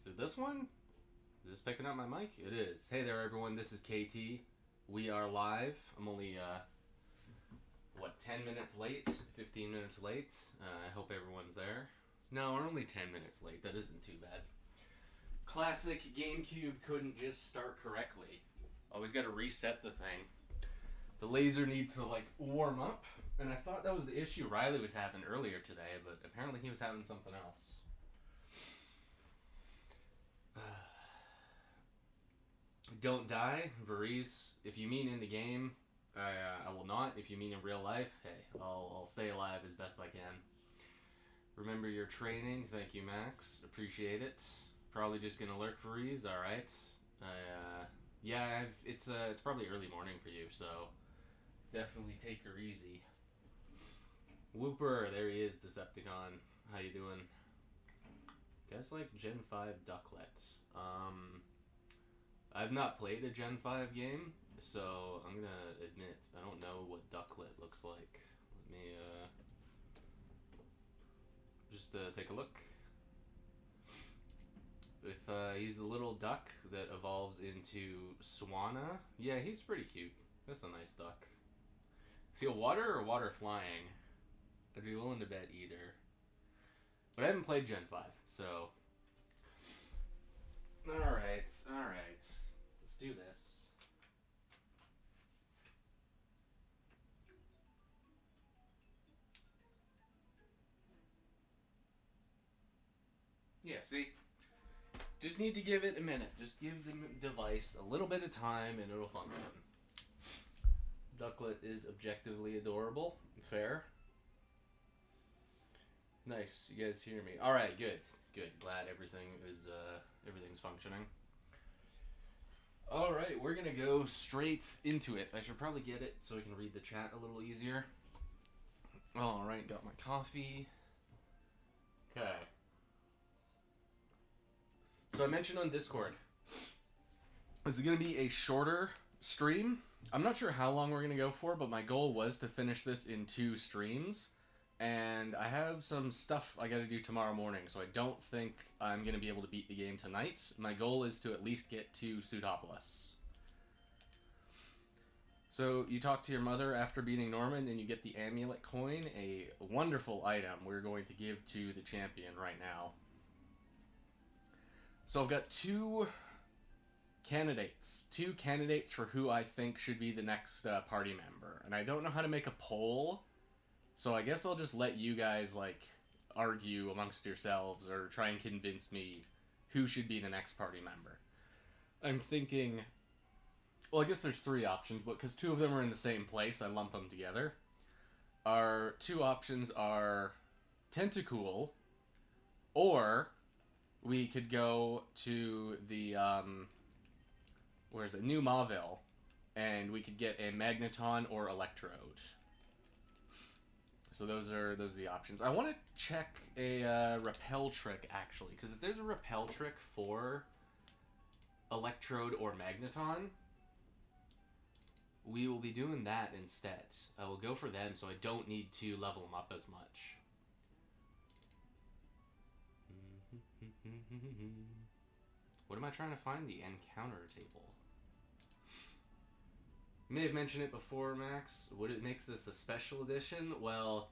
Is it this one? Is this picking up my mic? It is. Hey there, everyone. This is KT. We are live. I'm only, 10 minutes late? 15 minutes late? I hope everyone's there. No, we're only 10 minutes late. That isn't too bad. Classic GameCube couldn't just start correctly. Always got to reset the thing. The laser needs to, warm up. And I thought that was the issue Riley was having earlier today, but apparently he was having something else. Don't die, Varese. If you mean in the game, I will not. If you mean in real life, hey, I'll stay alive as best I can. Remember your training. Thank you, Max. Appreciate it. Probably just gonna lurk Varese. All right. It's probably early morning for you, so definitely take her easy. Whooper, there he is, Decepticon. How you doing? Guess like Gen 5 Ducklet. I've not played a Gen 5 game, so I'm gonna admit I don't know what Ducklet looks like. Let me just take a look. If he's the little duck that evolves into Swanna, yeah, he's pretty cute. That's a nice duck. Is he a water or water flying? I'd be willing to bet either. But I haven't played Gen 5, so... Alright. Let's do this. Yeah, see? Just need to give it a minute. Just give the device a little bit of time and it'll function. Ducklet is objectively adorable. Fair. Nice. You guys hear me? Alright, good. Glad everything's functioning. Alright, we're gonna go straight into it. I should probably get it so I can read the chat a little easier. Alright, got my coffee. Okay. So I mentioned on Discord, this is going to be a shorter stream. I'm not sure how long we're going to go for, but my goal was to finish this in 2 streams. And I have some stuff I got to do tomorrow morning, so I don't think I'm going to be able to beat the game tonight. My goal is to at least get to Pseudopolis. So you talk to your mother after beating Norman, and you get the amulet coin, a wonderful item we're going to give to the champion right now. So I've got 2 candidates for who I think should be the next party member. And I don't know how to make a poll, so I guess I'll just let you guys, argue amongst yourselves or try and convince me who should be the next party member. I'm thinking, well, I guess there's 3 options, but because 2 of them are in the same place, I lump them together. Our 2 options are Tentacool, or... we could go to the, New Mauville, and we could get a Magneton or Electrode. So those are the options. I want to check a Repel Trick, actually, because if there's a Repel Trick for Electrode or Magneton, we will be doing that instead. I will go for them, so I don't need to level them up as much. What am I trying to find? The encounter table. You may have mentioned it before, Max. What it makes this a special edition? Well,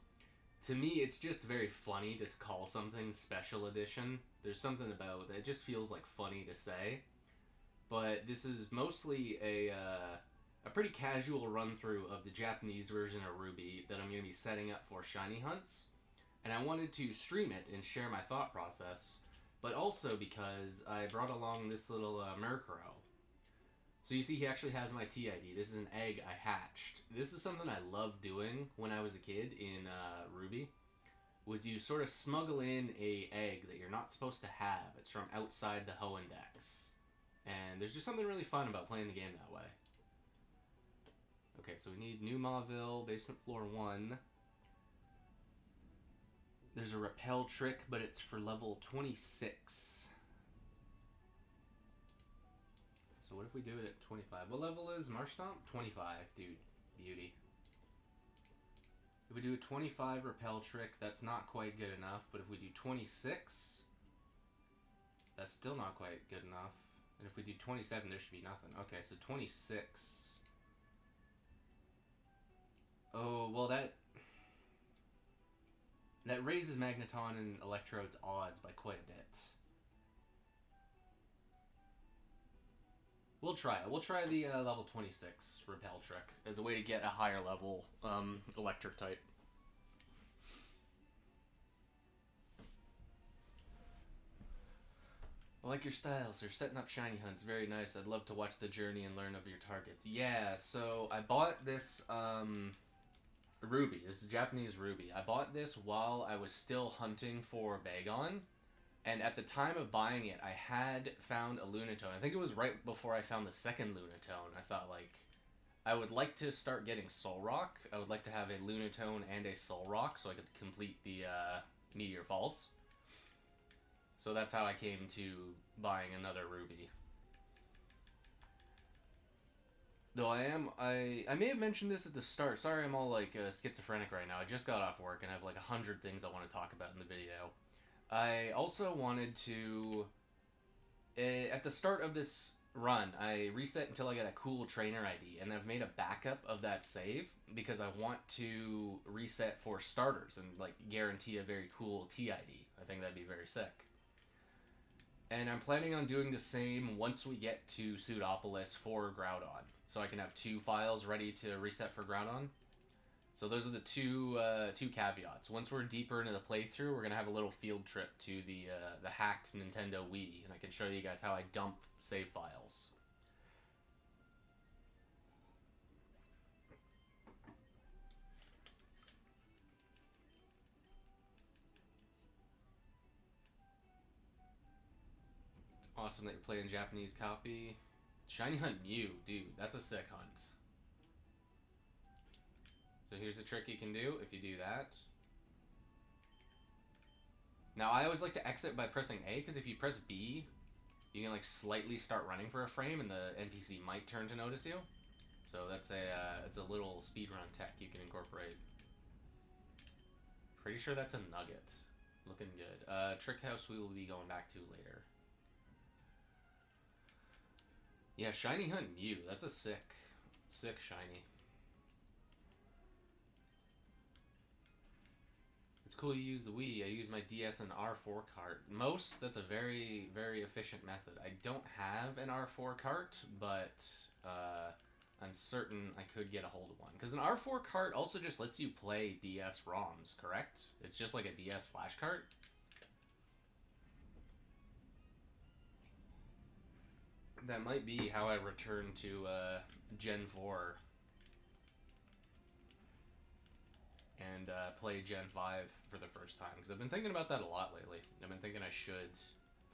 to me, it's just very funny to call something special edition. There's something about it just feels funny to say. But this is mostly a pretty casual run through of the Japanese version of Ruby that I'm going to be setting up for Shiny Hunts. And I wanted to stream it and share my thought process, but also because I brought along this little Murkrow. So you see he actually has my TID. This is an egg I hatched. This is something I loved doing when I was a kid in Ruby, was you sort of smuggle in a egg that you're not supposed to have. It's from outside the Hoenn-Dex. And there's just something really fun about playing the game that way. Okay, so we need New Mauville, Basement Floor 1. There's a Repel Trick, but it's for level 26. So what if we do it at 25? What level is Marshtomp? 25, dude. Beauty. If we do a 25 Repel Trick, that's not quite good enough, but if we do 26, That's still not quite good enough. And if we do 27, there should be nothing. Okay, so 26. Oh, well that raises Magneton and Electrode's odds by quite a bit. We'll try it. We'll try the level 26 Repel trick as a way to get a higher level electric type. I like your style, sir. Setting up shiny hunts. Very nice. I'd love to watch the journey and learn of your targets. Yeah, so I bought this Ruby. This is Japanese Ruby. I bought this while I was still hunting for Bagon. And at the time of buying it, I had found a Lunatone. I think it was right before I found the second Lunatone. I thought, like, I would like to start getting Solrock. I would like to have a Lunatone and a Solrock so I could complete the Meteor Falls. So that's how I came to buying another Ruby. Though I may have mentioned this at the start. Sorry, I'm all like schizophrenic right now. I just got off work and I have like 100 things I want to talk about in the video. I also wanted to, at the start of this run, I reset until I get a cool trainer ID, and I've made a backup of that save because I want to reset for starters and like guarantee a very cool TID. I think that'd be very sick. And I'm planning on doing the same once we get to Pseudopolis for Groudon, so I can have 2 files ready to reset for Groudon. So those are the two caveats. Once we're deeper into the playthrough, we're gonna have a little field trip to the hacked Nintendo Wii, and I can show you guys how I dump save files. It's awesome that you're playing Japanese copy. Shiny Hunt Mew, dude, that's a sick hunt. So here's a trick you can do if you do that. Now I always like to exit by pressing A, because if you press B, you can like slightly start running for a frame and the NPC might turn to notice you. So that's it's a little speedrun tech you can incorporate. Pretty sure that's a nugget. Looking good. Trick House we will be going back to later. Yeah, Shiny Hunt Mew. That's a sick shiny. It's cool you use the Wii. I use my DS and R4 cart. That's a very, very efficient method. I don't have an R4 cart, but I'm certain I could get a hold of one. Because an R4 cart also just lets you play DS ROMs, correct? It's just like a DS flash cart. That might be how I return to Gen 4 and play Gen 5 for the first time, because I've been thinking about that a lot lately. I've been thinking I should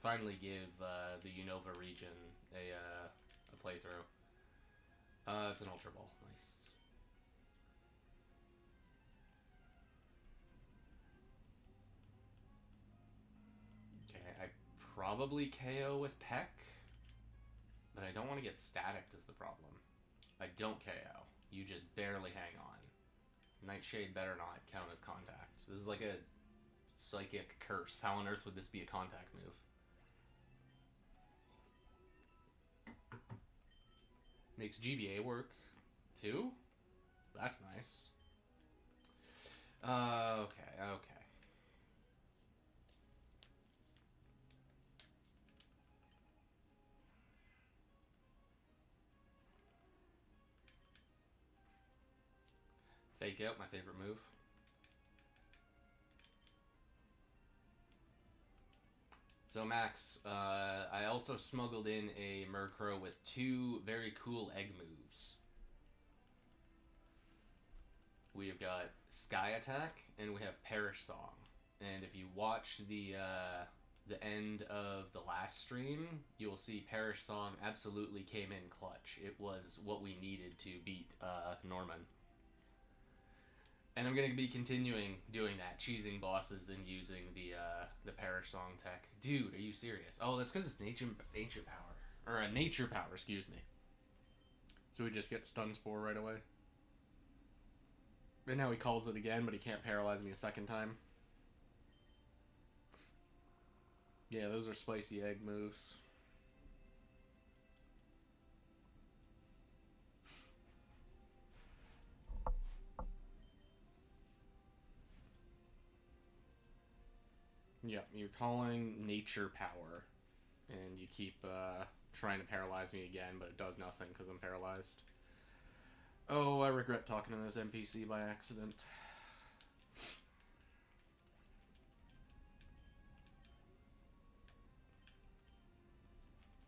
finally give the Unova region a playthrough. It's an Ultra Ball. Nice. Okay, I probably KO with Peck, but I don't want to get staticked is the problem. I don't KO. You just barely hang on. Nightshade better not count as contact. This is like a psychic curse. How on earth would this be a contact move? Makes GBA work too? That's nice. Okay. Fake out, my favorite move. So Max, I also smuggled in a Murkrow with 2 very cool egg moves. We have got Sky Attack and we have Perish Song. And if you watch the end of the last stream, you will see Perish Song absolutely came in clutch. It was what we needed to beat Norman. And I'm going to be continuing doing that, cheesing bosses and using the Perish Song tech. Dude, are you serious? Oh, that's because it's ancient power. Or a nature power, excuse me. So we just get Stun Spore right away. And now he calls it again, but he can't paralyze me a second time. Yeah, those are spicy egg moves. Yeah, you're calling nature power, and you keep trying to paralyze me again, but it does nothing because I'm paralyzed. Oh, I regret talking to this NPC by accident.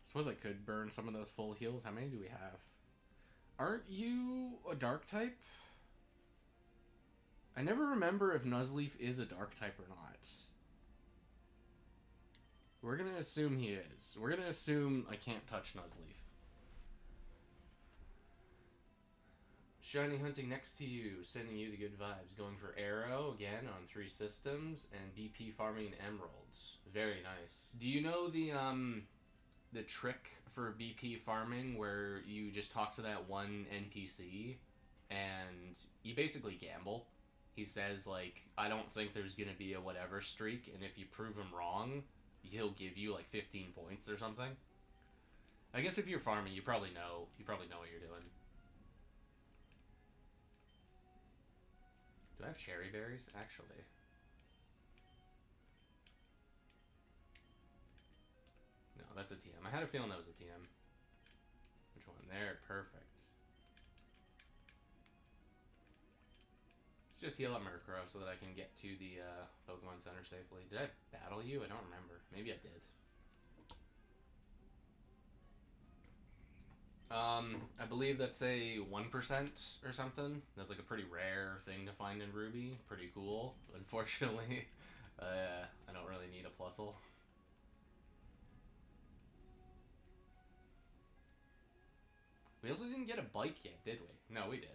Suppose I could burn some of those full heals. How many do we have? Aren't you a dark type? I never remember if Nuzleaf is a dark type or not. We're gonna assume he is. We're gonna assume I can't touch Nuzleaf. Shiny hunting next to you, sending you the good vibes. Going for arrow again on 3 systems, and BP farming emeralds. Very nice. Do you know the trick for BP farming where you just talk to that one NPC and you basically gamble? He says like, I don't think there's gonna be a whatever streak, and if you prove him wrong, he'll give you like 15 points or something. I guess if you're farming, you probably know what you're doing. Do I have cherry berries? Actually. No, that's a TM. I had a feeling that was a TM. Which one? There, perfect. Let's just heal up Murkrow so that I can get to the Pokemon Center safely. Did I battle you? I don't remember. Maybe I did. I believe that's a 1% or something. That's like a pretty rare thing to find in Ruby. Pretty cool. Unfortunately, I don't really need a Plusle. We also didn't get a bike yet, did we? No, we did.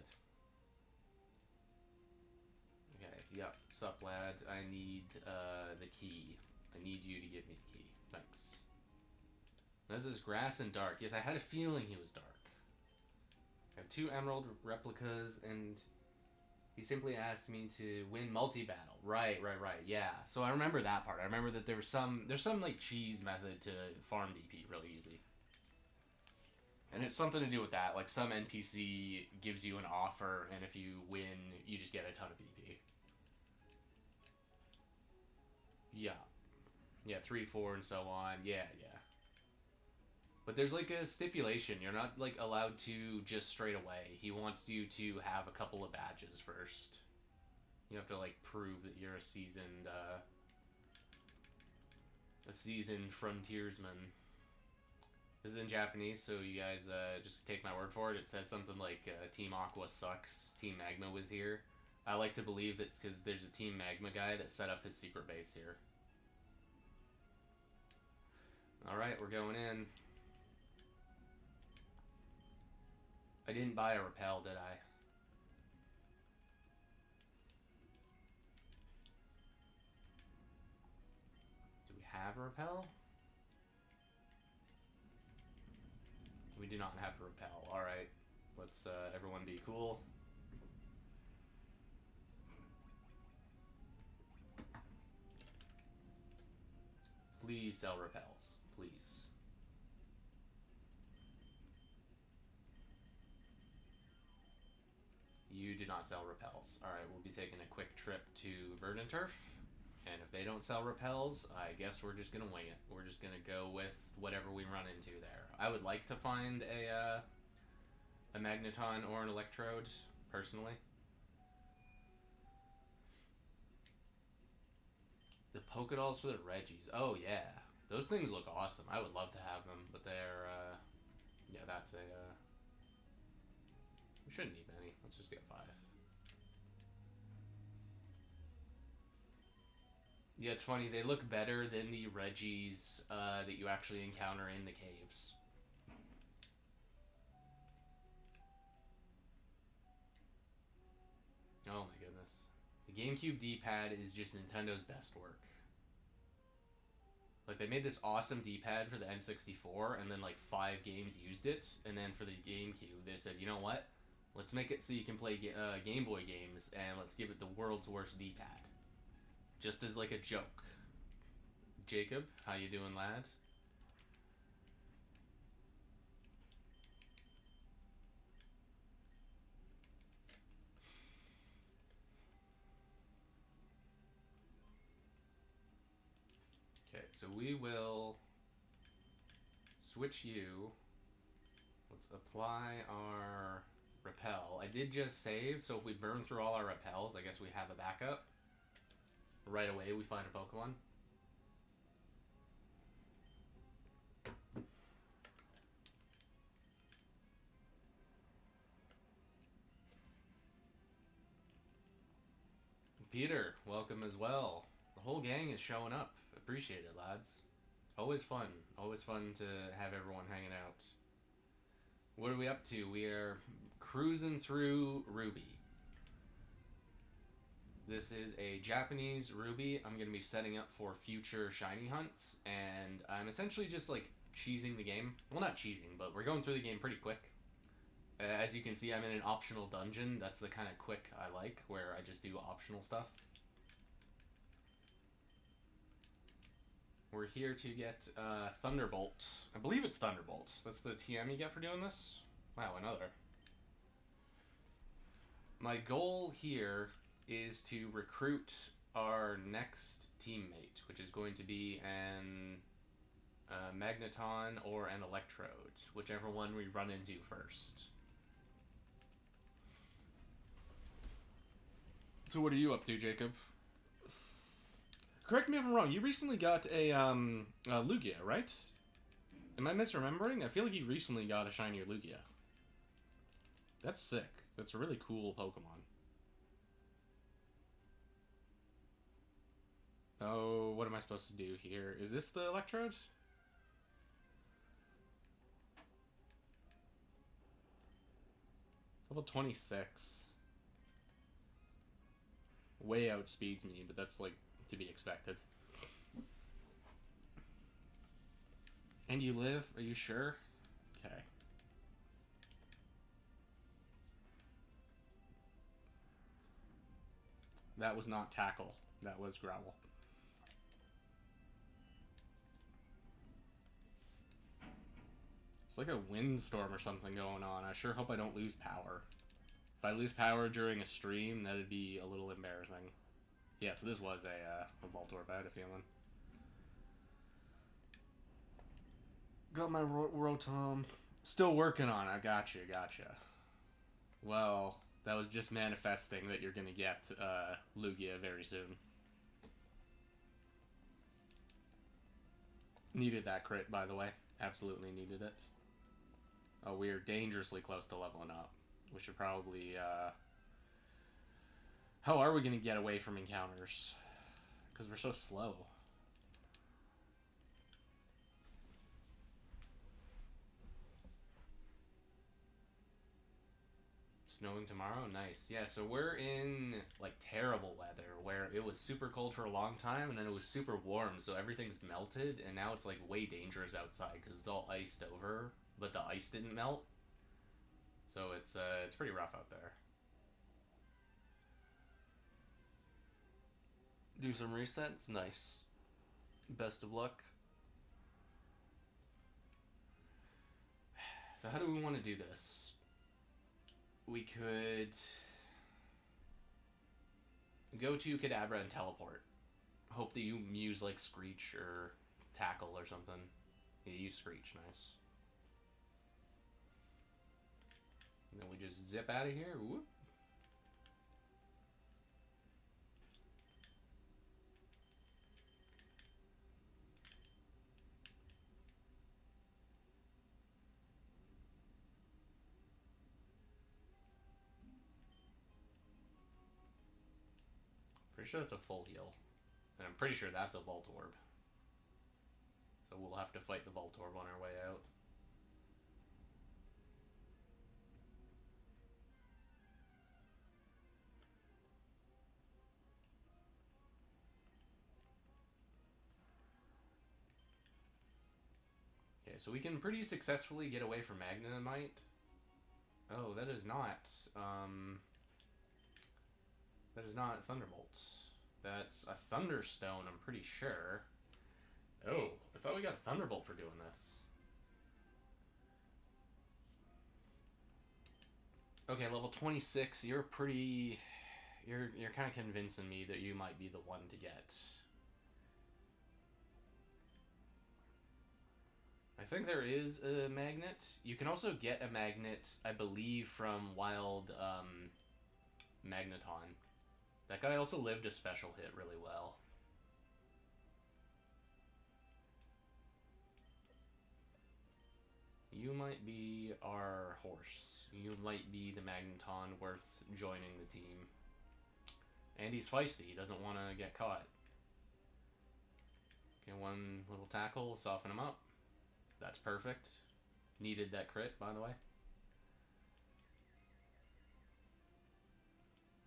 Okay, yep. Sup, lad? I need the key. I need you to give me the key. Thanks. This is grass and dark. Yes, I had a feeling he was dark. I have 2 emerald replicas, and he simply asked me to win multi-battle. Right. Yeah. So I remember that part. I remember that there's some like cheese method to farm BP really easy. And it's something to do with that. Like some NPC gives you an offer, and if you win, you just get a ton of BP. Yeah. Yeah, 3, 4, and so on. Yeah. But there's like a stipulation. You're not like allowed to just straight away. He wants you to have a couple of badges first. You have to like prove that you're a seasoned frontiersman. This is in Japanese, so you guys just take my word for it. It says something like Team Aqua sucks. Team Magma was here. I like to believe it's because there's a Team Magma guy that set up his secret base here. Alright, we're going in. I didn't buy a repel, did I? Do we have a repel? We do not have a repel. Alright. Let's everyone be cool. Please sell repels. Please. You do not sell repels. Alright, we'll be taking a quick trip to Verdanturf. And if they don't sell repels, I guess we're just gonna wing it. We're just gonna go with whatever we run into there. I would like to find a Magneton or an Electrode, personally. The Pokédolls for the Regis. Oh, yeah. Those things look awesome. I would love to have them, but they're, yeah, that's a, we shouldn't need many. Let's just get 5. Yeah, it's funny. They look better than the Regis that you actually encounter in the caves. Oh my goodness. The GameCube D-pad is just Nintendo's best work. Like, they made this awesome D-pad for the N64, and then, like, 5 games used it, and then for the GameCube, they said, you know what? Let's make it so you can play Game Boy games, and let's give it the world's worst D-pad. Just as, like, a joke. Jacob. How you doing, lad? Okay, so we will switch you. Let's apply our repel. I did just save, so if we burn through all our repels, I guess we have a backup. Right away we find a Pokemon. Peter, welcome as well. The whole gang is showing up. Appreciate it, lads. Always fun. Always fun to have everyone hanging out. What are we up to? We are cruising through Ruby. This is a Japanese Ruby. I'm going to be setting up for future shiny hunts, and I'm essentially just like cheesing the game. Well, not cheesing, but we're going through the game pretty quick. As you can see, I'm in an optional dungeon. That's the kind of quick I like, where I just do optional stuff. We're here to get Thunderbolt. I believe it's Thunderbolt. That's the TM you get for doing this? Wow, another. My goal here is to recruit our next teammate, which is going to be an Magneton or an Electrode, whichever one we run into first. So what are you up to, Jacob? Correct me if I'm wrong. You recently got a Lugia, right? Am I misremembering? I feel like you recently got a shinier Lugia. That's sick. That's a really cool Pokemon. Oh, what am I supposed to do here? Is this the Electrode? It's level 26. Way outspeeds me, but that's like to be expected. And you live? Are you sure? Okay. That was not Tackle. That was Growl. It's like a windstorm or something going on. I sure hope I don't lose power. If I lose power during a stream, that'd be a little embarrassing. Yeah, so this was a Voltorb, I had a feeling. Got my Rotom. Still working on it. Gotcha. Well, that was just manifesting that you're gonna get Lugia very soon. Needed that crit, by the way. Absolutely needed it. Oh, we are dangerously close to leveling up. We should probably, How are we going to get away from encounters? Because we're so slow. Snowing tomorrow? Nice. Yeah, so we're in, like, terrible weather, where it was super cold for a long time, and then it was super warm, so everything's melted, and now it's, like, way dangerous outside, because it's all iced over, but the ice didn't melt. So it's pretty rough out there. Do some resets? Nice. Best of luck. So how do we want to do this? We could go to Kadabra and teleport. Hope that you use like Screech or Tackle or something. Yeah, use Screech, nice. And then we just zip out of here. Whoop. Pretty sure that's a full heal. And I'm pretty sure that's a Voltorb. So we'll have to fight the Voltorb on our way out. Okay, so we can pretty successfully get away from Magnemite. Oh, that is not Thunderbolt. That's a Thunderstone, I'm pretty sure. Oh, I thought we got a Thunderbolt for doing this. Okay, level 26, you're pretty... You're kind of convincing me that you might be the one to get. I think there is a magnet. You can also get a magnet, I believe, from Wild Magneton. That guy also lived a special hit really well. You might be our horse. You might be the Magneton worth joining the team. And he's feisty. He doesn't want to get caught. Okay, one little tackle, soften him up. That's perfect. Needed that crit, by the way.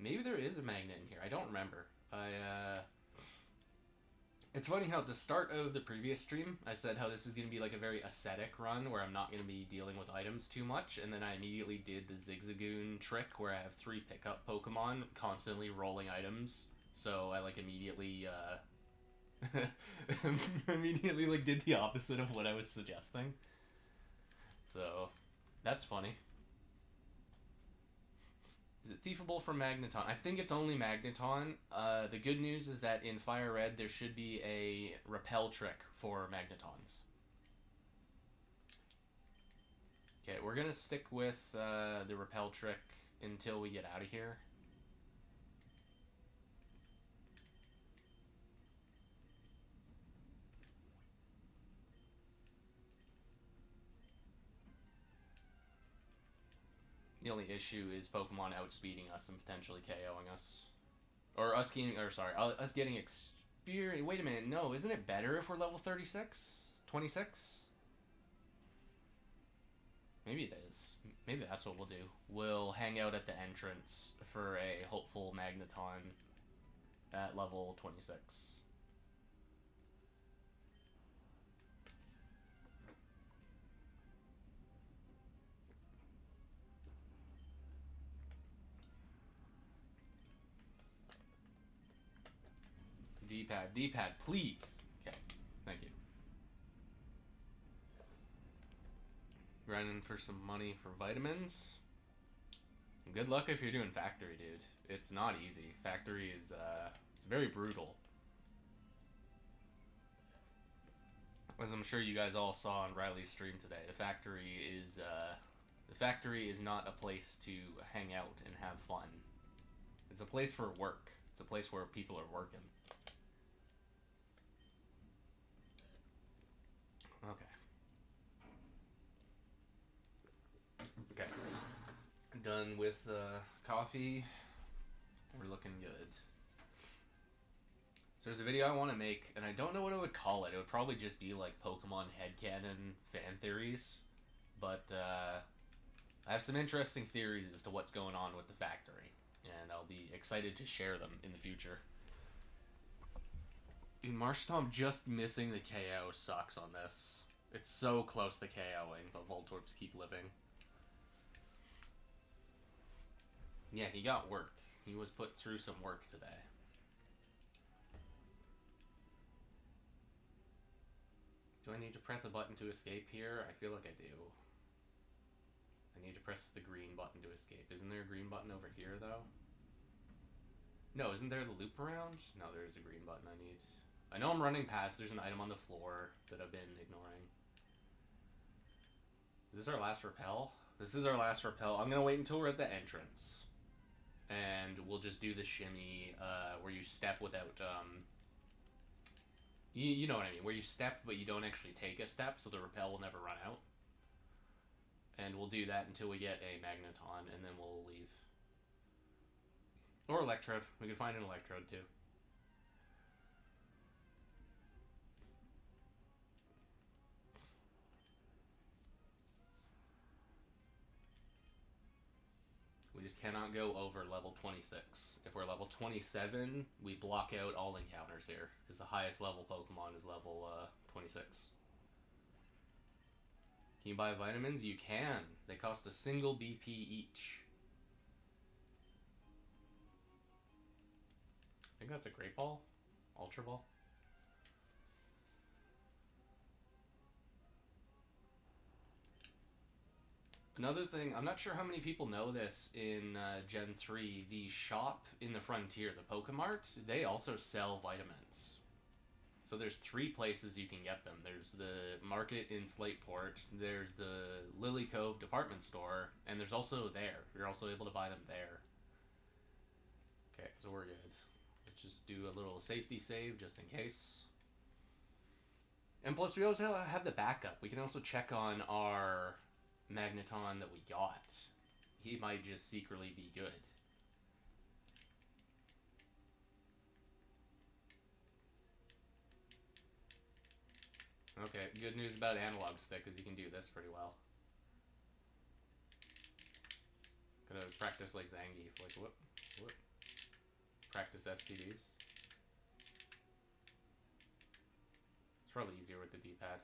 Maybe there is a magnet in here. I don't remember. It's funny how at the start of the previous stream, I said how this is going to be like a very ascetic run where I'm not going to be dealing with items too much, and then I immediately did the Zigzagoon trick where I have 3 pickup Pokemon constantly rolling items. So I like immediately immediately like did the opposite of what I was suggesting. So that's funny. Is it thiefable from Magneton? I think it's only Magneton. The good news is that in Fire Red there should be a repel trick for Magnetons. Okay, we're gonna stick with the repel trick until we get out of here. The only issue is Pokemon outspeeding us and potentially KOing us. Or us getting, us getting experience. Wait a minute, no, isn't it better if we're level 36? 26? Maybe it is. Maybe that's what we'll do. We'll hang out at the entrance for a hopeful Magneton at level 26. D-pad, please. Okay, thank you. Grinding for some money for vitamins. Good luck if you're doing factory, dude. It's not easy. Factory is, it's very brutal. As I'm sure you guys all saw on Riley's stream today, the factory is not a place to hang out and have fun. It's a place for work. It's a place where people are working. Okay. Done with coffee. We're looking good. So there's a video I want to make, and I don't know what I would call it. It would probably just be like Pokemon headcanon fan theories. But I have some interesting theories as to what's going on with the factory, and I'll be excited to share them in the future. Dude, Marshtomp just missing the KO sucks on this. It's so close to KOing, but Voltorbs keep living. Yeah, he got work. He was put through some work today. Do I need to press a button to escape here? I feel like I do. I need to press the green button to escape. Isn't there a green button over here, though? No, isn't there the loop around? No, there is a green button I need. I know I'm running past. There's an item on the floor that I've been ignoring. Is this our last repel? This is our last repel. I'm going to wait until we're at the entrance. And we'll just do the shimmy where you step without... You know what I mean. Where you step, but you don't actually take a step, so the repel will never run out. And we'll do that until we get a Magneton, and then we'll leave. Or Electrode. We can find an Electrode, too. We just cannot go over level 26. If we're level 27, we block out all encounters here, because the highest level Pokemon is level 26. Can you buy vitamins? You can. They cost a single BP each. I think that's a Great Ball? Ultra Ball? Another thing, I'm not sure how many people know this in Gen 3, the shop in the Frontier, the Pokemart, they also sell vitamins. So there's 3 places you can get them. There's the market in Slateport, there's the Lily Cove department store, and there's also there. You're also able to buy them there. Okay, so we're good. Let's just do a little safety save just in case. And plus, we also have the backup. We can also check on our Magneton that we got. He might just secretly be good. Okay, good news about Analog Stick is you can do this pretty well. Gotta practice like Zangief, like whoop. Practice SPDs. It's probably easier with the D-pad.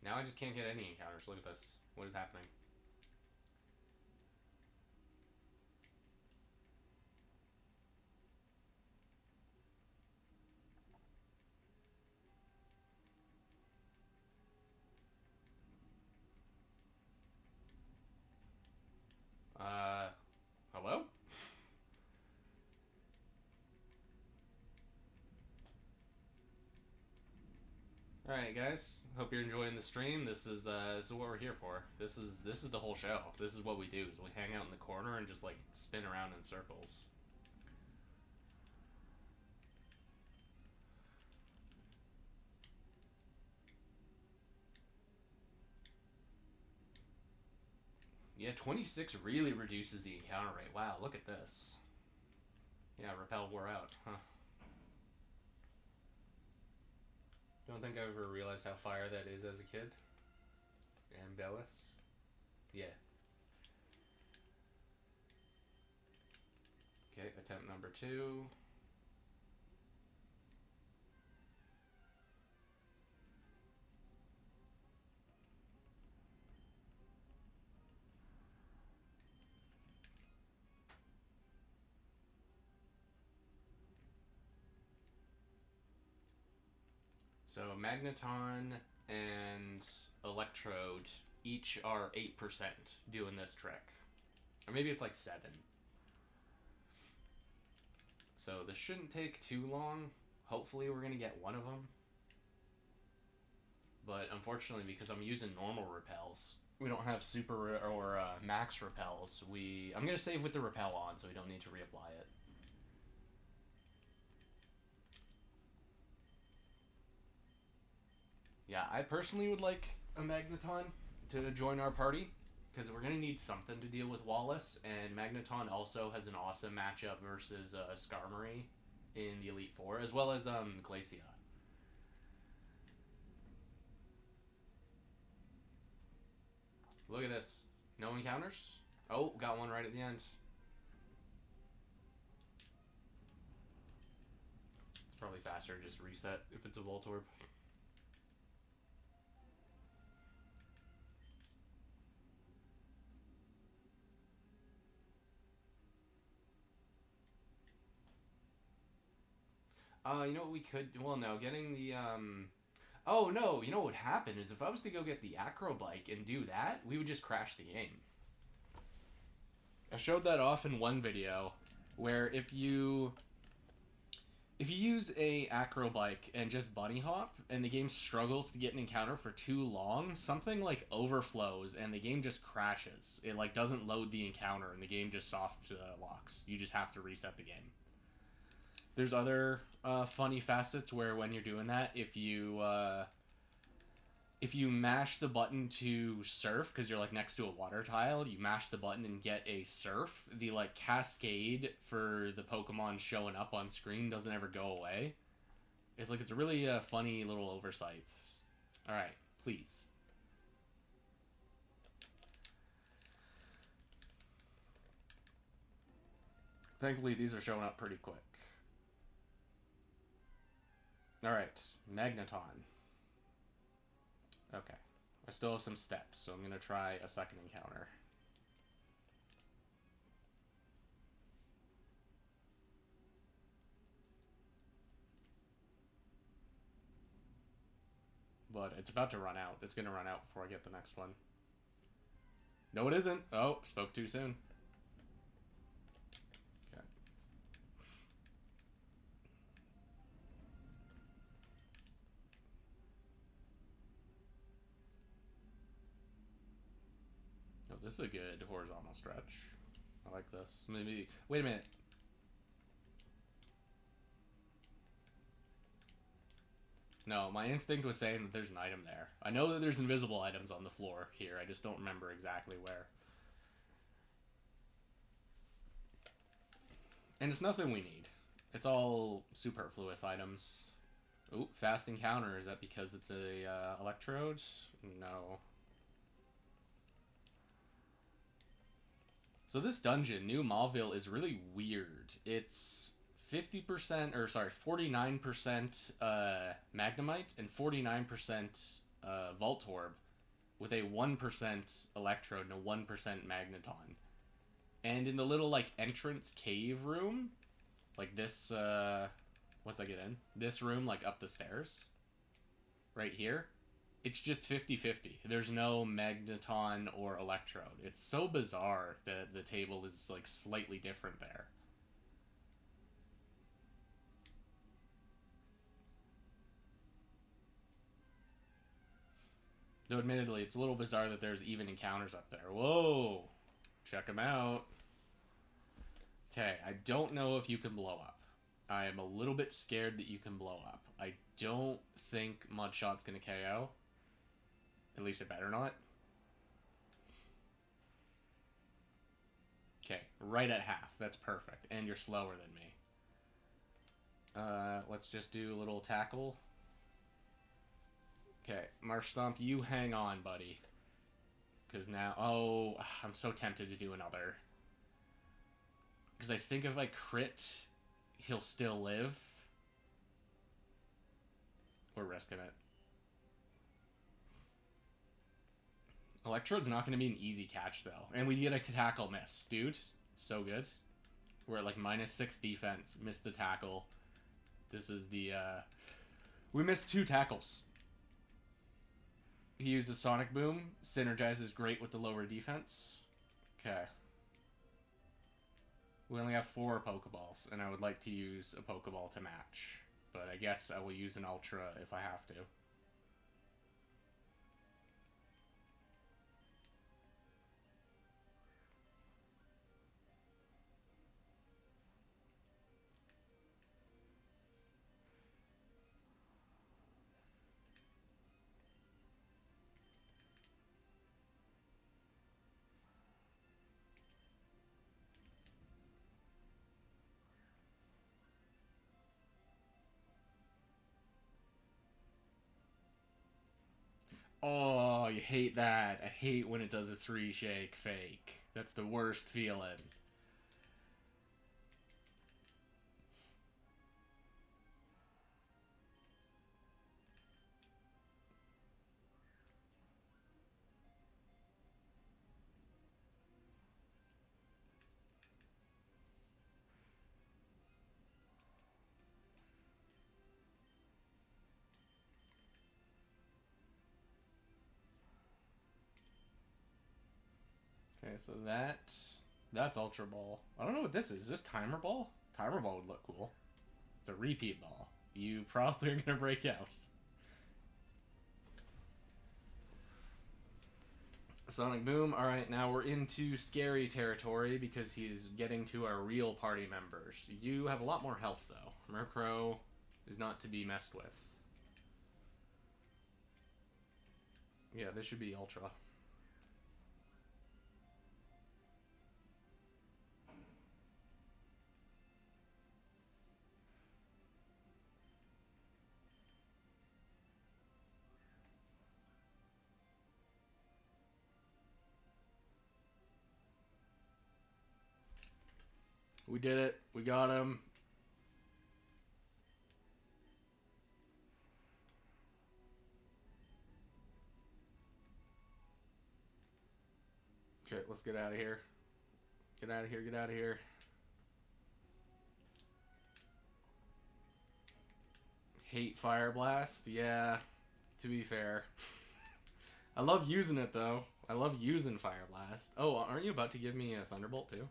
Now I just can't get any encounters. Look at this. What is happening? Hello? Alright guys, hope you're enjoying the stream. This is what we're here for. This is the whole show. This is what we do, is we hang out in the corner and just like spin around in circles. Yeah, 26 really reduces the encounter rate. Wow, look at this. Yeah, Repel wore out, huh? Don't think I ever realized how fire that is as a kid. Ambellis? Yeah. Okay, attempt number 2. So Magneton and Electrode each are 8% doing this trick. Or maybe it's like 7. So this shouldn't take too long. Hopefully we're going to get one of them. But unfortunately, because I'm using normal repels, we don't have super or max repels. I'm going to save with the repel on so we don't need to reapply it. Yeah, I personally would like a Magneton to join our party, because we're going to need something to deal with Wallace, and Magneton also has an awesome matchup versus Skarmory in the Elite Four, as well as Glacia. Look at this. No encounters? Oh, got one right at the end. It's probably faster to just reset if it's a Voltorb. You know what we could... Well, no, getting the, Oh, no, you know what would happen is if I was to go get the Acro Bike and do that, we would just crash the game. I showed that off in one video, where if you use a Acro Bike and just bunny hop, and the game struggles to get an encounter for too long, something like overflows and the game just crashes. It like doesn't load the encounter and the game just soft locks. You just have to reset the game. There's other funny facets where when you're doing that, if you mash the button to surf, because you're like next to a water tile, you mash the button and get a surf, the like cascade for the Pokemon showing up on screen doesn't ever go away. It's like, it's a really funny little oversight. Alright, please. Thankfully, these are showing up pretty quick. Alright, Magneton. Okay. I still have some steps, so I'm going to try a second encounter. but it's about to run out. It's gonna run out before I get the next one. No, it isn't. Oh, spoke too soon. Okay. Oh, this is a good horizontal stretch. I like this. Maybe. Wait a minute. No, my instinct was saying that there's an item there. I know that there's invisible items on the floor here. I just don't remember exactly where. And it's nothing we need. It's all superfluous items. Ooh, fast encounter. Is that because it's a electrode? No. So this dungeon, New Mauville, is really weird. It's 50%, or sorry, 49% Magnemite and 49% Voltorb with a 1% Electrode and a 1% Magneton. And in the little, like, entrance cave room, like this, once I get in, this room, like, up the stairs, right here, it's just 50-50. There's no Magneton or Electrode. It's so bizarre that the table is, like, slightly different there. Though, admittedly, it's a little bizarre that there's even encounters up there. Whoa! Check them out. Okay, I don't know if you can blow up. I am a little bit scared that you can blow up. I don't think Mudshot's gonna KO. At least it better not. Okay, right at half. That's perfect. And you're slower than me. Let's just do a little tackle. Okay, Marshtomp, you hang on, buddy. Because now... Oh, I'm so tempted to do another. Because I think if I crit, he'll still live. We're risking it. Electrode's not going to be an easy catch, though. And we get a tackle miss. Dude, so good. We're at like -6 defense. Missed a tackle. This is the... We missed 2 tackles. He uses Sonic Boom. Synergizes great with the lower defense. Okay. We only have 4 Pokeballs, and I would like to use a Pokeball to match. But I guess I will use an Ultra if I have to. Oh, you hate that. I hate when it does a 3-shake fake. That's the worst feeling. Okay, so that's Ultra Ball. I don't know what this is. Is this Timer Ball? Timer Ball would look cool. It's a repeat ball. You probably are going to break out. Sonic Boom. Alright, now we're into scary territory because he's getting to our real party members. You have a lot more health, though. Murkrow is not to be messed with. Yeah, this should be Ultra. We did it. We got him. Okay, let's get out of here. Get out of here, get out of here. Hate Fire Blast, yeah. To be fair. I love using it, though. I love using Fire Blast. Oh, aren't you about to give me a Thunderbolt, too?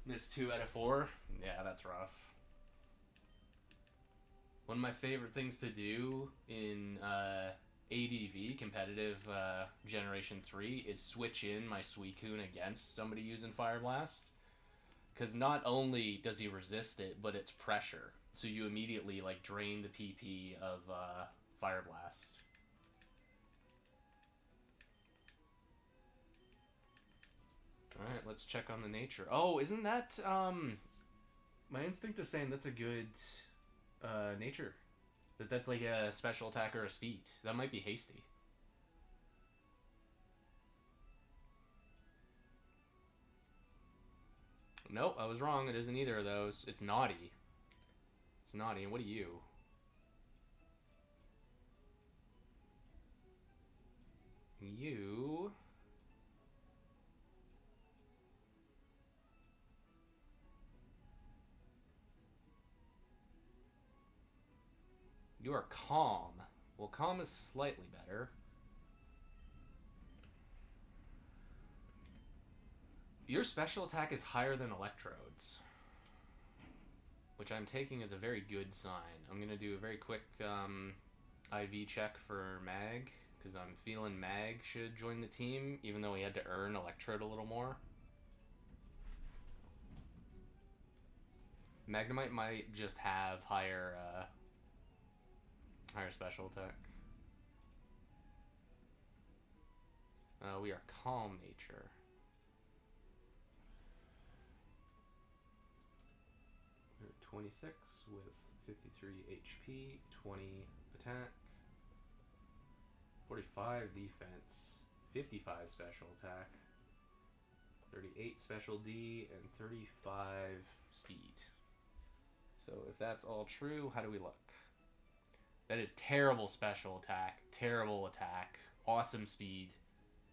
Missed 2 out of 4? Yeah, that's rough. One of my favorite things to do in ADV, competitive Generation 3, is switch in my Suicune against somebody using Fire Blast. Because not only does he resist it, but it's pressure. So you immediately like drain the PP of Fire Blast. Alright, let's check on the nature. Oh, isn't that, my instinct is saying that's a good, nature. That's like a special attack or a speed. That might be hasty. Nope, I was wrong. It isn't either of those. It's naughty. It's naughty. And what are you? You... You are calm. Well, calm is slightly better. Your special attack is higher than Electrode's, which I'm taking as a very good sign. I'm going to do a very quick IV check for Mag, because I'm feeling Mag should join the team, even though he had to earn Electrode a little more. Magnemite might just have higher special attack. We are Calm Nature. We're 26 with 53 HP, 20 attack, 45 defense, 55 special attack, 38 special D, and 35 speed. So if that's all true, how do we look? That is terrible special attack, terrible attack, awesome speed,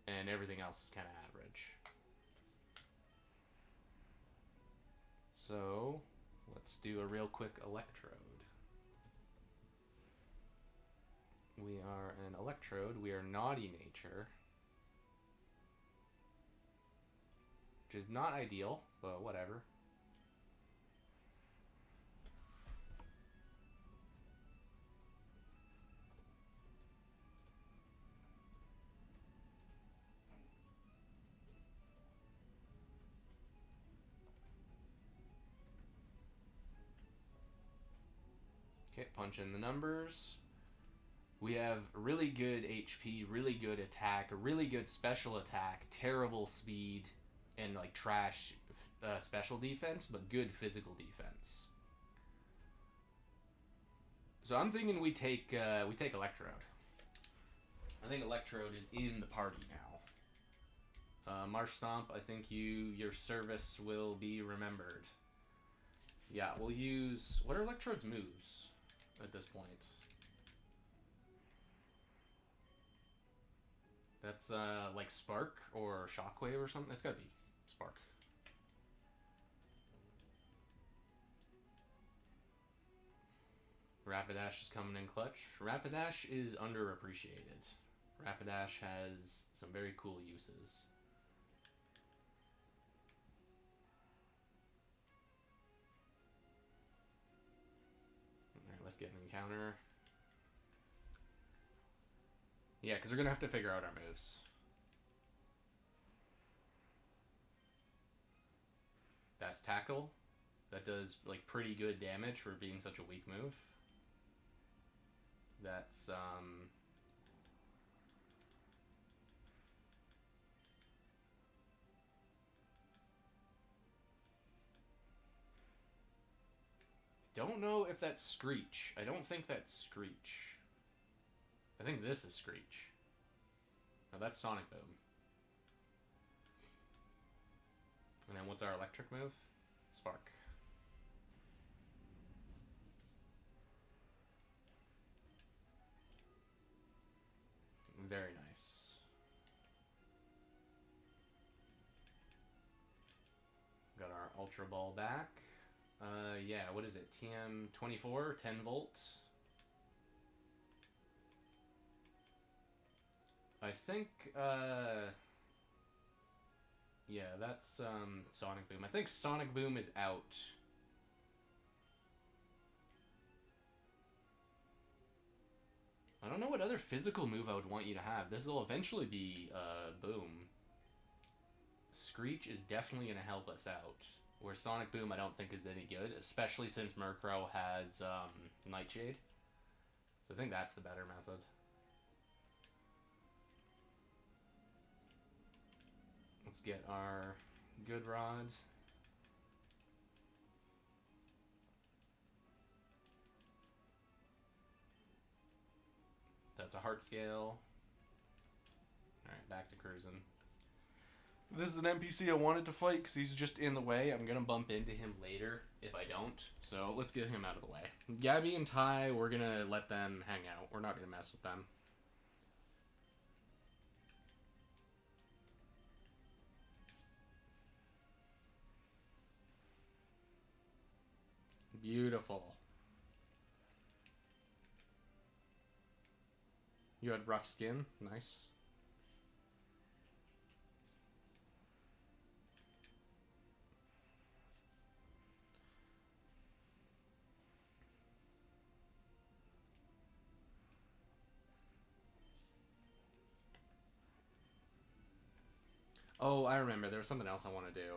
and everything else is kind of average. So let's do a real quick Electrode. We are an Electrode. We are Naughty Nature, which is not ideal, but whatever. Okay, punch in the numbers. We have really good HP, really good attack, a really good special attack, terrible speed, and like trash special defense, but good physical defense. So I'm thinking we take Electrode. I think Electrode is in the party now. Marshtomp, I think your service will be remembered. Yeah, we'll use... What are Electrode's moves at this point? That's like Spark or Shockwave or something? That's gotta be Spark. Rapidash is coming in clutch. Rapidash is underappreciated. Rapidash has some very cool uses. Alright, let's get an encounter. Yeah, because we're going to have to figure out our moves. That's Tackle. That does, like, pretty good damage for being such a weak move. That's, don't know if that's Screech. I don't think that's Screech. I think this is Screech. No, that's Sonic Boom. And then what's our electric move? Spark. Very nice. Got our Ultra Ball back. Yeah, what is it? TM24, 10 volt. I think, yeah, that's Sonic Boom. I think Sonic Boom is out. I don't know what other physical move I would want you to have. This will eventually be Boom. Screech is definitely going to help us out. Where Sonic Boom I don't think is any good, especially since Murkrow has Nightshade. So I think that's the better method. Let's get our Good Rod. That's a Heart Scale. Alright, back to cruising. This is an NPC I wanted to fight because he's just in the way. I'm going to bump into him later if I don't. So let's get him out of the way. Gabby and Ty, we're going to let them hang out. We're not going to mess with them. Beautiful. You had rough skin. Nice. Oh, I remember. There was something else I want to do.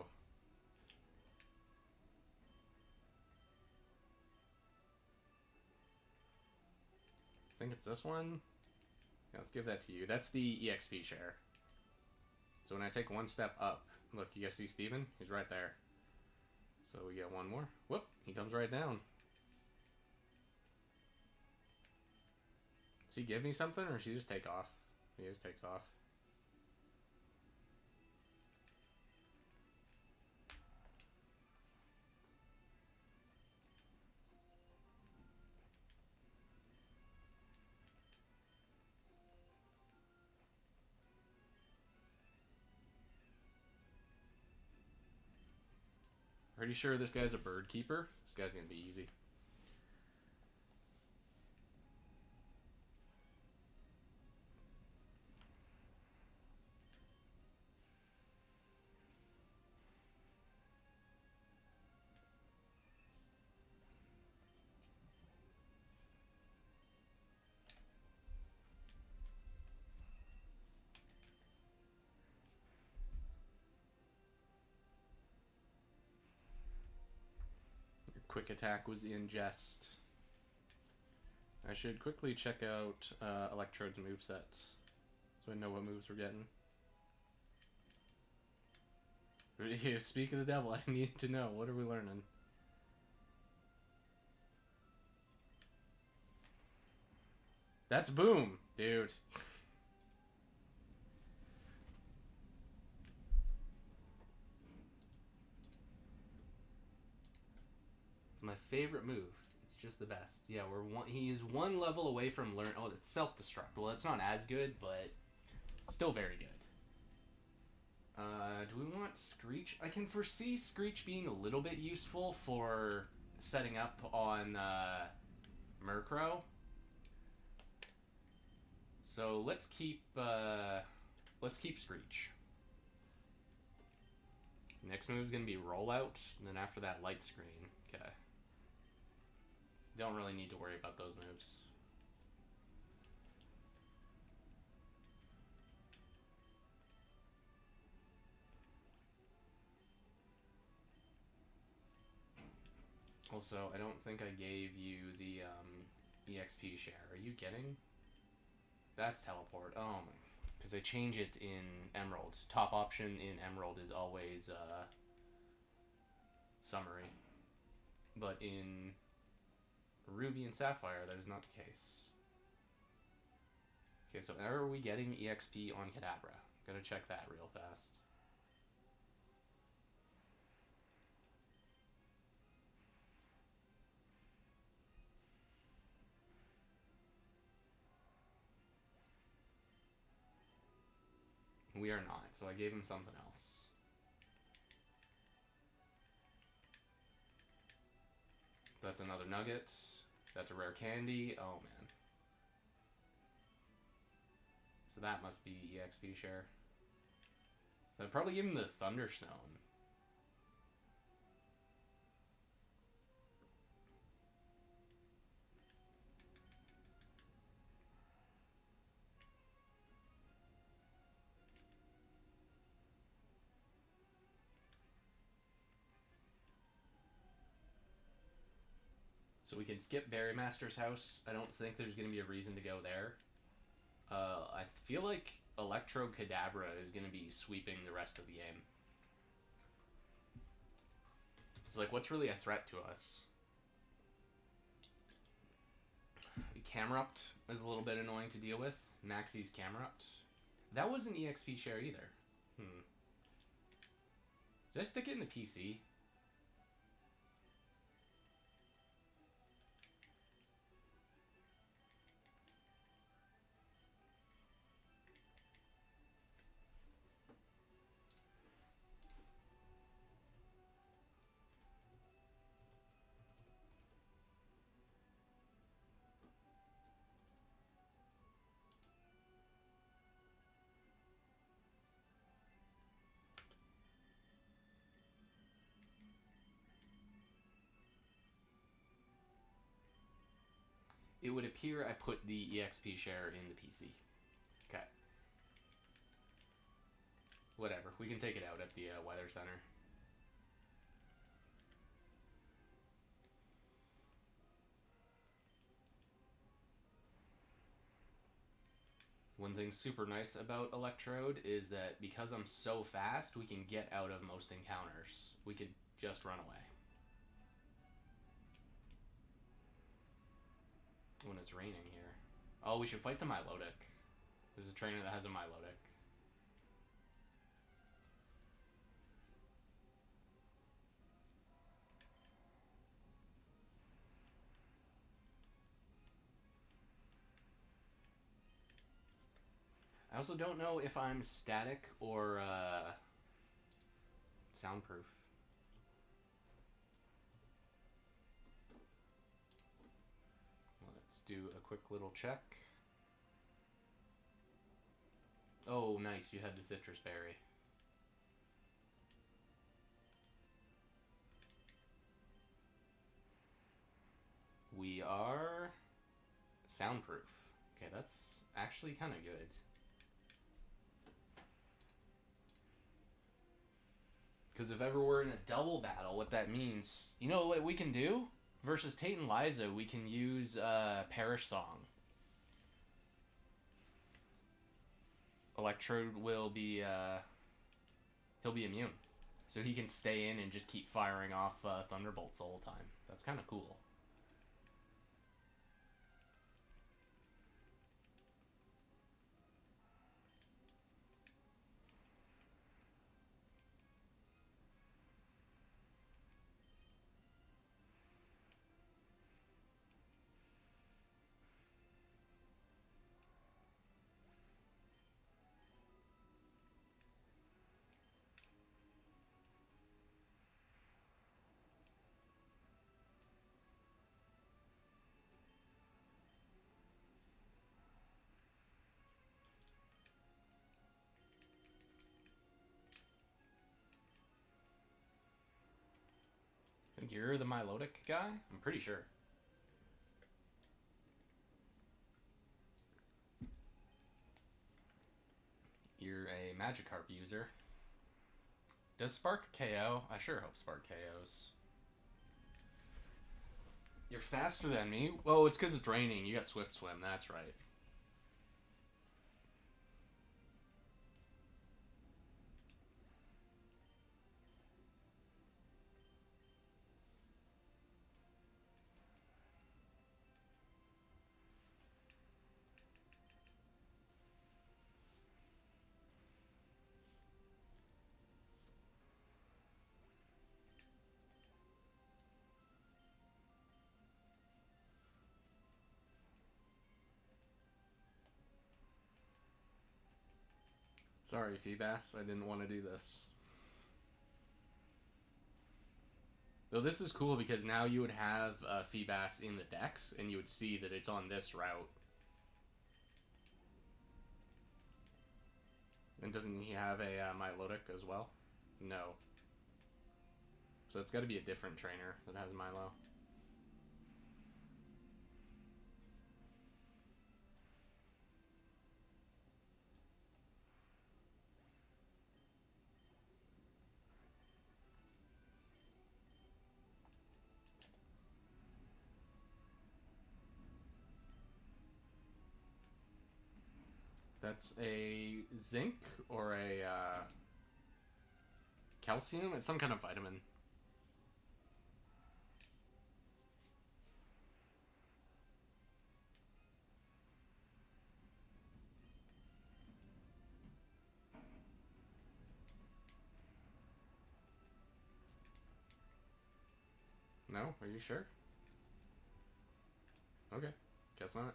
I think it's this one. Yeah, let's give that to you. That's the EXP share. So when I take one step up, look, you guys see Steven? He's right there. So we get one more. Whoop, he comes right down. Does he give me something, or does he just take off? He just takes off. Pretty sure this guy's a bird keeper. This guy's gonna be easy. Quick attack was in jest. I should quickly check out Electrode's moveset so I know what moves we're getting. Speak of the devil, I need to know. What are we learning? That's Boom, dude. It's my favorite move. It's just the best. Yeah, he's one level away from learn. Oh, it's self-destruct. Well, it's not as good, but still very good. Do we want Screech? I can foresee Screech being a little bit useful for setting up on Murkrow. So let's keep Screech. Next move is gonna be Rollout, and then after that, Light Screen. Okay. Don't really need to worry about those moves. Also, I don't think I gave you the EXP share. Are you getting? That's teleport. Oh my. Because they change it in Emerald. Top option in Emerald is always summary. But in Ruby and Sapphire, that is not the case. Okay, so are we getting EXP on Kadabra? Gotta check that real fast. We are not, so I gave him something else. That's another nugget. That's a rare candy. Oh man. So that must be EXP share. So I'd probably give him the Thunderstone. So we can skip Berrymaster's house. I don't think there's going to be a reason to go there. I feel like Electro Kadabra is going to be sweeping the rest of the game. It's like, what's really a threat to us? Camerupt is a little bit annoying to deal with. Maxie's Camerupt. That wasn't EXP share either. Did I stick it in the PC? It would appear I put the EXP share in the PC. Okay. Whatever. We can take it out at the Weather Center. One thing super nice about Electrode is that because I'm so fast, we can get out of most encounters. We could just run away. When it's raining here. Oh, we should fight the Milotic. There's a trainer that has a Milotic. I also don't know if I'm static or soundproof. Let's do a quick little check. Oh, nice. You had the Citrus Berry. We are soundproof. Okay, that's actually kind of good. Because if ever we're in a double battle, what that means... You know what we can do? Versus Tate and Liza, we can use Perish Song. Electrode will be... he'll be immune. So he can stay in and just keep firing off Thunderbolts the whole time. That's kind of cool. I think you're the Milotic guy? I'm pretty sure. You're a Magikarp user. Does Spark KO? I sure hope Spark KOs. You're faster than me? Oh, it's because it's raining. You got Swift Swim. That's right. Sorry, Feebas. I didn't want to do this. Though this is cool because now you would have Feebas in the decks, and you would see that it's on this route. And doesn't he have a Milotic as well? No. So it's got to be a different trainer that has Milo. That's a zinc or a calcium? It's some kind of vitamin. No? Are you sure? Okay. Guess not.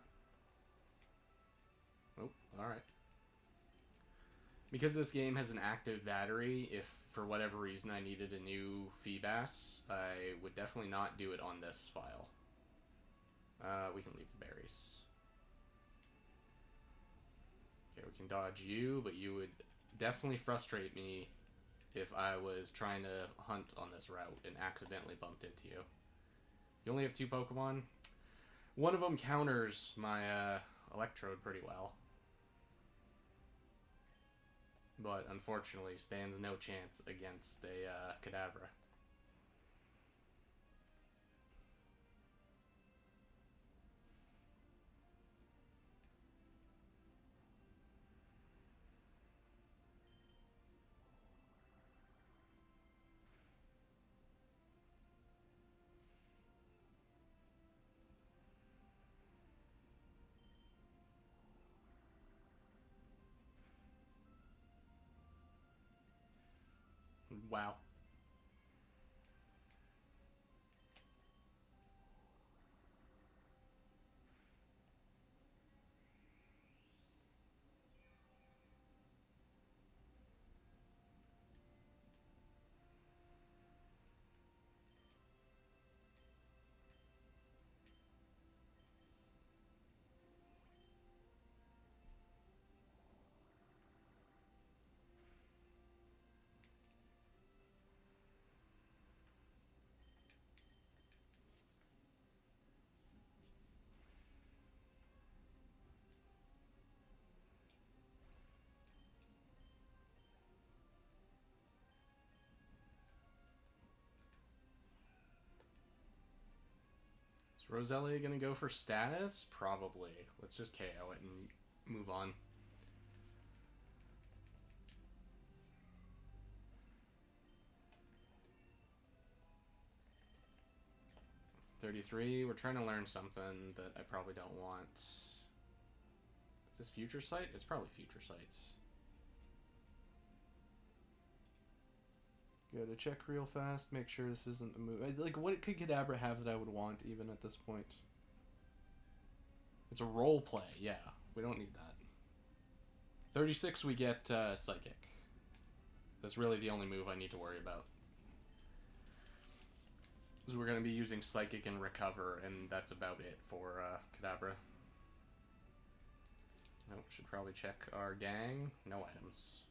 Oh, alright. Because this game has an active battery, if for whatever reason I needed a new Feebas, I would definitely not do it on this file. We can leave the berries. Okay, we can dodge you, but you would definitely frustrate me if I was trying to hunt on this route and accidentally bumped into you. You only have 2 Pokemon. One of them counters my Electrode pretty well. But unfortunately stands no chance against a Kadabra. Wow. Is Roselia gonna go for status? Probably. Let's just KO it and move on. $33. We're trying to learn something that I probably don't want. Is this Future Sight? It's probably Future Sights. Gotta check real fast, make sure this isn't a move. Like, what could Kadabra have that I would want even at this point? It's a role play, yeah. We don't need that. 36, we get Psychic. That's really the only move I need to worry about. Because we're going to be using Psychic and Recover, and that's about it for Kadabra. Nope, should probably check our gang. No items.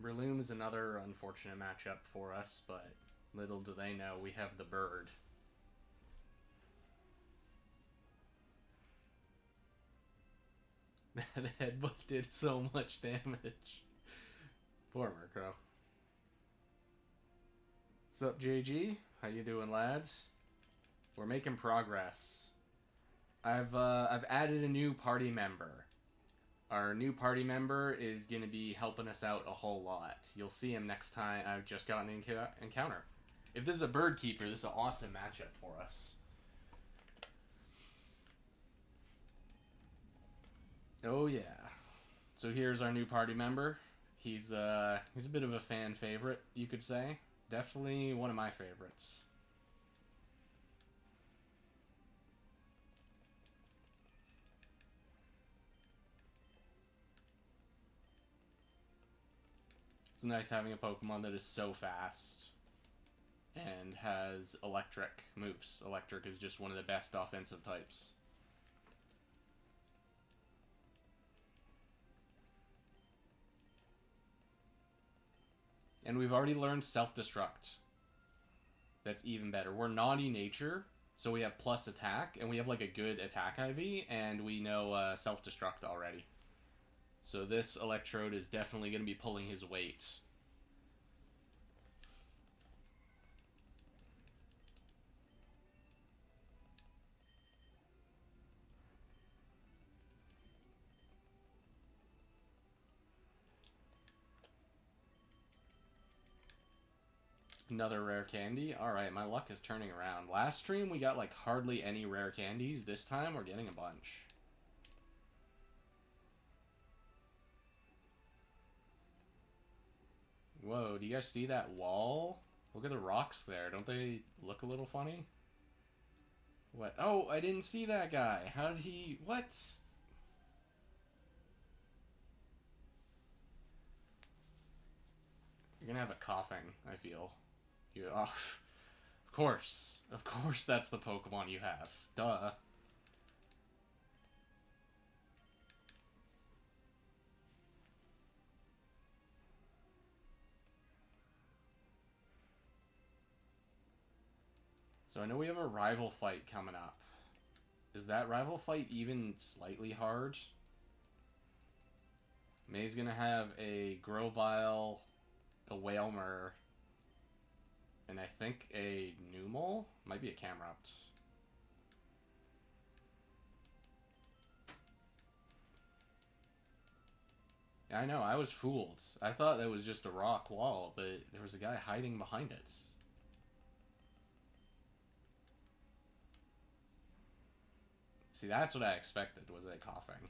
Breloom is another unfortunate matchup for us, but little do they know we have the bird. That headbutt did so much damage. Poor Murkrow. What's up, JG? How you doing, lads? We're making progress. I've added a new party member. Our new party member is going to be helping us out a whole lot. You'll see him next time. I've just gotten an encounter. If this is a bird keeper, this is an awesome matchup for us. Oh yeah. So here's our new party member. He's a bit of a fan favorite, you could say. Definitely one of my favorites. It's nice having a Pokemon that is so fast and has electric moves. Electric is just one of the best offensive types. And we've already learned self-destruct. That's even better. We're naughty nature, so we have plus attack, and we have like a good attack IV, and we know self-destruct already. So this Electrode is definitely going to be pulling his weight. Another rare candy. Alright, my luck is turning around. Last stream we got like hardly any rare candies. This time we're getting a bunch. Whoa, do you guys see that wall? Look at the rocks there. Don't they look a little funny? What? Oh, I didn't see that guy. How did he... What? You're gonna have a coughing, I feel. You... Oh, of course. Of course that's the Pokemon you have. Duh. So I know we have a rival fight coming up. Is that rival fight even slightly hard? May's gonna have a Grovyle, a Wailmer, and I think a Numel? Might be a Camerupt. Yeah, I know, I was fooled. I thought that was just a rock wall, but there was a guy hiding behind it. See, that's what I expected, was a coughing.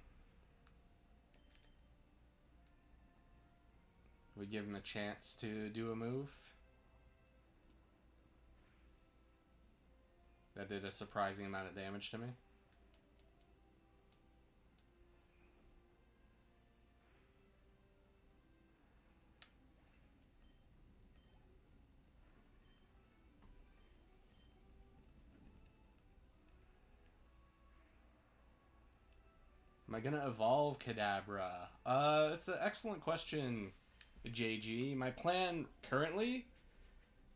We give him a chance to do a move. That did a surprising amount of damage to me. Am I gonna evolve Kadabra? It's an excellent question, JG. My plan currently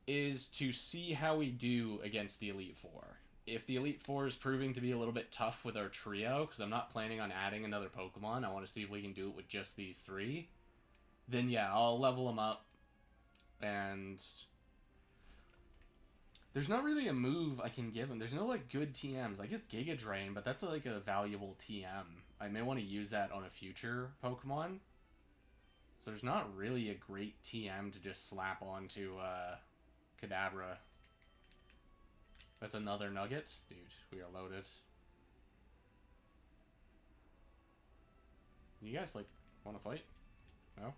is to see how we do against the Elite Four. If the Elite Four is proving to be a little bit tough with our trio, because I'm not planning on adding another Pokemon, I want to see if we can do it with just these three, then yeah, I'll level them up. And there's not really a move I can give him. There's no like good TMs. I guess Giga Drain, but that's like a valuable TM. I may want to use that on a future Pokemon. So there's not really a great TM to just slap onto Kadabra. That's another nugget? Dude, we are loaded. You guys, like, want to fight? No?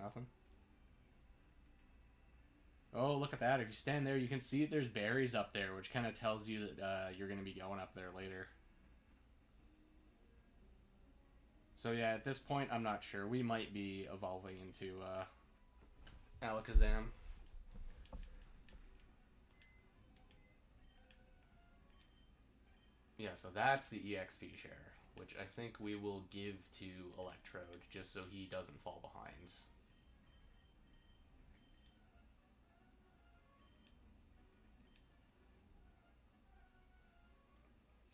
Nothing? Oh, look at that. If you stand there, you can see there's berries up there, which kind of tells you that you're going to be going up there later. So yeah, at this point, I'm not sure. We might be evolving into Alakazam. Yeah, so that's the EXP share, which I think we will give to Electrode, just so he doesn't fall behind.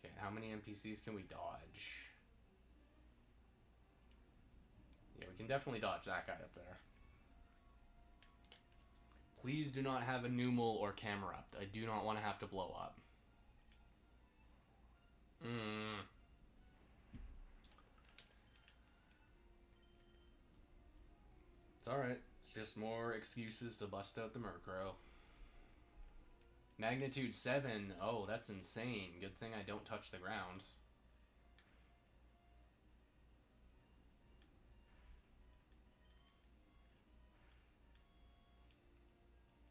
Okay, how many NPCs can we dodge? Yeah, we can definitely dodge that guy up there. Please do not have a Numel or Camerupt. I do not want to have to blow up. It's alright. It's just more excuses to bust out the Murkrow. Magnitude 7. Oh, that's insane. Good thing I don't touch the ground.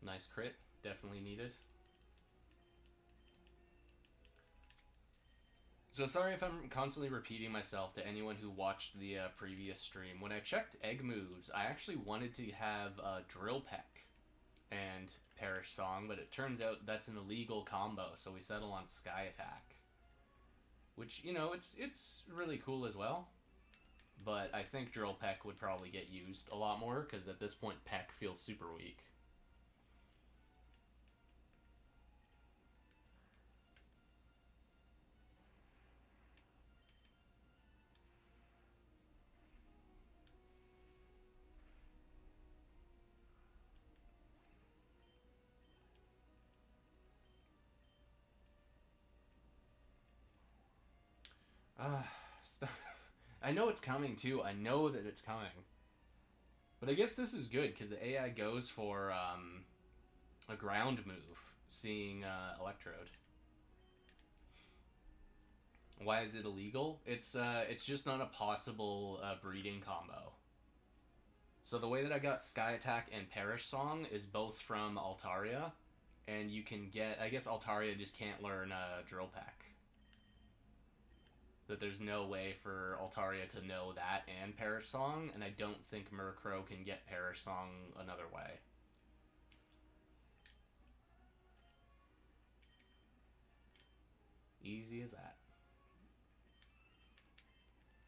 Nice crit. Definitely needed. So sorry if I'm constantly repeating myself to anyone who watched the previous stream. When I checked egg moves, I actually wanted to have Drill Peck and Perish Song, but it turns out that's an illegal combo, so we settle on Sky Attack. Which, you know, it's really cool as well. But I think Drill Peck would probably get used a lot more, because at this point Peck feels super weak. Ah, I know it's coming too. I know that it's coming. But I guess this is good because the AI goes for a ground move, seeing Electrode. Why is it illegal? It's just not a possible breeding combo. So the way that I got Sky Attack and Perish Song is both from Altaria, and you can get. I guess Altaria just can't learn Drill Peck. That there's no way for Altaria to know that and Perish Song, and I don't think Murkrow can get Perish Song another way. Easy as that.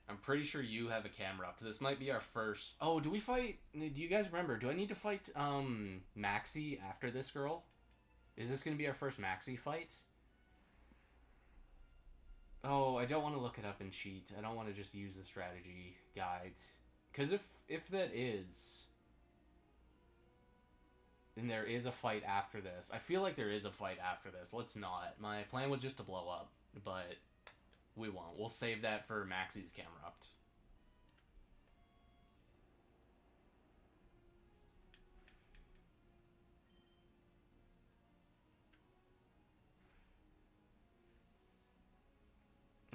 I'm pretty sure you have a camera up. This might be our first. Oh, do we fight? Do you guys remember? Do I need to fight Maxie after this girl? Is this gonna be our first Maxie fight? Oh, I don't want to look it up and cheat. I don't want to just use the strategy guide. Because if that is, then there is a fight after this. I feel like there is a fight after this. Let's not. My plan was just to blow up, but we won't. We'll save that for Maxie's Camerupt.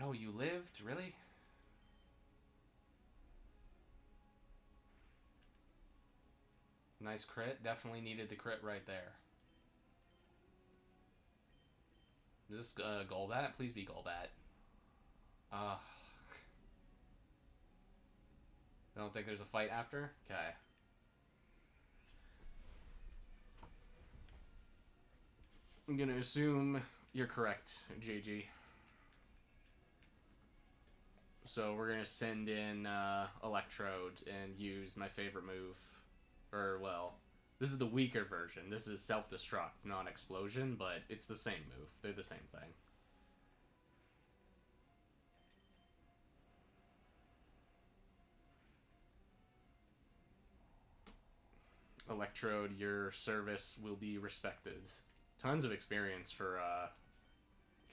Oh, you lived? Really? Nice crit. Definitely needed the crit right there. Is this Golbat? Please be Golbat. I don't think there's a fight after? Okay. I'm gonna assume you're correct, JG. So we're gonna send in Electrode and use my favorite move. Or, well, this is the weaker version. This is Self-Destruct, non-Explosion, but it's the same move. They're the same thing. Electrode, your service will be respected. Tons of experience for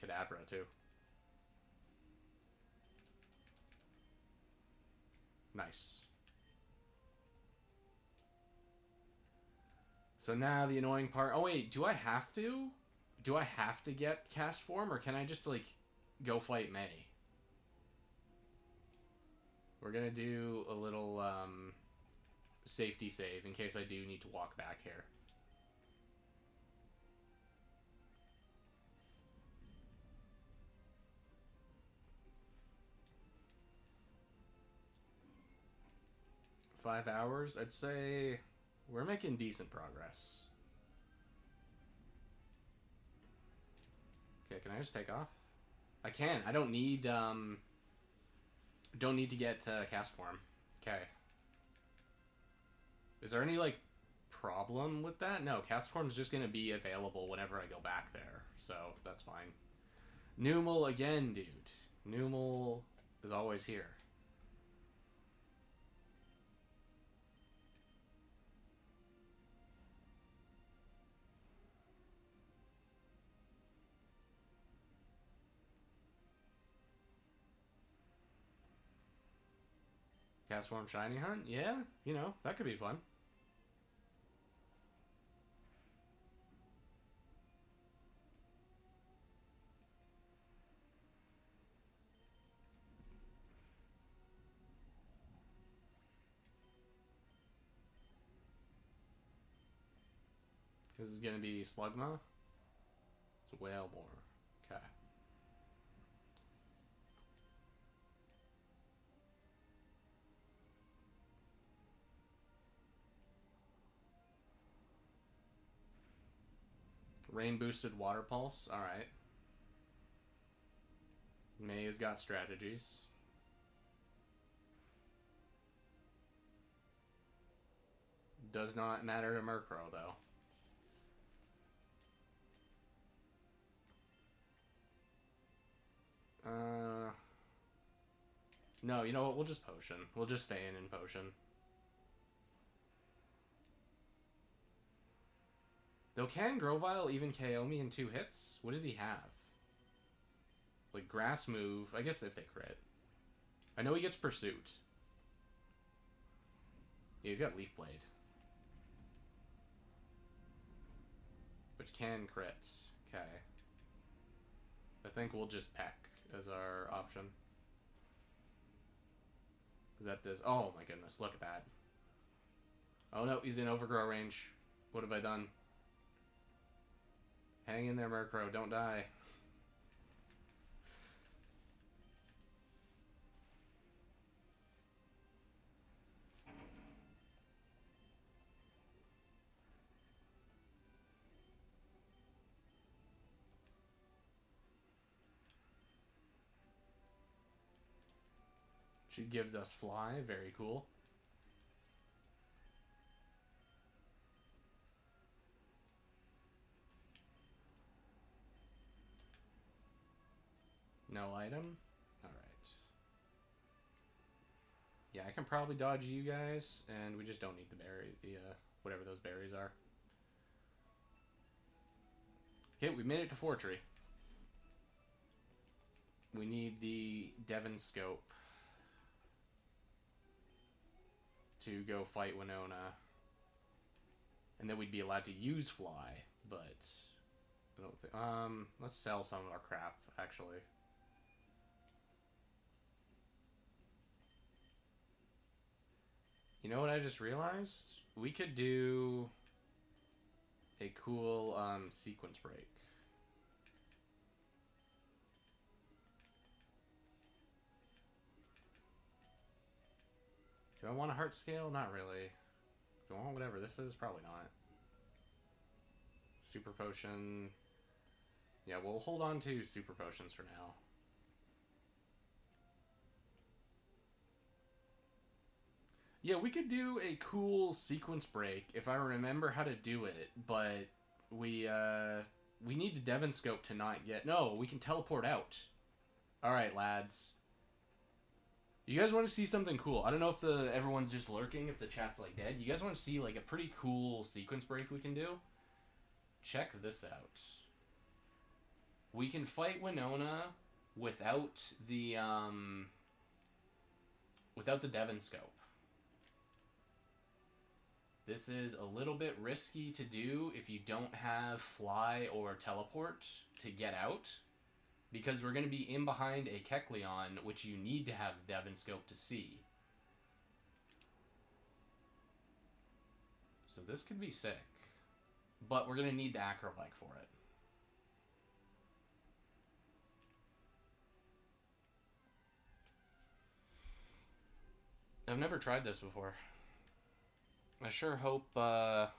Kadabra, too. Nice. So now the annoying part... Oh, wait, do I have to? Do I have to get Cast Form, or can I just, like, go fight May? We're gonna do a little, safety save in case I do need to walk back here. $5 hours? I'd say we're making decent progress. Okay, can I just take off? I can. I don't need to get Cast Form. Okay. Is there any, like, problem with that? No, Cast Form's just gonna be available whenever I go back there, so that's fine. Numel again, dude. Numel is always here. Cast Form Shiny Hunt? Yeah, you know, that could be fun. This is gonna be Slugma. It's Whalebore. Okay. Rain boosted water pulse. Alright. May has got strategies. Does not matter to Murkrow, though. No, you know what? We'll just Potion. We'll just stay in Potion. Though can Grovyle even KO me in 2 hits? What does he have? Like, Grass move. I guess if they crit. I know he gets Pursuit. Yeah, he's got Leaf Blade. Which can crit. Okay. I think we'll just Peck as our option. Is that this? Oh my goodness, look at that. Oh no, he's in Overgrow range. What have I done? Hang in there, Murkrow, don't die. She gives us Fly, very cool. No item? Alright. Yeah, I can probably dodge you guys, and we just don't need the berry, whatever those berries are. Okay, we made it to Fortree. We need the Devon Scope to go fight Winona. And then we'd be allowed to use Fly, but I don't think... let's sell some of our crap, actually. You know what I just realized? We could do a cool sequence break. Do I want a heart scale? Not really. Do I want whatever this is? Probably not. Super potion. Yeah, we'll hold on to super potions for now. Yeah, we could do a cool sequence break if I remember how to do it, but we need the Devon Scope to not get... No, we can teleport out. Alright, lads. You guys want to see something cool? I don't know if everyone's just lurking, if the chat's like dead. You guys want to see like a pretty cool sequence break we can do? Check this out. We can fight Winona without the Devon Scope. This is a little bit risky to do if you don't have Fly or Teleport to get out, because we're going to be in behind a Kecleon, which you need to have Devon Scope to see. So this could be sick, but we're going to need the Acrobike for it. I've never tried this before. I sure hope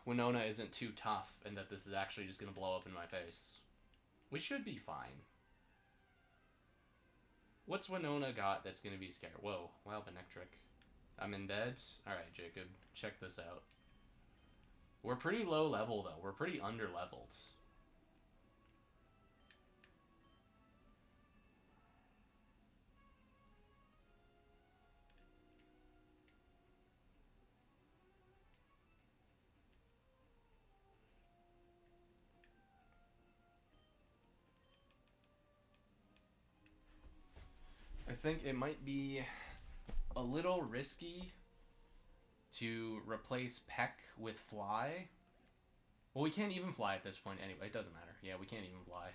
Winona isn't too tough and that this is actually just going to blow up in my face. We should be fine. What's Winona got that's going to be scary? Whoa, wow, Benectric. I'm in bed? Alright, Jacob, check this out. We're pretty low level, though. We're pretty under-leveled. I think it might be a little risky to replace Peck with Fly. Well, we can't even fly at this point anyway. It doesn't matter. Yeah, we can't even fly.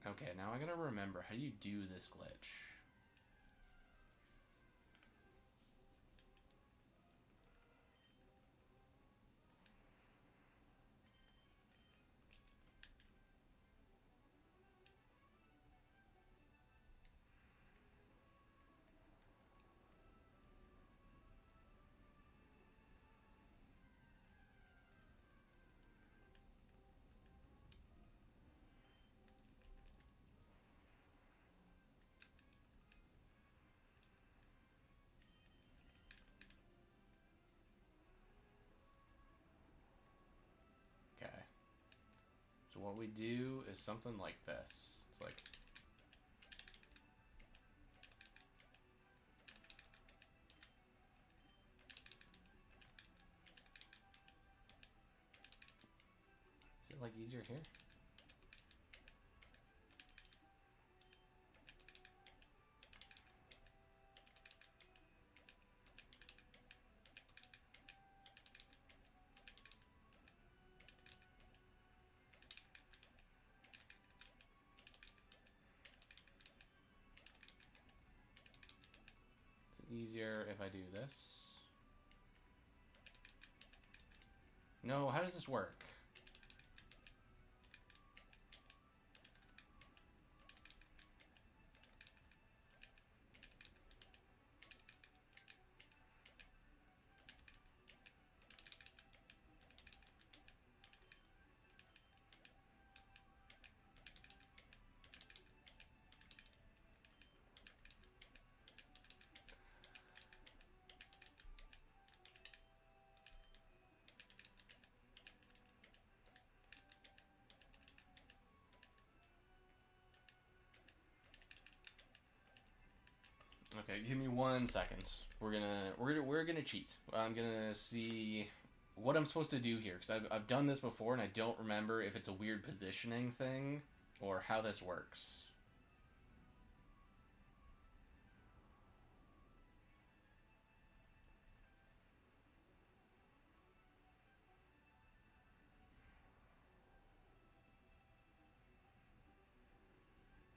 Okay, now I gotta remember, how do you do this glitch? what we do is something like this. It's like... Is it, like, easier here? Easier if I do this. No, how does this work? Okay, give me 1 second. We're gonna cheat. I'm gonna see what I'm supposed to do here, because I've done this before and I don't remember if it's a weird positioning thing or how this works.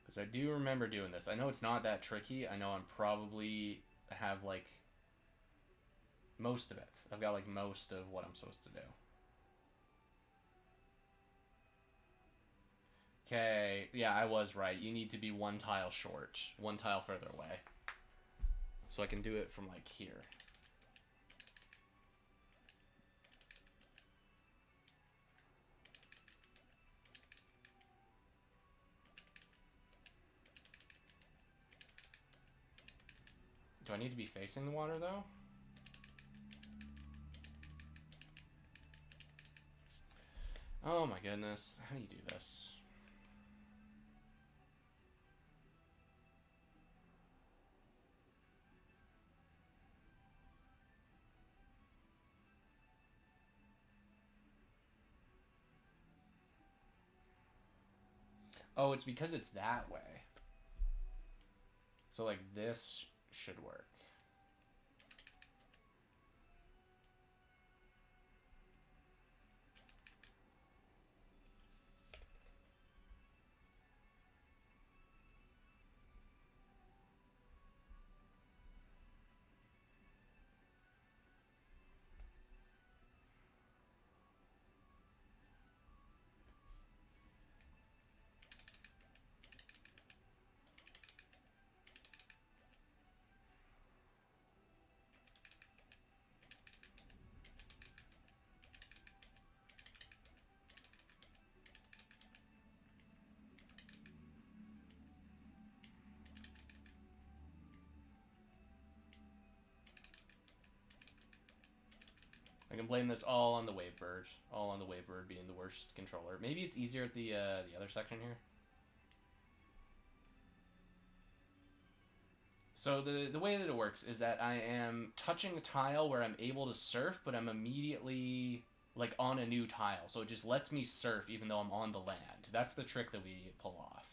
Because I do remember doing this. I know it's not that tricky. I know I'm probably have, like, most of it. I've got, like, most of what I'm supposed to do. Okay, yeah, I was right. You need to be 1 tile short. 1 tile further away. So I can do it from, like, here. Do I need to be facing the water, though? Oh my goodness. How do you do this? Oh, it's because it's that way. So, like, this should work. I can blame this all on the Wavebird. All on the Wavebird being the worst controller. Maybe it's easier at the other section here. So the way that it works is that I am touching a tile where I'm able to surf, but I'm immediately, like, on a new tile. So it just lets me surf even though I'm on the land. That's the trick that we pull off.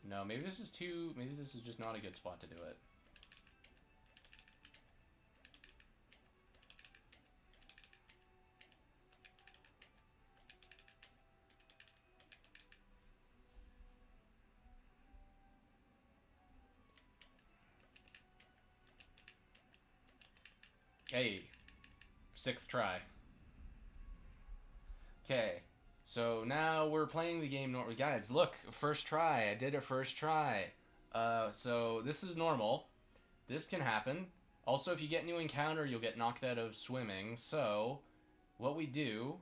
No, maybe this is just not a good spot to do it. Hey, 6th try. Okay, so now we're playing the game normal. Guys, look, first try. I did it first try. So this is normal. This can happen. Also, if you get new encounter, you'll get knocked out of swimming. So, what we do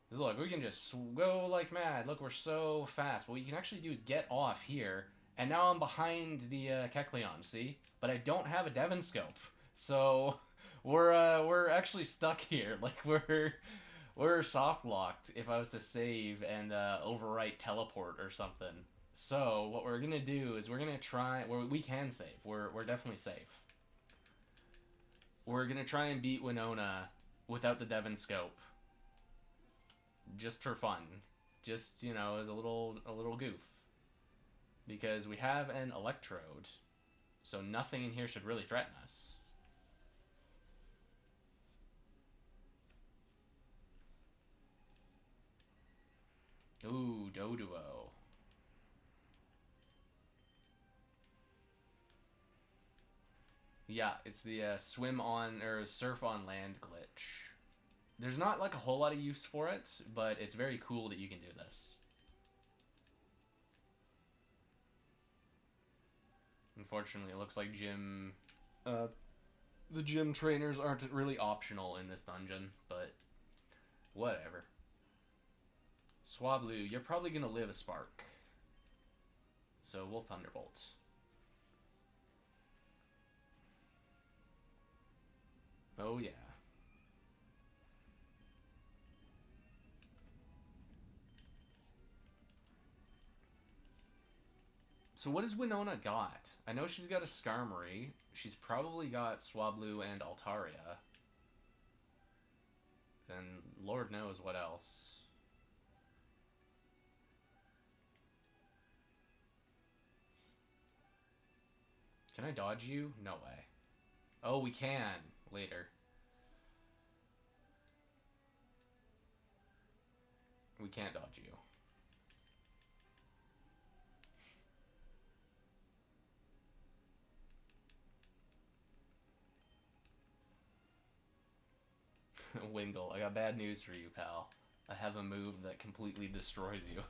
is, look, we can just go like mad. Look, we're so fast. What you can actually do is get off here And now I'm behind the Kecleon, see? But I don't have a Devon Scope. So we're actually stuck here. Like we're soft locked if I was to save and overwrite teleport or something. So what we're gonna do is we're gonna try. We can save. We're definitely safe. We're gonna try and beat Winona without the Devon Scope, just for fun, just as a little goof, because we have an Electrode, so nothing in here should really threaten us. Ooh, Doduo. Yeah, it's the swim on or surf on land glitch. There's not like a whole lot of use for it, but it's very cool that you can do this. Unfortunately, it looks like the gym trainers aren't really optional in this dungeon, but whatever. Swablu, you're probably gonna live a spark, so we'll Thunderbolt. Oh yeah. So what has Winona got? I know she's got a Skarmory. She's probably got Swablu and Altaria. And Lord knows what else. Can I dodge you? No way. Oh, we can. Later. We can't dodge you. Wingull, I got bad news for you, pal. I have a move that completely destroys you.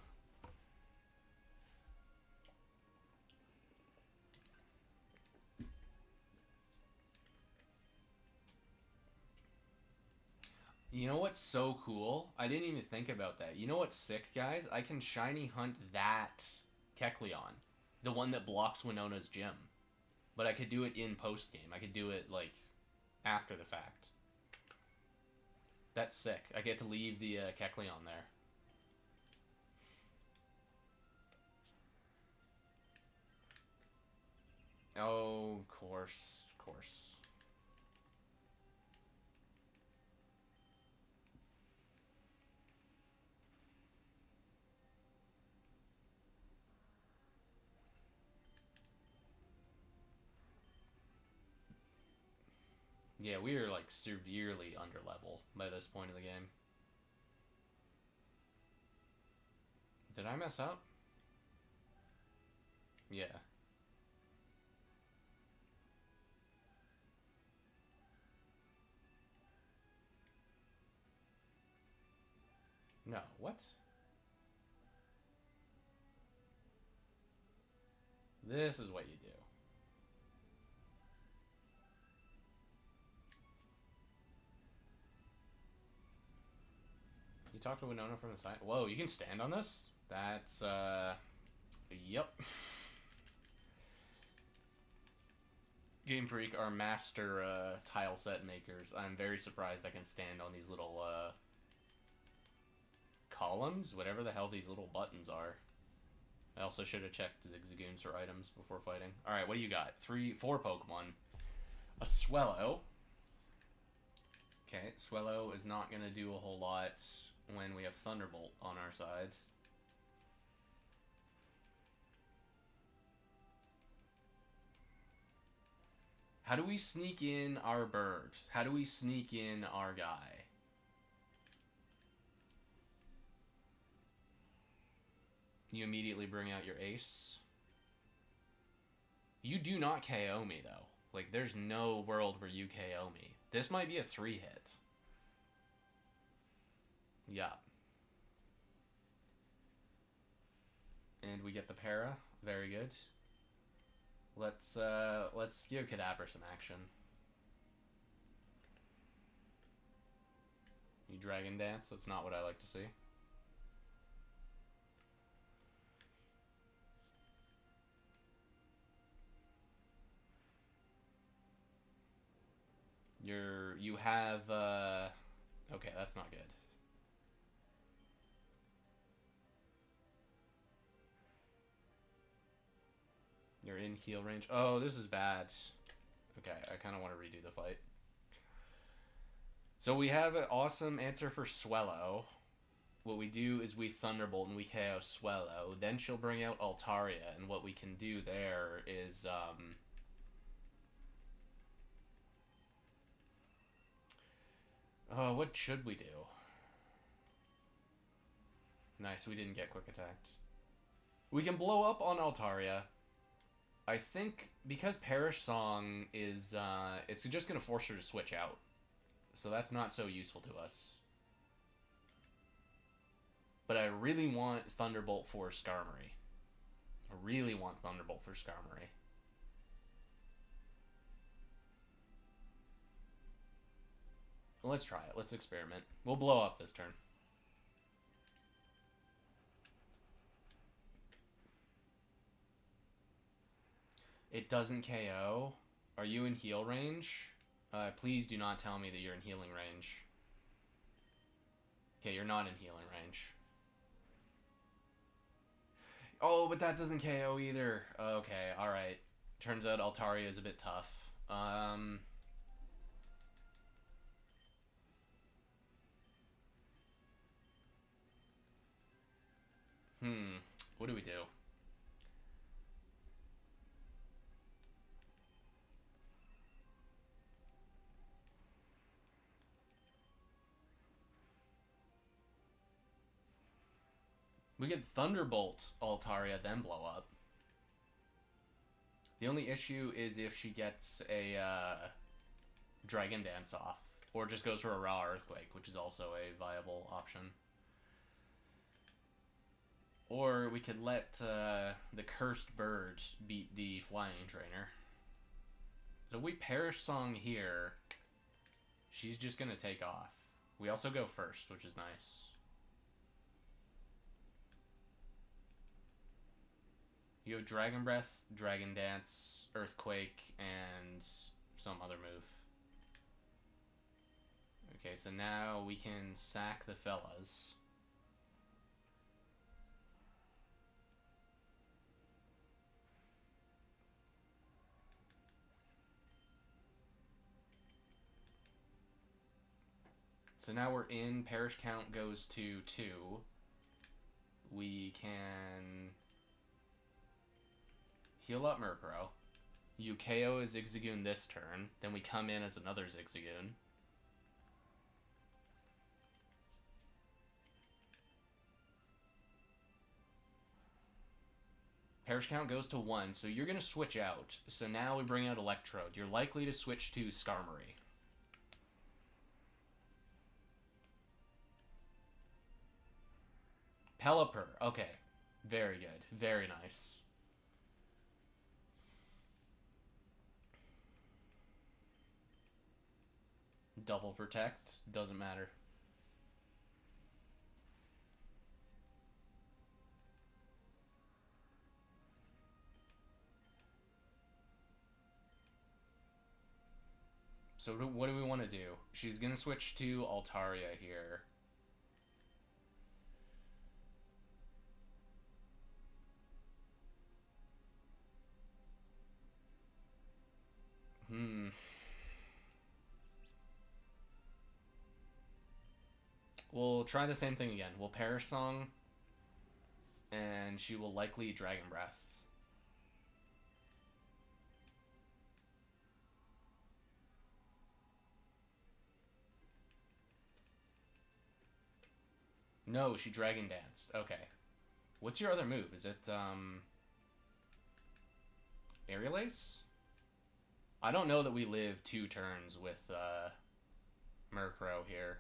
You know what's so cool? I didn't even think about that. You know what's sick, guys? I can shiny hunt that Kecleon. The one that blocks Winona's gym. But I could do it in post-game. I could do it, like, after the fact. That's sick. I get to leave the Kecleon there. Oh, of course. Of course. Yeah, we are, like, severely under level by this point of the game. Did I mess up? Yeah. No, what? This is what you do. You talk to Winona from the side. Whoa, you can stand on this? That's, yep. Game Freak are master tile set makers. I'm very surprised I can stand on these little columns, whatever the hell these little buttons are. I also should have checked Zigzagoons for items before fighting. Alright, what do you got? 4 Pokemon. A Swellow. Okay, Swellow is not going to do a whole lot when we have Thunderbolt on our side. How do we sneak in our bird? How do we sneak in our guy? You immediately bring out your ace. You do not KO me, though. Like, there's no world where you KO me. This might be a 3-hit. Yeah. And we get the para. Very good. Let's give Kadabra some action. You Dragon Dance? That's not what I like to see. you have, okay, that's not good. You're in heal range. Oh, this is bad. Okay, I kind of want to redo the fight. So we have an awesome answer for Swellow. What we do is we Thunderbolt and we KO Swellow. Then she'll bring out Altaria, and what we can do there is, oh, what should we do? Nice, we didn't get quick attacked. We can blow up on Altaria. I think because Perish Song is, it's just going to force her to switch out. So that's not so useful to us. But I really want Thunderbolt for Skarmory. I really want Thunderbolt for Skarmory. Well, let's try it. Let's experiment. We'll blow up this turn. It doesn't KO. Are you in heal range? Please do not tell me that you're in healing range. Okay, you're not in healing range. Oh, but that doesn't KO either. Okay, alright. Turns out Altaria is a bit tough. What do we do? We get Thunderbolt Altaria, then blow up. The only issue is if she gets a Dragon Dance off. Or just goes for a Raw Earthquake, which is also a viable option. Or we could let the Cursed Bird beat the Flying Trainer. So if we Perish Song here, she's just going to take off. We also go first, which is nice. You have Dragon Breath, Dragon Dance, Earthquake, and some other move. Okay, so now we can sack the fellas. So now we're in. Perish count goes to 2. We can heal up Murkrow. You KO a Zigzagoon this turn. Then we come in as another Zigzagoon. Perish count goes to 1, so you're going to switch out. So now we bring out Electrode. You're likely to switch to Skarmory. Pelipper. Okay. Very good. Very nice. Double protect. Doesn't matter. So what do we want to do? She's going to switch to Altaria here. We'll try the same thing again. We'll Perish Song, and she will likely Dragon Breath. No, she Dragon Danced. Okay. What's your other move? Is it, Aerial Ace? I don't know that we live 2 turns with, Murkrow here.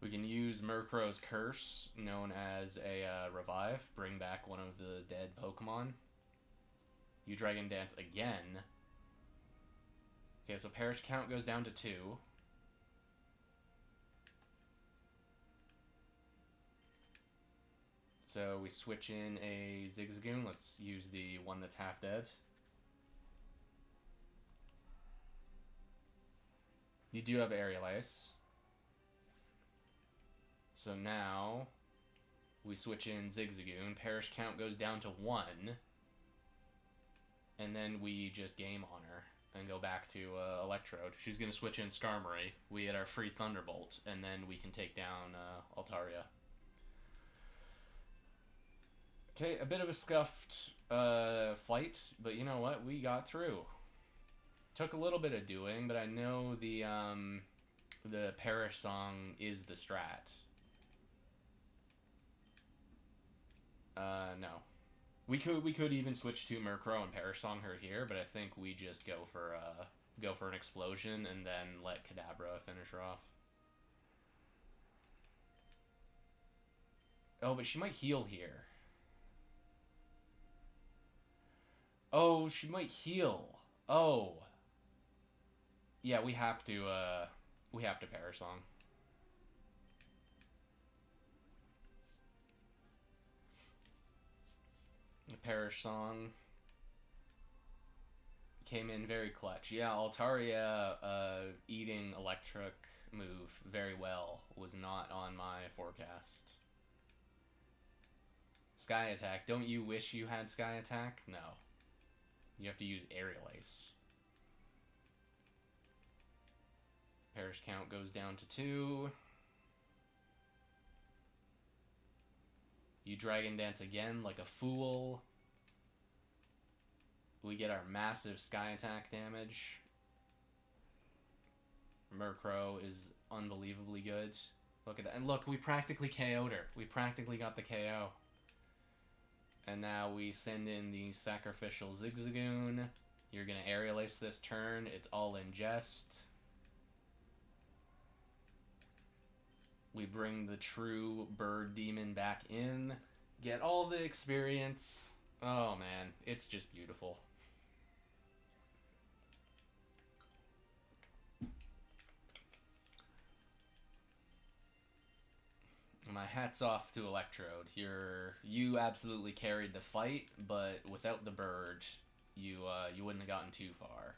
We can use Murkrow's Curse, known as a Revive, bring back one of the dead Pokemon. You Dragon Dance again. Okay, so Perish count goes down to 2. So we switch in a Zigzagoon. Let's use the one that's half dead. You do have Aerial Ace. So now we switch in Zigzagoon. Perish count goes down to 1. And then we just game on her and go back to Electrode. She's going to switch in Skarmory. We get our free Thunderbolt, and then we can take down Altaria. Okay, a bit of a scuffed fight, but you know what? We got through. Took a little bit of doing, but I know the Perish song is the strat. No. We could even switch to Murkrow and Perish Song her here, but I think we just go for an explosion and then let Kadabra finish her off. Oh, but she might heal here. Oh, she might heal. Oh. Yeah, we have to Perish Song. The Perish Song came in very clutch. Yeah, Altaria eating electric move very well was not on my forecast. Sky Attack. Don't you wish you had Sky Attack? No. You have to use Aerial Ace. Perish count goes down to 2. You Dragon Dance again like a fool. We get our massive Sky Attack damage. Murkrow is unbelievably good. Look at that. And look, we practically KO'd her. We practically got the KO. And now we send in the Sacrificial Zigzagoon. You're going to Aerial Ace this turn. It's all in jest. We bring the true Bird Demon back in. Get all the experience. Oh, man. It's just beautiful. My hat's off to Electrode. You absolutely carried the fight, but without the bird, you wouldn't have gotten too far.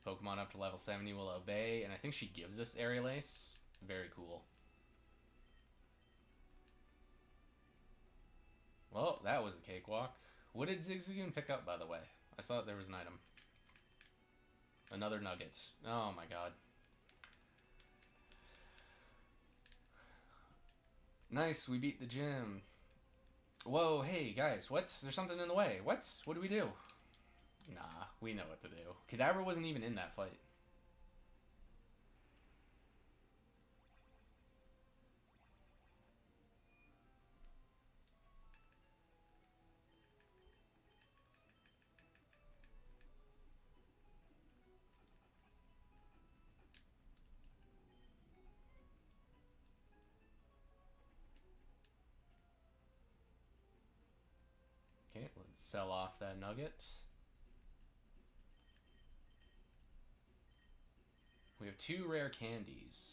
Pokemon up to level 70 will obey, and I think she gives us Aerial Ace. Very cool. Well, that was a cakewalk. What did Zigzagoon pick up, by the way? I saw there was an item. Another nugget. Oh my god. Nice, we beat the gym. Whoa, hey, guys, what? There's something in the way. What? What do we do? Nah, we know what to do. Kadabra wasn't even in that fight. Okay, let's sell off that nugget. We have 2 rare candies.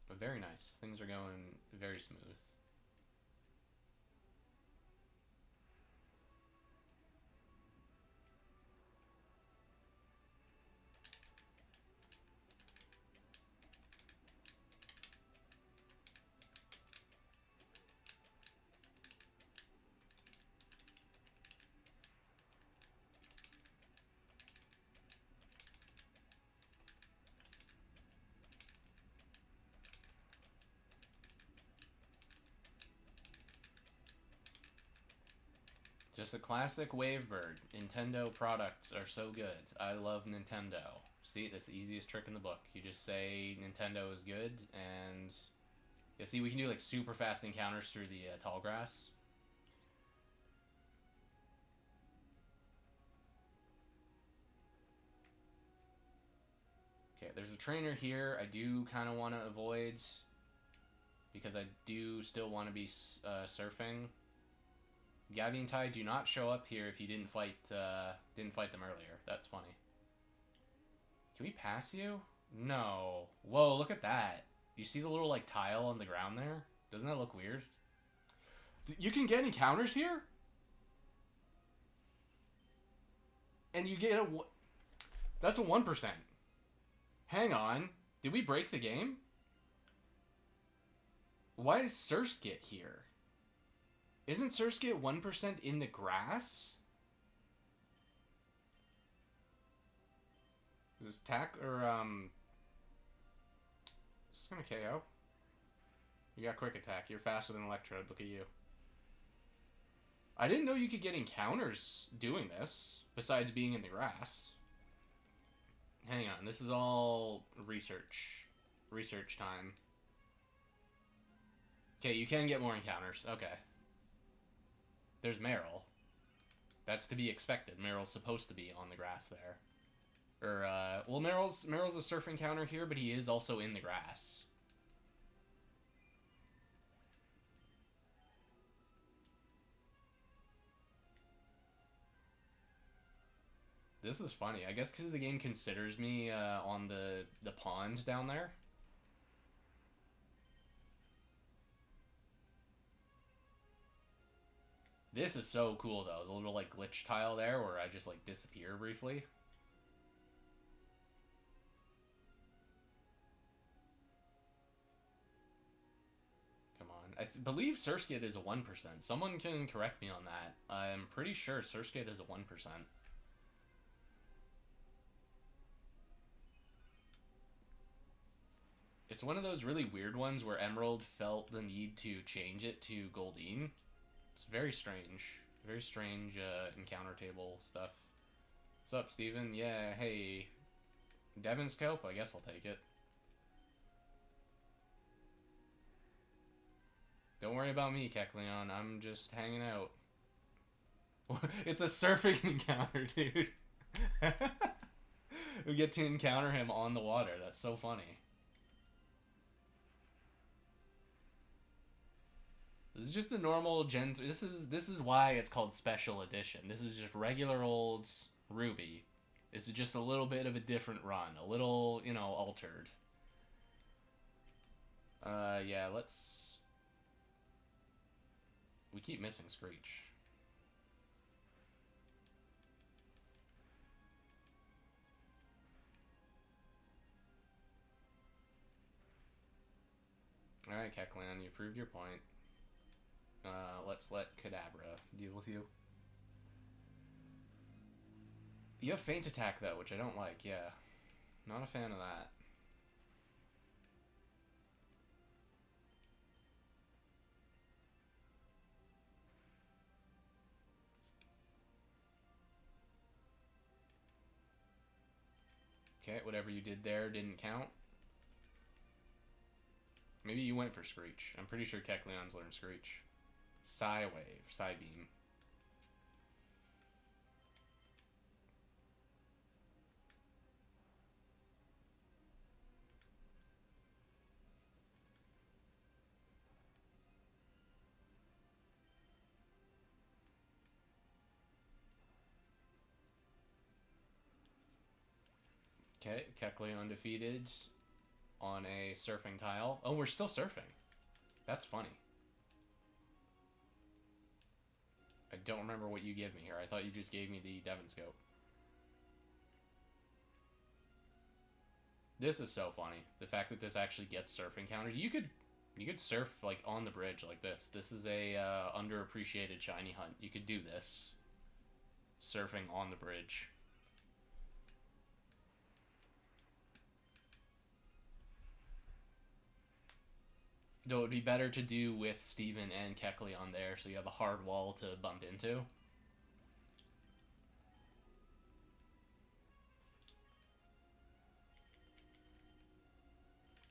But very nice. Things are going very smooth. Just a classic Wavebird. Nintendo products are so good. I love Nintendo. See, that's the easiest trick in the book. You just say Nintendo is good, and you see we can do like super fast encounters through the tall grass. Okay, there's a trainer here I do kind of want to avoid because I do still want to be surfing. Gabby and Ty, do not show up here if you didn't fight them earlier. That's funny. Can we pass you? No. Whoa, look at that. You see the little like tile on the ground there? Doesn't that look weird? You can get encounters here? and you get a. That's a 1%. Hang on. Did we break the game? Why is Surskit here? Isn't Surskit 1% in the grass? Is this tack or is this gonna KO? You got quick attack. You're faster than Electrode. Look at you. I didn't know you could get encounters doing this, besides being in the grass. Hang on, this is all research. Research time. Okay, you can get more encounters. Okay. There's Meryl. That's to be expected. Meryl's supposed to be on the grass there. Or, well, Meryl's a surf encounter here, but he is also in the grass. This is funny. I guess because the game considers me on the pond down there. This is so cool, though. The little, like, glitch tile there where I just, like, disappear briefly. Come on. I believe Surskit is a 1%. Someone can correct me on that. I'm pretty sure Surskit is a 1%. It's one of those really weird ones where Emerald felt the need to change it to Goldeen. It's very strange. Very strange encounter table stuff. What's up, Steven? Yeah, hey. Devon Scope? I guess I'll take it. Don't worry about me, Kecleon. I'm just hanging out. It's a surfing encounter, dude. We get to encounter him on the water. That's so funny. This is just the normal Gen 3. This is why it's called Special Edition. This is just regular old Ruby. This is just a little bit of a different run. A little, you know, altered. Yeah, let's... We keep missing Screech. Alright, Kecleon, you proved your point. Let's let Kadabra deal with you. You have Feint Attack, though, which I don't like, yeah. Not a fan of that. Okay, whatever you did there didn't count. Maybe you went for Screech. I'm pretty sure Kecleon's learned Screech. Psy-Wave. Psy-Beam. Okay, Kecleon defeated on a surfing tile. Oh, we're still surfing. That's funny. I don't remember what you give me here. I thought you just gave me the Devon Scope. This is so funny. The fact that this actually gets surf encounters. You could surf like on the bridge like this. This is a underappreciated shiny hunt. You could do this. Surfing on the bridge. Though it would be better to do with Steven and Kecleon there, so you have a hard wall to bump into.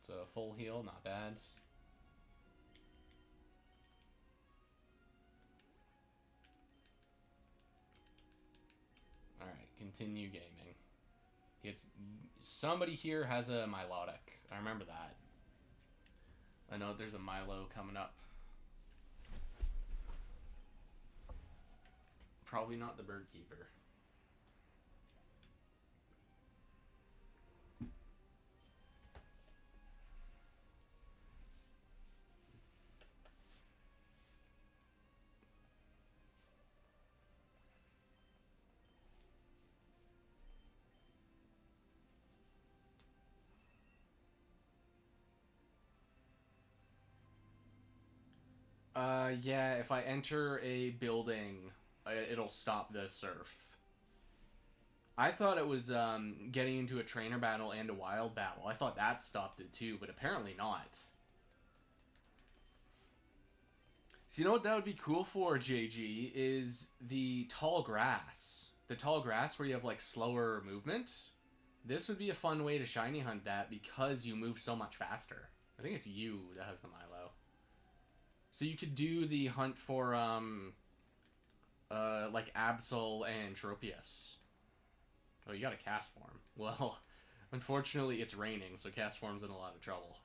It's a full heal, not bad. Alright, continue gaming. It's somebody here has a Milotic. I remember that. I know there's a Milo coming up. Probably not the Bird Keeper. Yeah, if I enter a building, it'll stop the surf. I thought it was getting into a trainer battle and a wild battle. I thought that stopped it too, but apparently not. So you know what that would be cool for, JG, is the tall grass. The tall grass where you have like slower movement. This would be a fun way to shiny hunt that because you move so much faster. I think it's you that has the Milo. So you could do the hunt for like Absol and Tropius. Oh, you got a cast form. Well, unfortunately it's raining, so cast form's in a lot of trouble.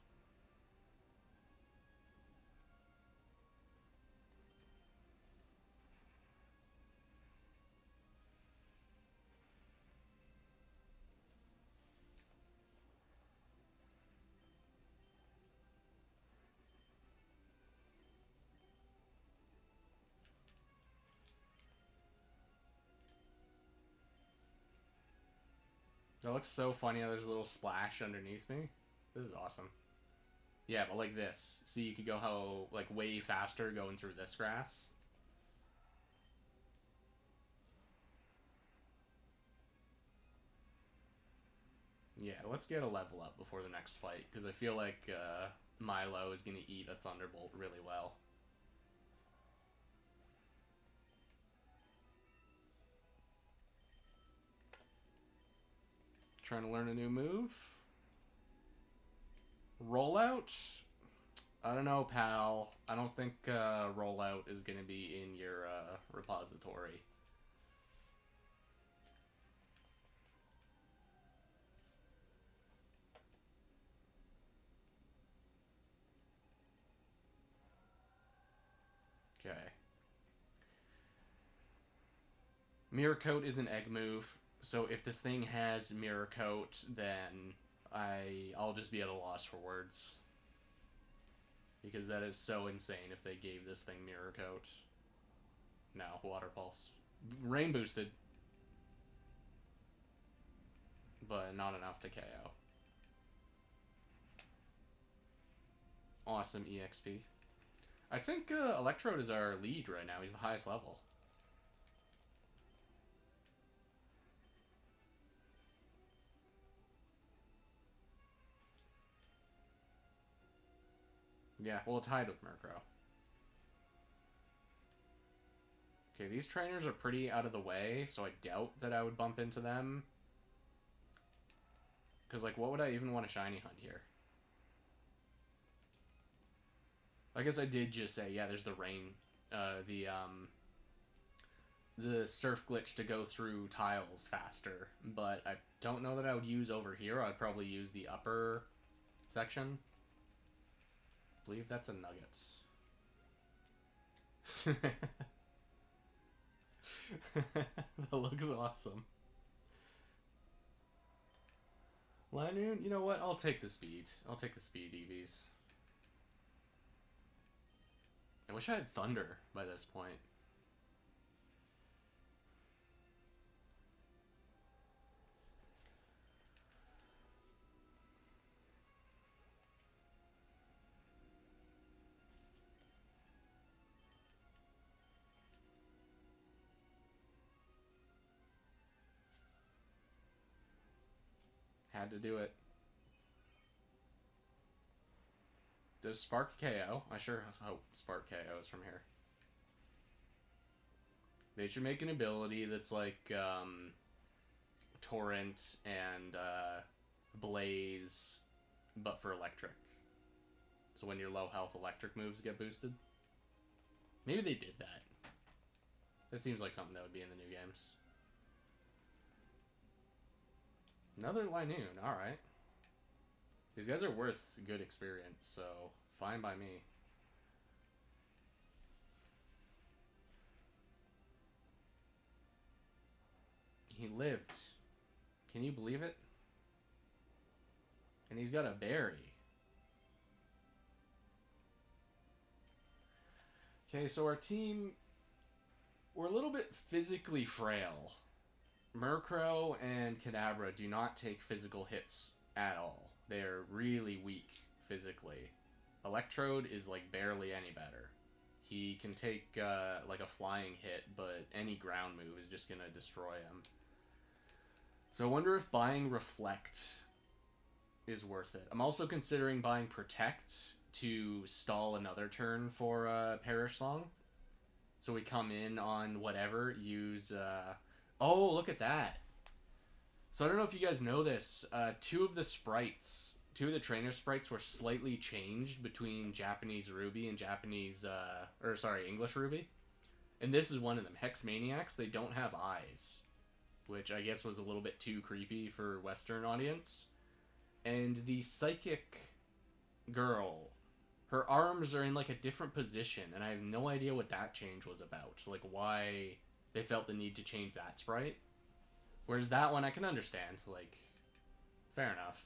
That looks so funny how there's a little splash underneath me. This is awesome. Yeah, but like this. See, you could go how, like, way faster going through this grass. Yeah, let's get a level up before the next fight, because I feel like Milo is going to eat a Thunderbolt really well. Trying to learn a new move. Rollout? I don't know, pal. I don't think rollout is going to be in your repository. Okay. Mirror Coat is an egg move, so if this thing has Mirror Coat, then I'll just be at a loss for words. Because that is so insane if they gave this thing Mirror Coat. No, Water Pulse. Rain boosted. But not enough to KO. Awesome EXP. I think Electrode is our lead right now. He's the highest level. Yeah, well, tied with Murkrow. Okay, these trainers are pretty out of the way, so I doubt that I would bump into them. Because, like, what would I even want to shiny hunt here? I guess I did just say, yeah, there's the rain. The surf glitch to go through tiles faster. But I don't know that I would use over here. I'd probably use the upper section. I believe that's a Nuggets. That looks awesome. Linoon, you know what? I'll take the speed. I'll take the speed EVs. I wish I had Thunder by this point. Had to do it. Does Spark KO? I sure hope Spark KOs from here. They should make an ability that's like Torrent and Blaze, but for electric. So when your low health electric moves get boosted. Maybe they did that. That seems like something that would be in the new games. Another Linoon, alright. These guys are worth good experience, so fine by me. He lived. Can you believe it? And he's got a berry. Okay, so our team, we're a little bit physically frail. Murkrow and Kadabra do not take physical hits at all. They're really weak physically. Electrode is like barely any better. He can take like a flying hit, but any ground move is just gonna destroy him. So I wonder if buying Reflect is worth it. I'm also considering buying Protect to stall another turn for Perish Song. So we come in on whatever, use... Oh, look at that. So I don't know if you guys know this. Two of the trainer sprites were slightly changed between Japanese Ruby and English Ruby. And this is one of them. Hex Maniacs, they don't have eyes, which I guess was a little bit too creepy for Western audience. And the Psychic girl, her arms are in like a different position, and I have no idea what that change was about. Like why they felt the need to change that sprite. Whereas that one I can understand. Like, fair enough.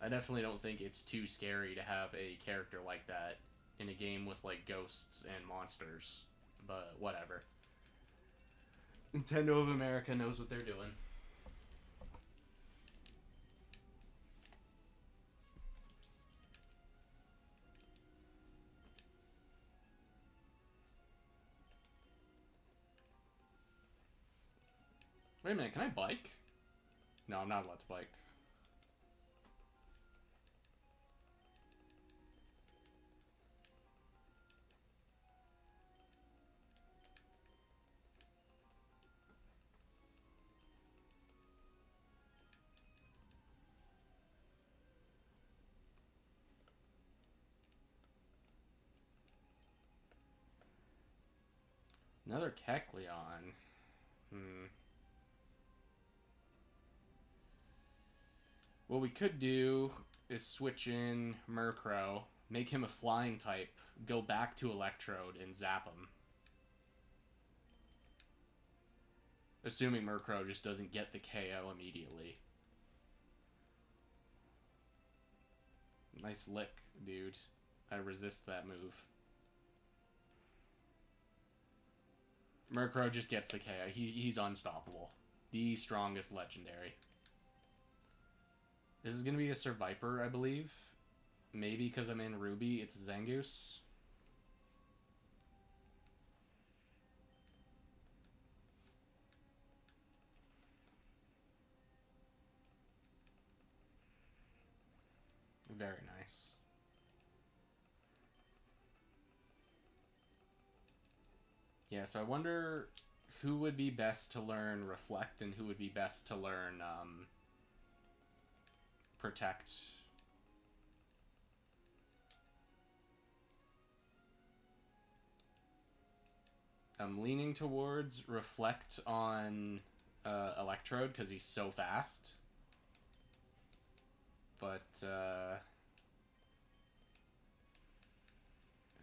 I definitely don't think it's too scary to have a character like that in a game with like ghosts and monsters. But whatever. Nintendo of America knows what they're doing. Wait a minute, can I bike? No, I'm not allowed to bike. Another Kecleon. What we could do is switch in Murkrow, make him a flying type, go back to Electrode, and zap him. Assuming Murkrow just doesn't get the KO immediately. Nice lick, dude. I resist that move. Murkrow just gets the KO. He's unstoppable. The strongest legendary. This is going to be a Survivor, I believe. Maybe because I'm in Ruby, it's Zangoose. Very nice. Yeah, so I wonder who would be best to learn Reflect and who would be best to learn Protect. I'm leaning towards Reflect on Electrode because he's so fast. But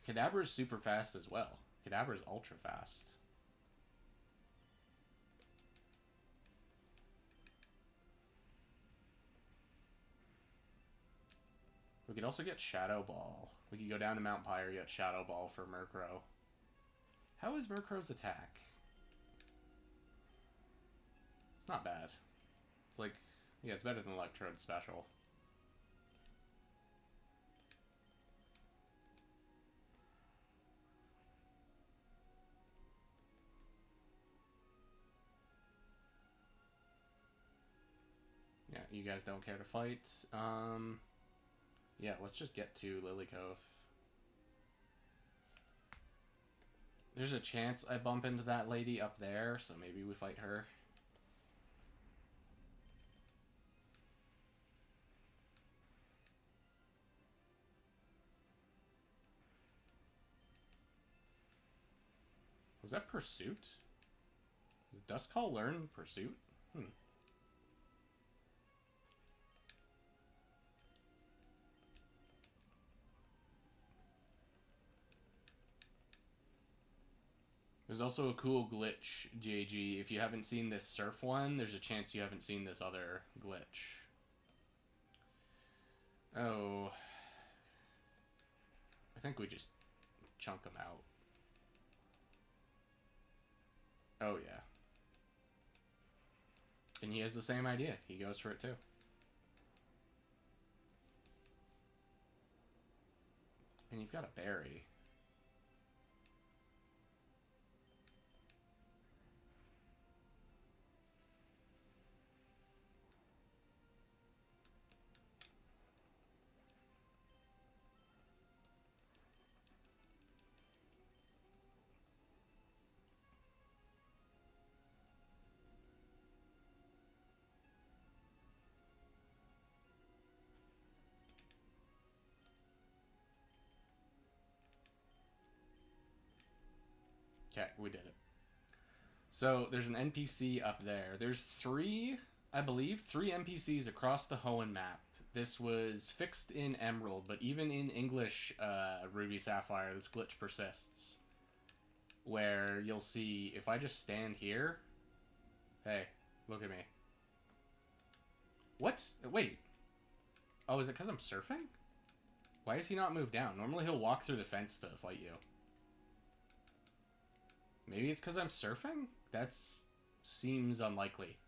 Kadabra's super fast as well. Kadabra's ultra fast. We could also get Shadow Ball. We could go down to Mount Pyre, get Shadow Ball for Murkrow. How is Murkrow's attack? It's not bad. It's like, yeah, it's better than Electrode Special. Yeah, you guys don't care to fight. Yeah, let's just get to Lilycove. There's a chance I bump into that lady up there, so maybe we fight her. Was that Pursuit? Does Duskull learn Pursuit? There's also a cool glitch, JG. If you haven't seen this surf one, there's a chance you haven't seen this other glitch. Oh. I think we just chunk him out. Oh, yeah. And he has the same idea. He goes for it, too. And you've got a berry. Okay, we did it. So there's an NPC up there. There's three, I believe, three NPCs across the Hoenn map. This was fixed in Emerald, but even in English Ruby Sapphire, this glitch persists. Where you'll see, if I just stand here... Hey, look at me. What? Wait. Oh, is it because I'm surfing? Why has he not moved down? Normally he'll walk through the fence to fight you. Maybe it's because I'm surfing? That seems unlikely.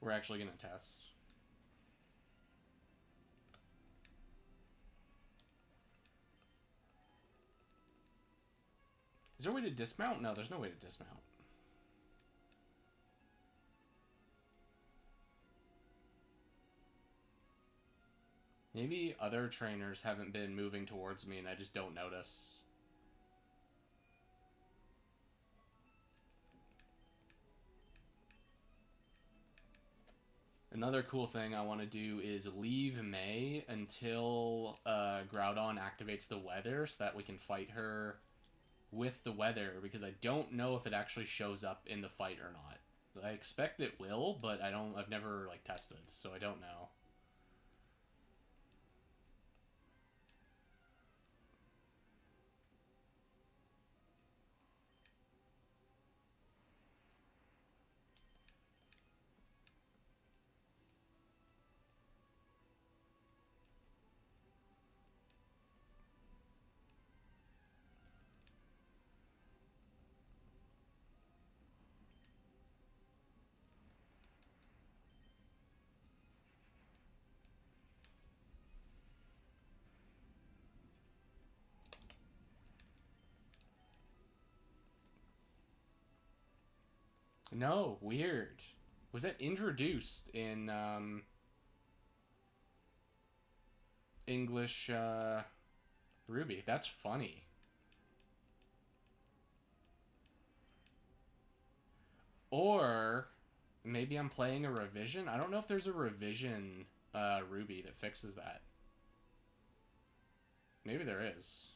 We're actually going to test. Is there a way to dismount? No, there's no way to dismount. Maybe other trainers haven't been moving towards me and I just don't notice. Another cool thing I want to do is leave May until Groudon activates the weather so that we can fight her with the weather, because I don't know if it actually shows up in the fight or not. I expect it will, but I've never like tested, so I don't know. No, weird. Was that introduced in English Ruby? That's funny. Or maybe I'm playing a revision? I don't know if there's a revision Ruby that fixes that. Maybe there is.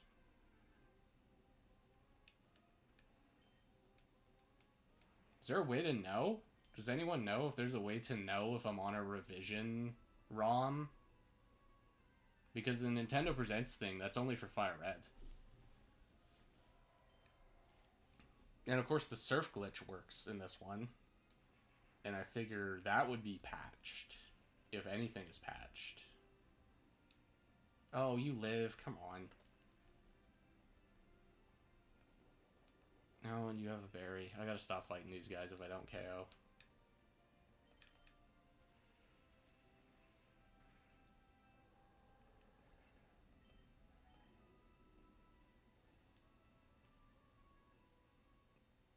Is there a way to know? Does anyone know if there's a way to know if I'm on a revision ROM? Because the Nintendo Presents thing, that's only for Fire Red. And of course the surf glitch works in this one. And I figure that would be patched. If anything is patched. Oh, you live. Come on. Oh, and you have a berry. I gotta stop fighting these guys if I don't KO.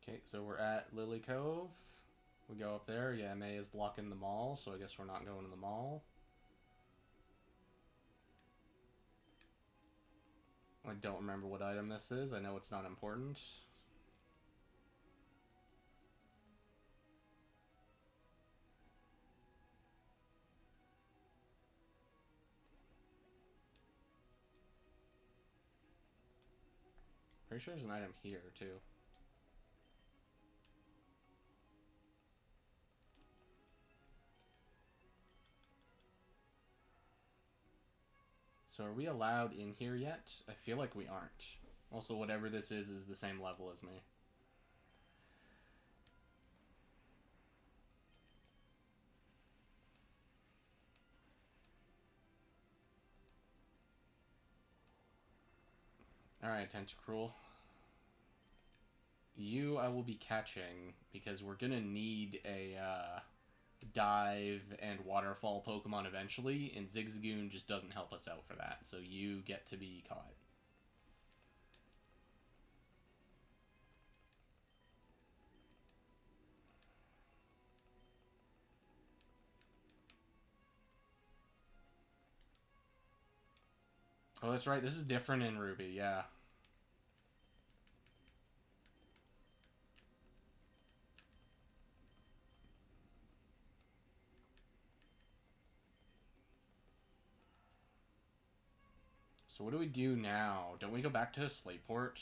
Okay, so we're at Lily Cove. We go up there. Yeah, May is blocking the mall, so I guess we're not going to the mall. I don't remember what item this is. I know it's not important. Pretty sure there's an item here, too. So are we allowed in here yet? I feel like we aren't. Also, whatever this is the same level as me. Alright, Tentacruel. You I will be catching, because we're gonna need a dive and waterfall Pokemon eventually, and Zigzagoon just doesn't help us out for that, so you get to be caught. Oh, that's right, this is different in Ruby, yeah. So what do we do now? Don't we go back to Slateport?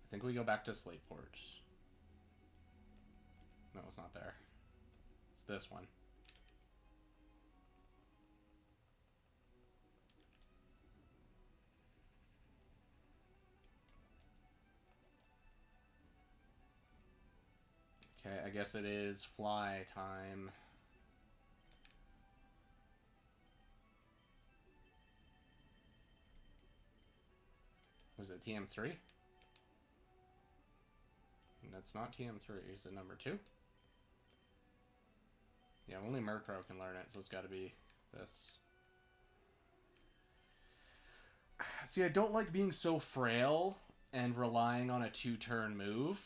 I think we go back to Slateport. No, it's not there. It's this one. Okay, I guess it is fly time. Was it TM3? That's not TM3. Is it number 2? Yeah, only Murkrow can learn it, so it's got to be this. See, I don't like being so frail and relying on a 2-turn move.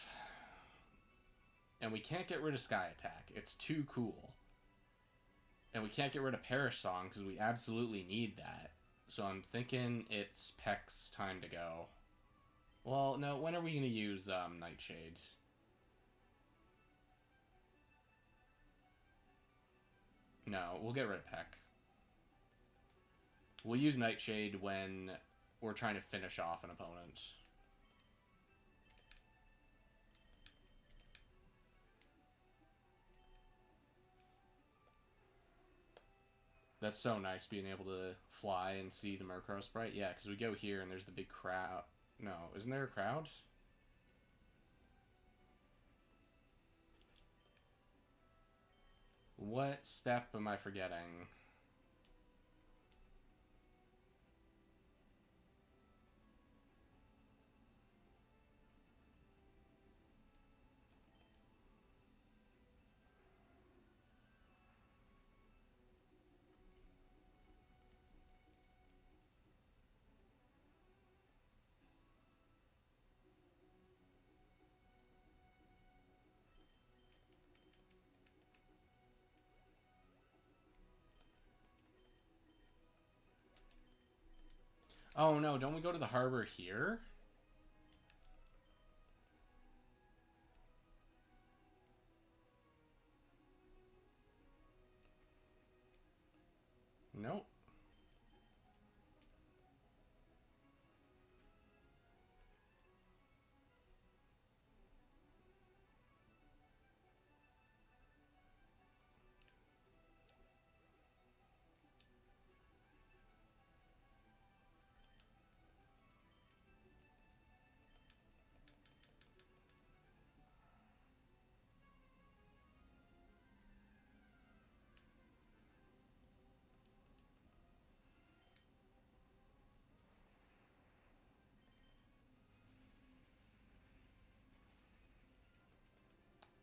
And we can't get rid of Sky Attack. It's too cool. And we can't get rid of Perish Song because we absolutely need that. So I'm thinking it's Peck's time to go. Well, no, when are we going to use Nightshade? No, we'll get rid of Peck. We'll use Nightshade when we're trying to finish off an opponent. That's so nice being able to fly and see the Murkrow sprite. Yeah, because we go here and there's the big crowd. No, isn't there a crowd? What step am I forgetting? Oh no, don't we go to the harbor here? Nope.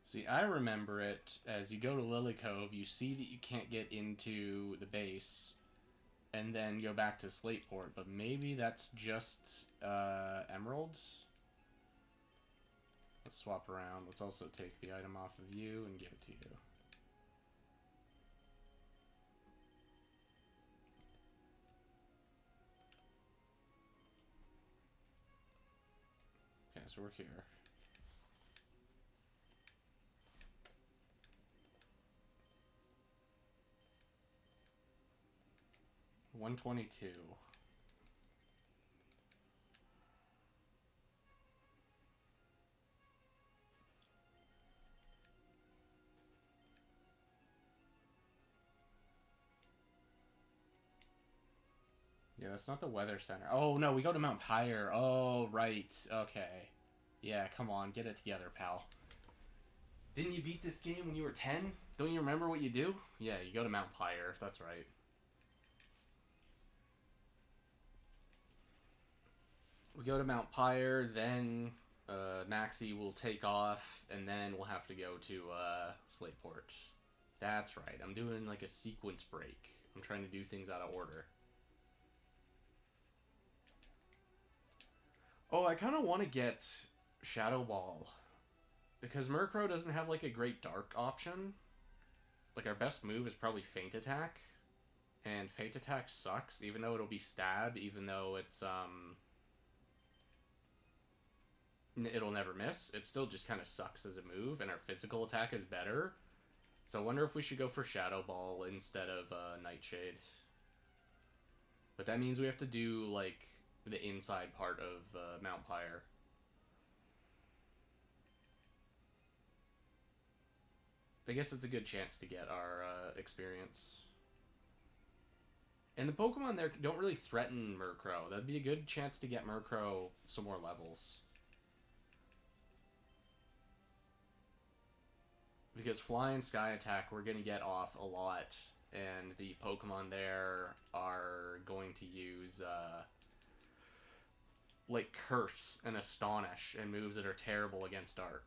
See, I remember it as you go to Lilycove, you see that you can't get into the base, and then go back to Slateport, but maybe that's just emeralds? Let's swap around. Let's also take the item off of you and give it to you. Okay, so we're here. $122. Yeah, that's not the weather center. Oh, no, we go to Mount Pyre. Oh, right. Okay. Yeah, come on. Get it together, pal. Didn't you beat this game when you were 10? Don't you remember what you do? Yeah, you go to Mount Pyre. That's right. We go to Mount Pyre, then Maxie will take off, and then we'll have to go to Slateport. That's right. I'm doing like a sequence break. I'm trying to do things out of order. Oh, I kind of want to get Shadow Ball. Because Murkrow doesn't have like a great dark option. Like our best move is probably Feint Attack. And Feint Attack sucks, even though it'll be stab, even though it's it'll never miss. It still just kind of sucks as a move, and our physical attack is better. So I wonder if we should go for Shadow Ball instead of Nightshade. But that means we have to do, like, the inside part of Mount Pyre. I guess it's a good chance to get our experience. And the Pokemon there don't really threaten Murkrow. That'd be a good chance to get Murkrow some more levels. Because Fly and Sky Attack we're going to get off a lot. And the Pokemon there are going to use, like, Curse and Astonish and moves that are terrible against Dark.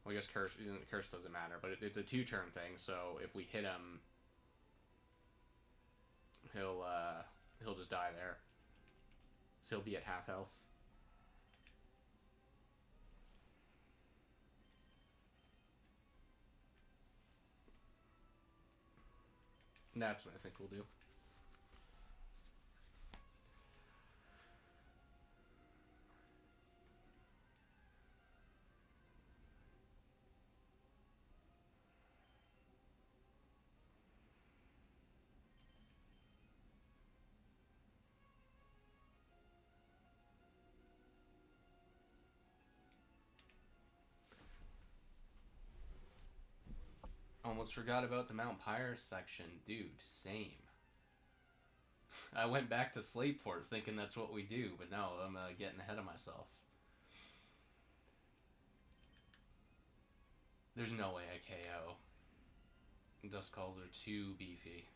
Well, I guess Curse doesn't matter, but it's a 2-turn thing, so if we hit him, he'll just die there. So he'll be at half health. And that's what I think we'll do. Almost forgot about the Mount Pyre section. Dude, same. I went back to Slateport thinking that's what we do, but no, I'm getting ahead of myself. There's no way I KO. Duskulls are too beefy.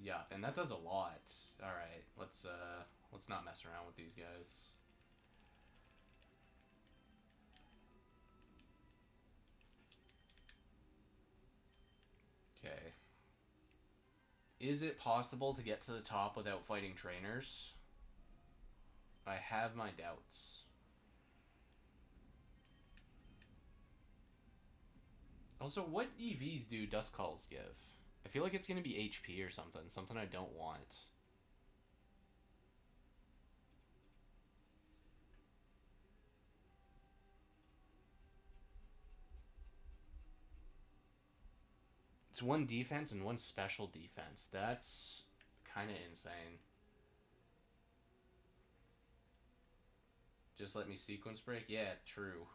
Yeah, and that does a lot. Alright, let's not mess around with these guys. Okay. Is it possible to get to the top without fighting trainers? I have my doubts. Also, what EVs do Duskulls give? I feel like it's going to be HP or something. Something I don't want. It's 1 defense and 1 special defense. That's kind of insane. Just let me sequence break? Yeah, true.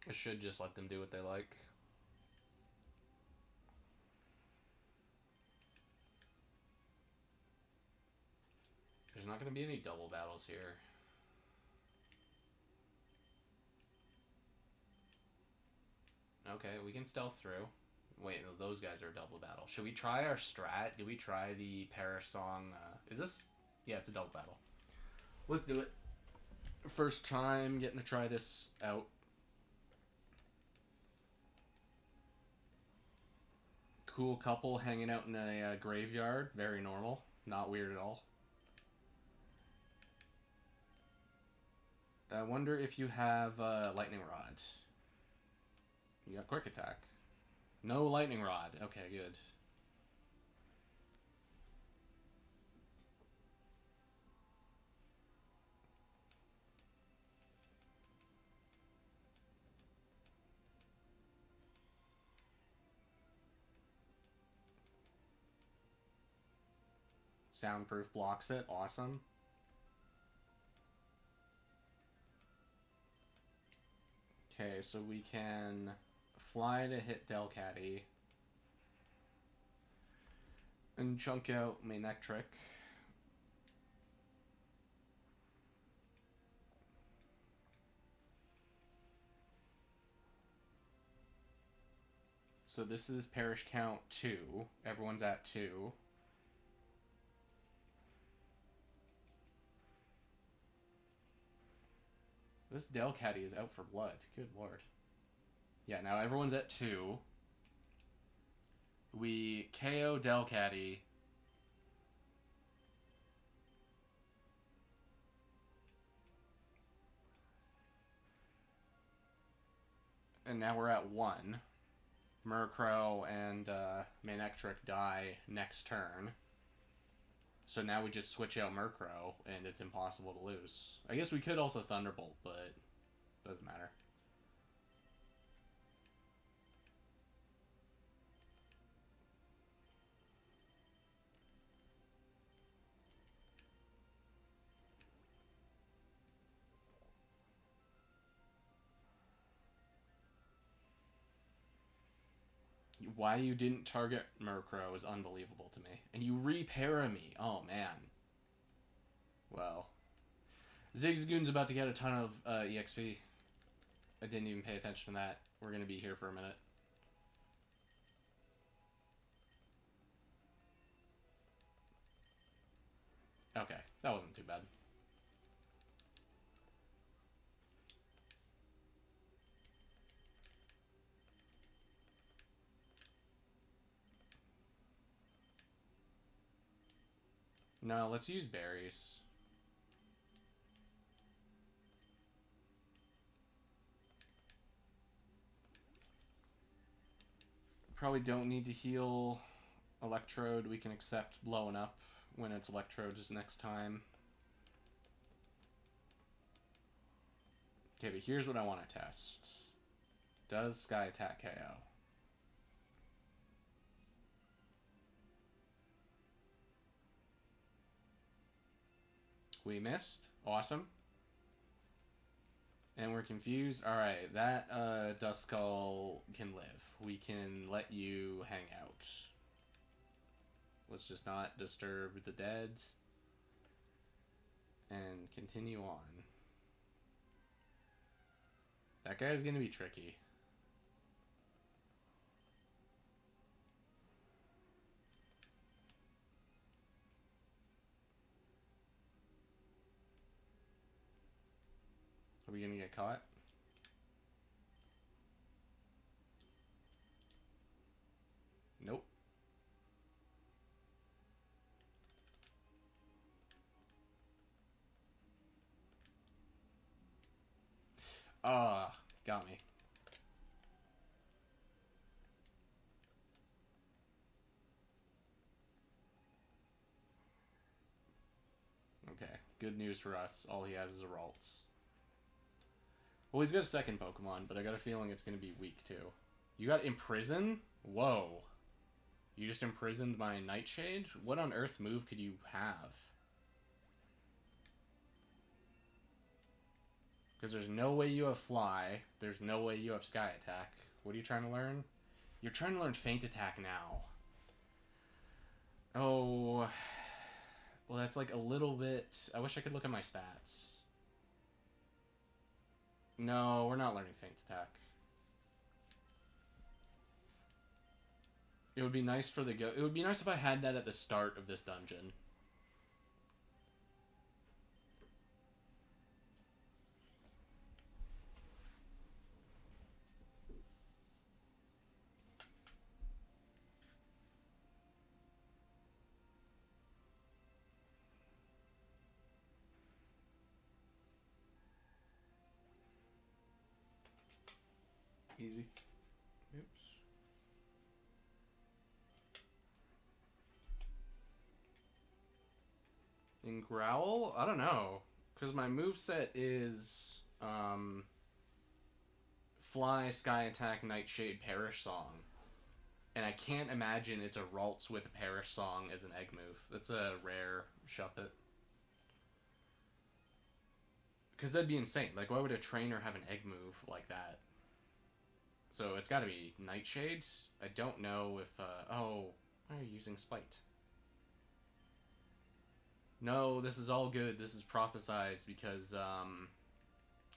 I should just let them do what they like. There's not going to be any double battles here. Okay, we can stealth through. Wait, no, those guys are a double battle. Should we try our strat? Do we try the Perish Song? Is this? Yeah, it's a double battle. Let's do it. First time getting to try this out. Cool couple hanging out in a graveyard. Very normal. Not weird at all. I wonder if you have Lightning Rod. You got Quick Attack. No Lightning Rod. Okay, good. Soundproof blocks it. Awesome. Okay, so we can fly to hit Delcatty. And chunk out Manectric. So this is Perish Count 2. Everyone's at 2. This Delcatty is out for blood. Good lord. Yeah, now everyone's at 2. We KO Delcatty. And now we're at 1. Murkrow and Manectric die next turn. So now we just switch out Murkrow, and it's impossible to lose. I guess we could also Thunderbolt, but doesn't matter. Why you didn't target Murkrow is unbelievable to me. And you re-para me. Oh, man. Well. Zigzagoon's about to get a ton of EXP. I didn't even pay attention to that. We're going to be here for a minute. Okay, that wasn't too bad. No, let's use berries. Probably don't need to heal Electrode. We can accept blowing up when it's Electrode's next time. Okay, but here's what I want to test. Does Sky Attack KO? We missed. Awesome. And we're confused. Alright, that Duskull can live. We can let you hang out. Let's just not disturb the dead. And continue on. That guy's gonna be tricky. Are we gonna get caught? Nope. Got me. Okay, good news for us. All he has is a Ralts. Well, he's got a second Pokemon, but I got a feeling it's going to be weak, too. You got Imprison? Whoa. You just imprisoned my Nightshade? What on earth move could you have? Because there's no way you have Fly. There's no way you have Sky Attack. What are you trying to learn? You're trying to learn Feint Attack now. Oh. Well, that's like a little bit... I wish I could look at my stats. No, we're not learning Feint Attack. It would be nice for the go. It would be nice if I had that at the start of this dungeon. Easy. Oops. In Growl? I don't know. Because my moveset is Fly, Sky Attack, Nightshade, Perish Song. And I can't imagine it's a Ralts with a Perish Song as an egg move. That's a rare Shuppet. Because that'd be insane. Like, why would a trainer have an egg move like that? So it's got to be Nightshade. I don't know if... oh, why are you using Spite? No, this is all good. This is prophesized because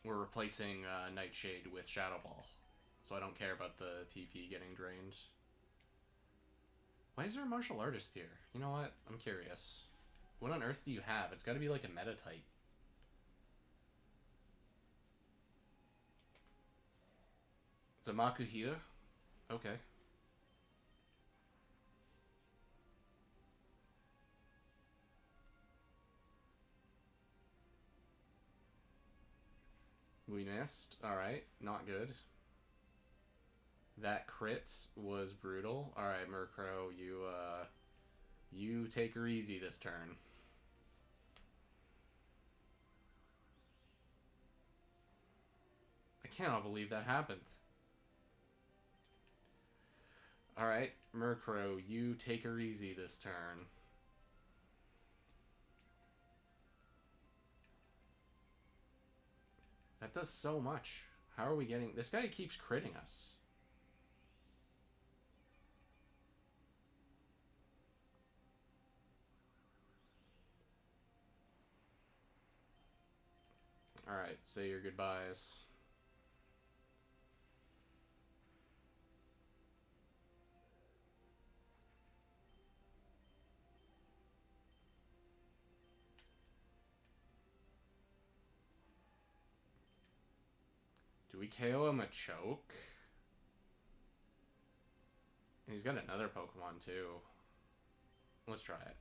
we're replacing Nightshade with Shadow Ball. So I don't care about the PP getting drained. Why is there a martial artist here? You know what? I'm curious. What on earth do you have? It's got to be like a meta type. It's a Makuhita? Okay. We missed. Alright, not good. That crit was brutal. Alright, Murkrow, you take her easy this turn. I cannot believe that happened. Alright, Murkrow, you take her easy this turn. That does so much. How are we getting... This guy keeps critting us. Alright, say your goodbyes. Do we KO him a choke? And he's got another Pokemon too. Let's try it.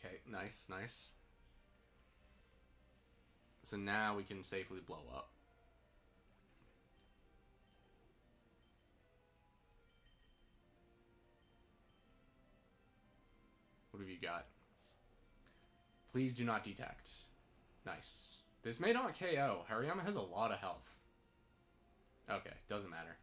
Okay, nice, nice. So now we can safely blow up. What have you got? Please do not detect. Nice. This may not KO. Hariyama has a lot of health. Okay, doesn't matter.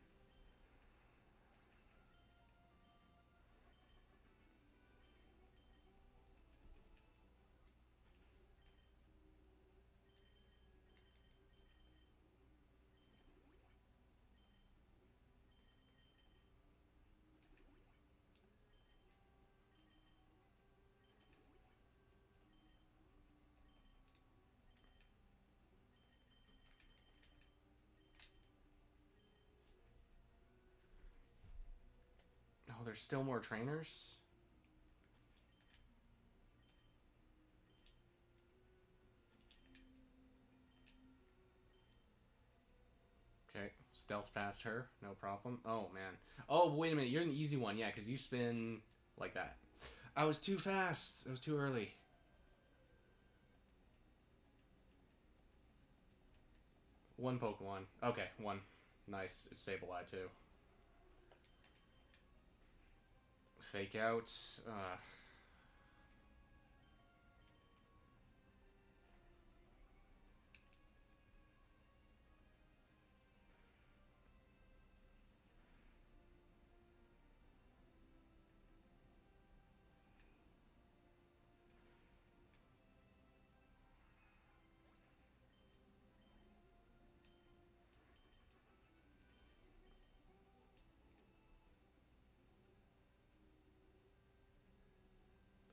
Oh, there's still more trainers? Okay, stealth past her, no problem. Oh, man. Oh, wait a minute, you're an easy one, yeah, because you spin like that. I was too fast. It was too early. One Pokemon. Okay, one. Nice. It's Sableye, too. Fake out.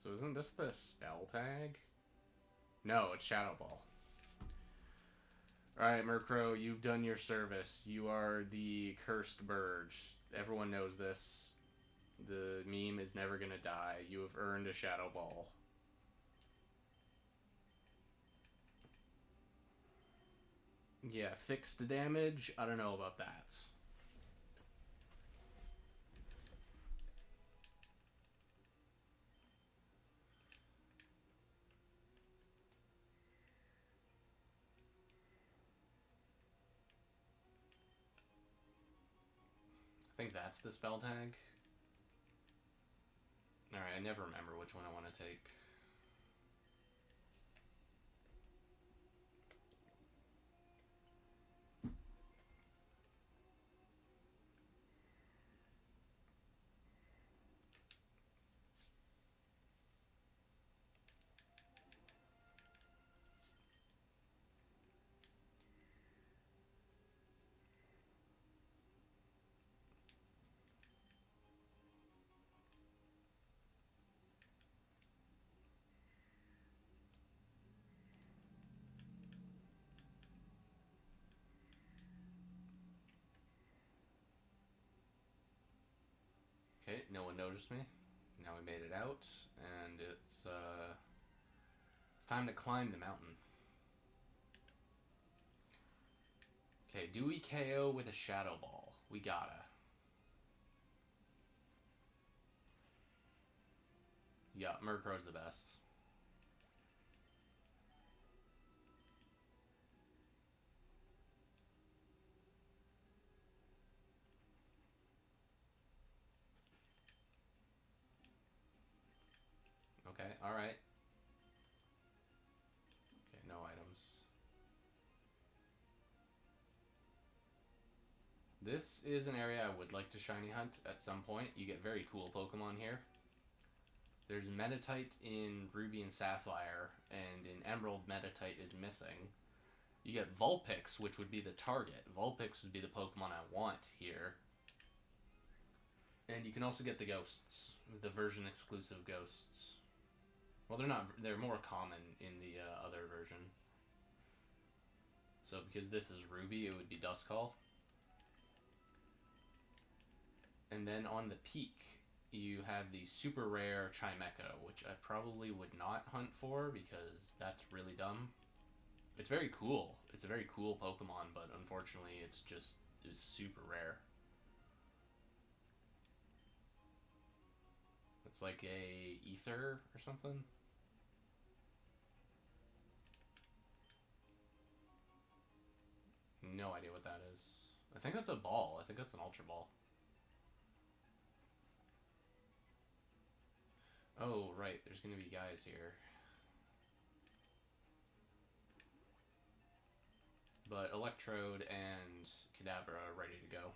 So isn't this the spell tag? No, it's Shadow Ball. Alright, Murkrow, you've done your service. You are the cursed bird. Everyone knows this. The meme is never gonna die. You have earned a Shadow Ball. Yeah, fixed damage? I don't know about that. I think that's the spell tag. Alright, I never remember which one I want to take. Okay, no one noticed me. Now we made it out, and it's time to climb the mountain. Okay, do we KO with a Shadow Ball? We gotta. Yeah, Murkrow's the best. Okay, alright. Okay, no items. This is an area I would like to shiny hunt at some point. You get very cool Pokemon here. There's Meditite in Ruby and Sapphire, and in Emerald, Meditite is missing. You get Vulpix, which would be the target. Vulpix would be the Pokemon I want here. And you can also get the ghosts, the version exclusive ghosts. Well, they're not. They're more common in the other version. So because this is Ruby, it would be Duskull. And then on the peak, you have the super rare Chimecho, which I probably would not hunt for because that's really dumb. It's very cool. It's a very cool Pokemon, but unfortunately, it's super rare. It's like a ether or something. No idea what that is. I think that's a ball. I think that's an Ultra Ball. Oh, right. There's going to be guys here. But Electrode and Kadabra are ready to go.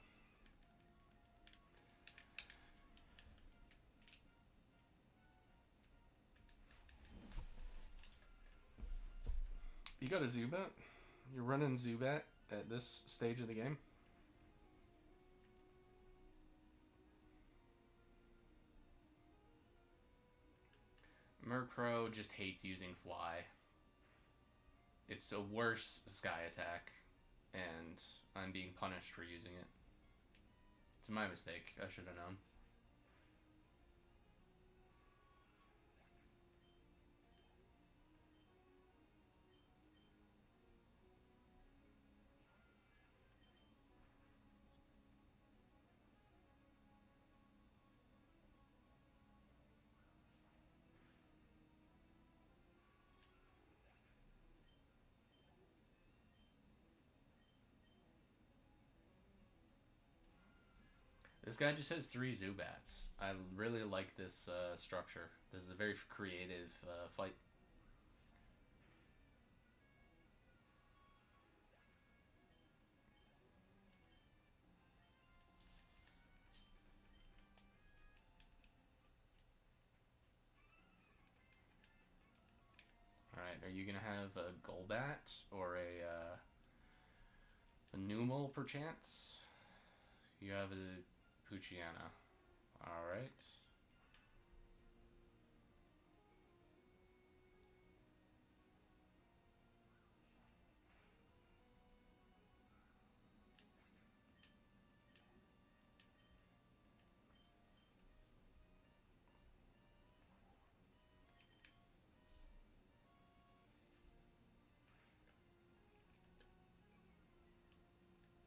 You got a Zubat? You're running Zubat at this stage of the game? Murkrow just hates using Fly. It's a worse Sky Attack, and I'm being punished for using it. It's my mistake. I should have known. This guy just has 3 Zubats. I really like this structure. This is a very creative fight. Alright, are you going to have a Golbat or a Numel perchance? You have a Poochyena. Alright.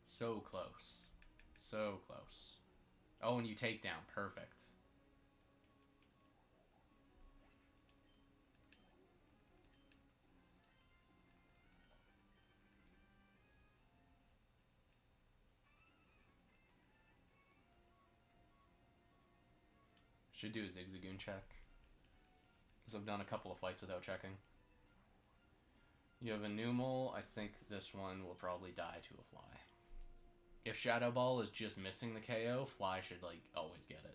So close. So close. Oh, and you take down. Perfect. Should do a Zigzagoon check. Because I've done a couple of fights without checking. You have a Numel. I think this one will probably die to a Fly. If Shadow Ball is just missing the KO, Fly should, like, always get it.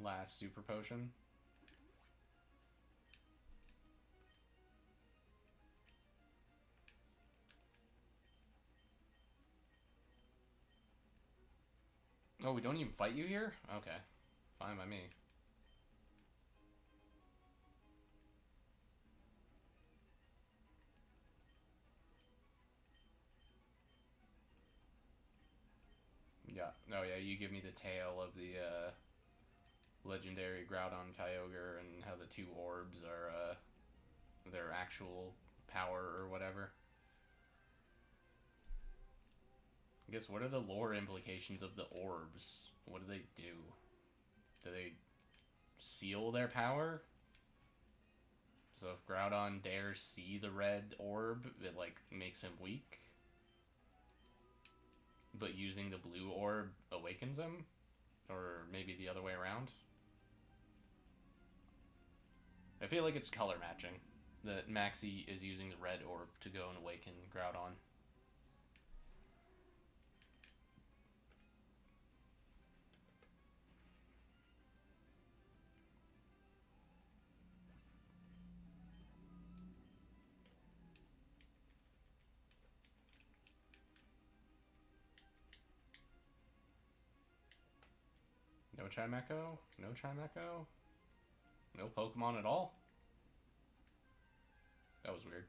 Last Super Potion. Oh, we don't even fight you here? Okay. Fine by me. Yeah. Oh, yeah, you give me the tale of the legendary Groudon Kyogre and how the 2 orbs are their actual power or whatever. I guess, what are the lore implications of the orbs? What do they do? Do they seal their power? So if Groudon dares see the red orb, it like makes him weak. But using the blue orb awakens him? Or maybe the other way around? I feel like it's color matching. That Maxie is using the red orb to go and awaken Groudon. No Chimecho? No Chimecho? No Pokemon at all? That was weird.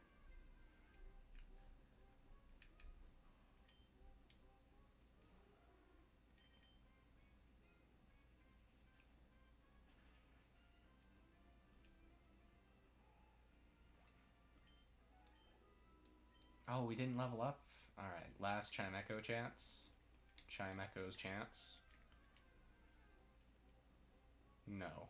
Oh, we didn't level up? Alright, last Chimecho chance. Chimecho's chance. No.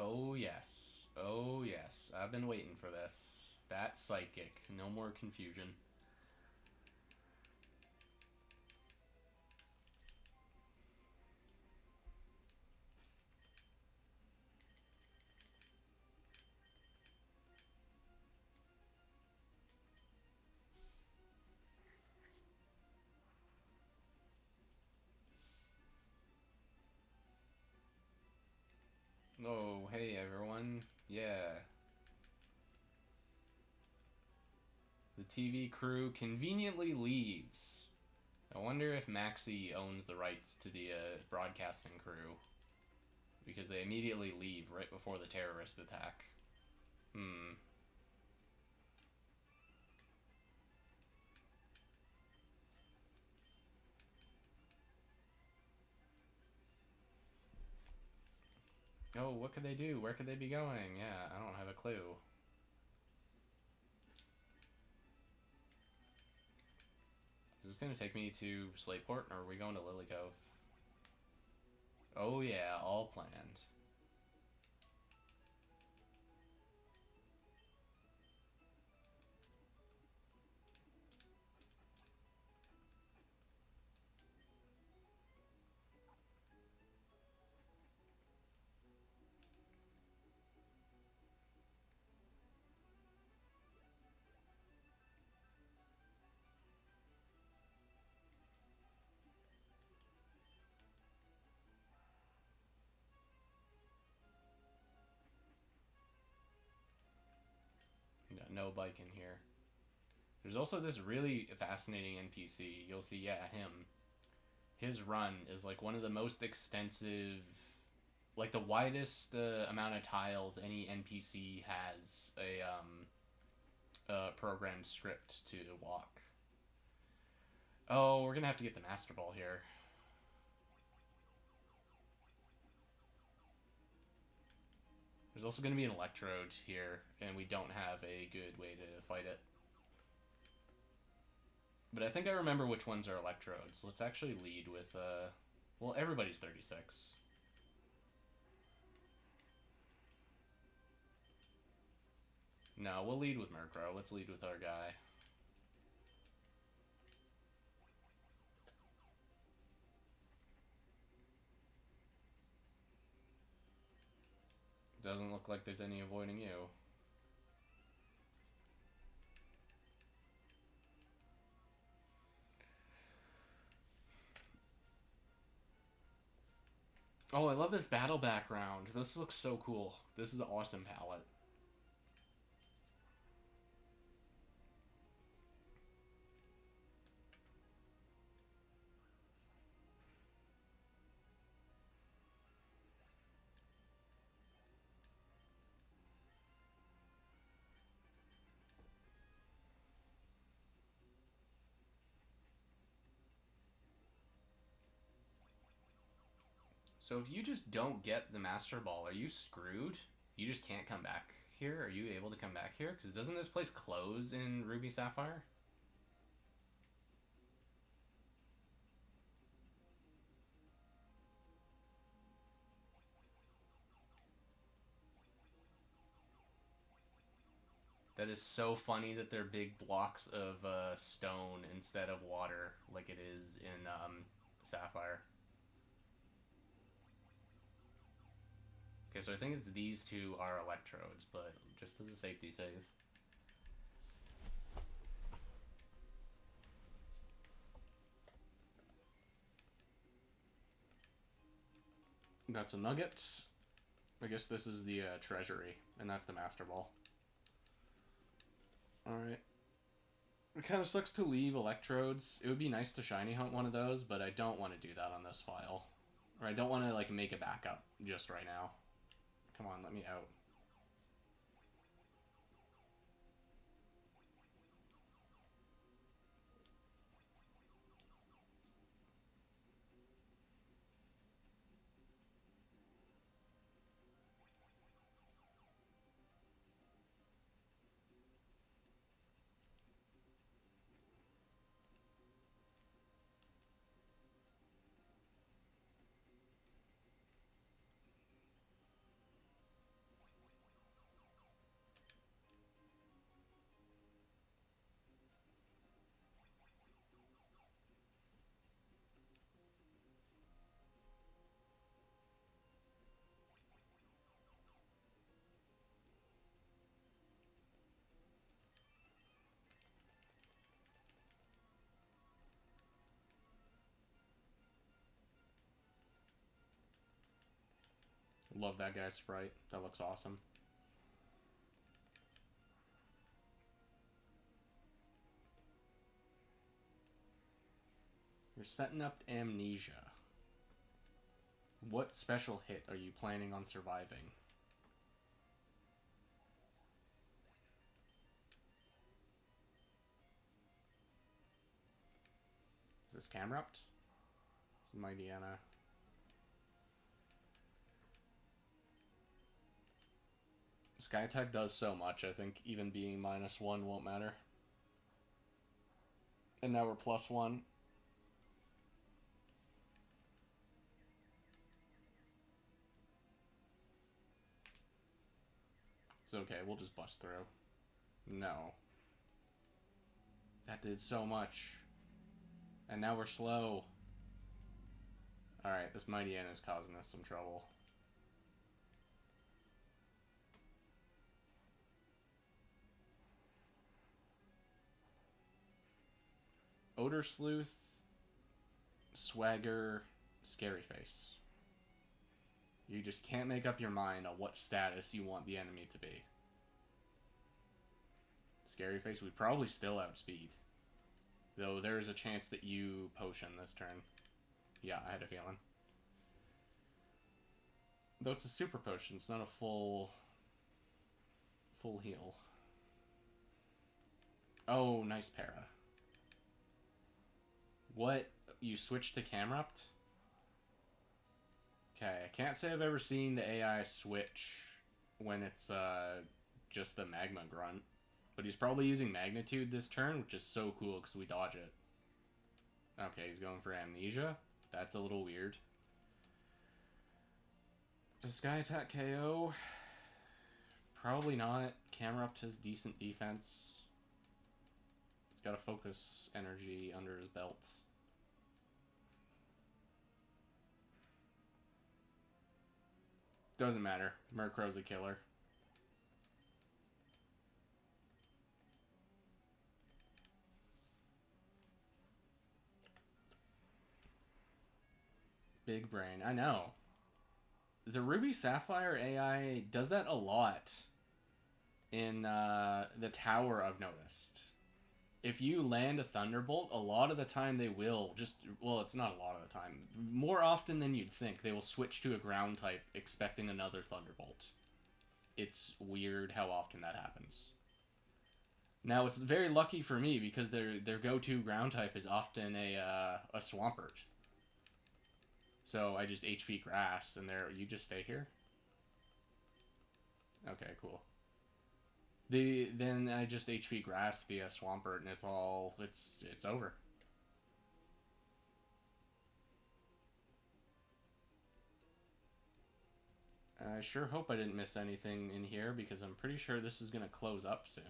Oh, yes. Oh, yes. I've been waiting for this. That's psychic. No more confusion. Oh, hey everyone. Yeah. The TV crew conveniently leaves. I wonder if Maxie owns the rights to the broadcasting crew. Because they immediately leave right before the terrorist attack. Oh, what could they do? Where could they be going? Yeah, I don't have a clue. Is this going to take me to Slateport, or are we going to Lily Cove? Oh yeah, all planned. Got no bike in here. There's also this really fascinating NPC. You'll see, yeah, him. His run is like one of the most extensive, like the widest amount of tiles any NPC has a programmed script to walk. Oh, we're gonna have to get the Master Ball here. There's also going to be an Electrode here, and we don't have a good way to fight it. But I think I remember which ones are Electrodes. Let's actually lead with, well, everybody's 36. No, we'll lead with Murkrow. Let's lead with our guy. Doesn't look like there's any avoiding you. Oh, I love this battle background. This looks so cool. This is an awesome palette. So if you just don't get the Master Ball, are you screwed? You just can't come back here? Are you able to come back here? Because doesn't this place close in Ruby Sapphire? That is so funny that they're big blocks of stone instead of water, like it is in Sapphire. Okay, so I think it's these two are electrodes, but just as a safety save. That's a nugget. I guess this is the treasury, and that's the master ball. Alright. It kind of sucks to leave electrodes. It would be nice to shiny hunt one of those, but I don't want to do that on this file. Or I don't want to, like, make a backup just right now. Come on, let me out. Love that guy's sprite. That looks awesome. You're setting up Amnesia. What special hit are you planning on surviving? Is this Camerupt? This is Mightyena. Sky Attack does so much, I think even being -1 won't matter. And now we're +1. It's okay, we'll just bust through. No. That did so much. And now we're slow. Alright, this Mightyena is causing us some trouble. Odor Sleuth, Swagger, Scary Face. You just can't make up your mind on what status you want the enemy to be. Scary Face would probably still outspeed. Though there is a chance that you potion this turn. Yeah, I had a feeling. Though it's a super potion, it's not a full heal. Oh, nice para. What? You switched to Camerupt? Okay, I can't say I've ever seen the AI switch when it's just the Magma Grunt. But he's probably using Magnitude this turn, which is so cool because we dodge it. Okay, he's going for Amnesia. That's a little weird. Does Sky Attack KO? Probably not. Camerupt has decent defense. He's got a focus energy under his belt. Doesn't matter. Murkrow's a killer. Big brain. I know. The Ruby Sapphire AI does that a lot in the tower, I've noticed. If you land a Thunderbolt, a lot of the time they will just... Well, it's not a lot of the time. More often than you'd think, they will switch to a ground type expecting another Thunderbolt. It's weird how often that happens. Now, it's very lucky for me because their go-to ground type is often a Swampert. So I just HP Grass, and there you just stay here. Okay, cool. Then I just HP grass the Swampert and it's over. I sure hope I didn't miss anything in here because I'm pretty sure this is gonna close up soon.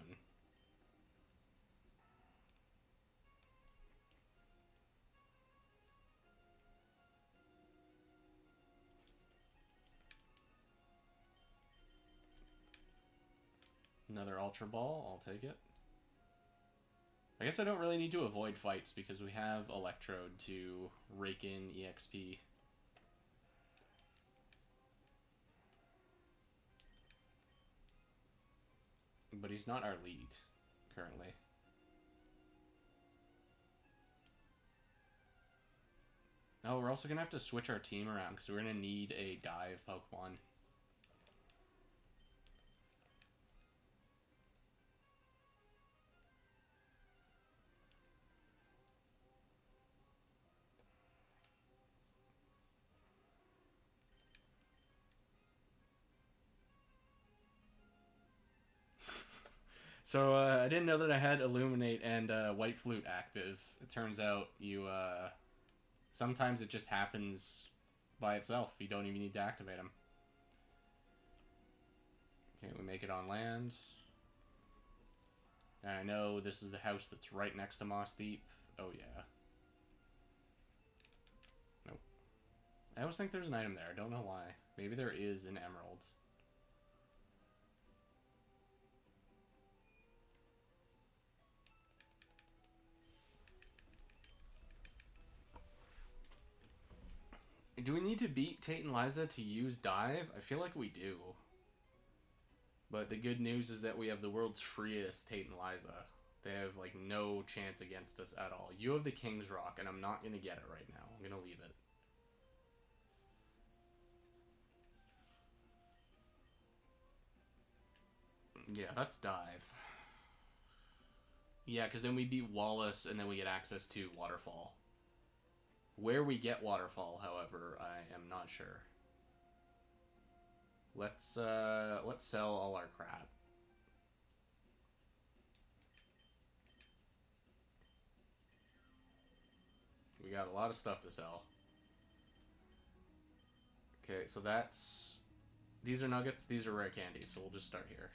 Another Ultra Ball, I'll take it. I guess I don't really need to avoid fights because we have Electrode to rake in EXP. But he's not our lead, currently. Oh, we're also going to have to switch our team around because we're going to need a dive Pokemon. So I didn't know that I had Illuminate and White Flute active. It turns out you sometimes it just happens by itself. You don't even need to activate them. Okay, we make it on land. And I know this is the house that's right next to Moss Deep. Oh yeah. Nope. I always think there's an item there. I don't know why. Maybe there is an emerald. Do we need to beat Tate and Liza to use Dive? I feel like we do. But the good news is that we have the world's freest Tate and Liza. They have, like, no chance against us at all. You have the King's Rock, and I'm not going to get it right now. I'm going to leave it. Yeah, that's Dive. Yeah, because then we beat Wallace, and then we get access to Waterfall. Where we get Waterfall, however, I am not sure. Let's sell all our crap. We got a lot of stuff to sell. Okay, so that's... These are nuggets, these are rare candies, so we'll just start here.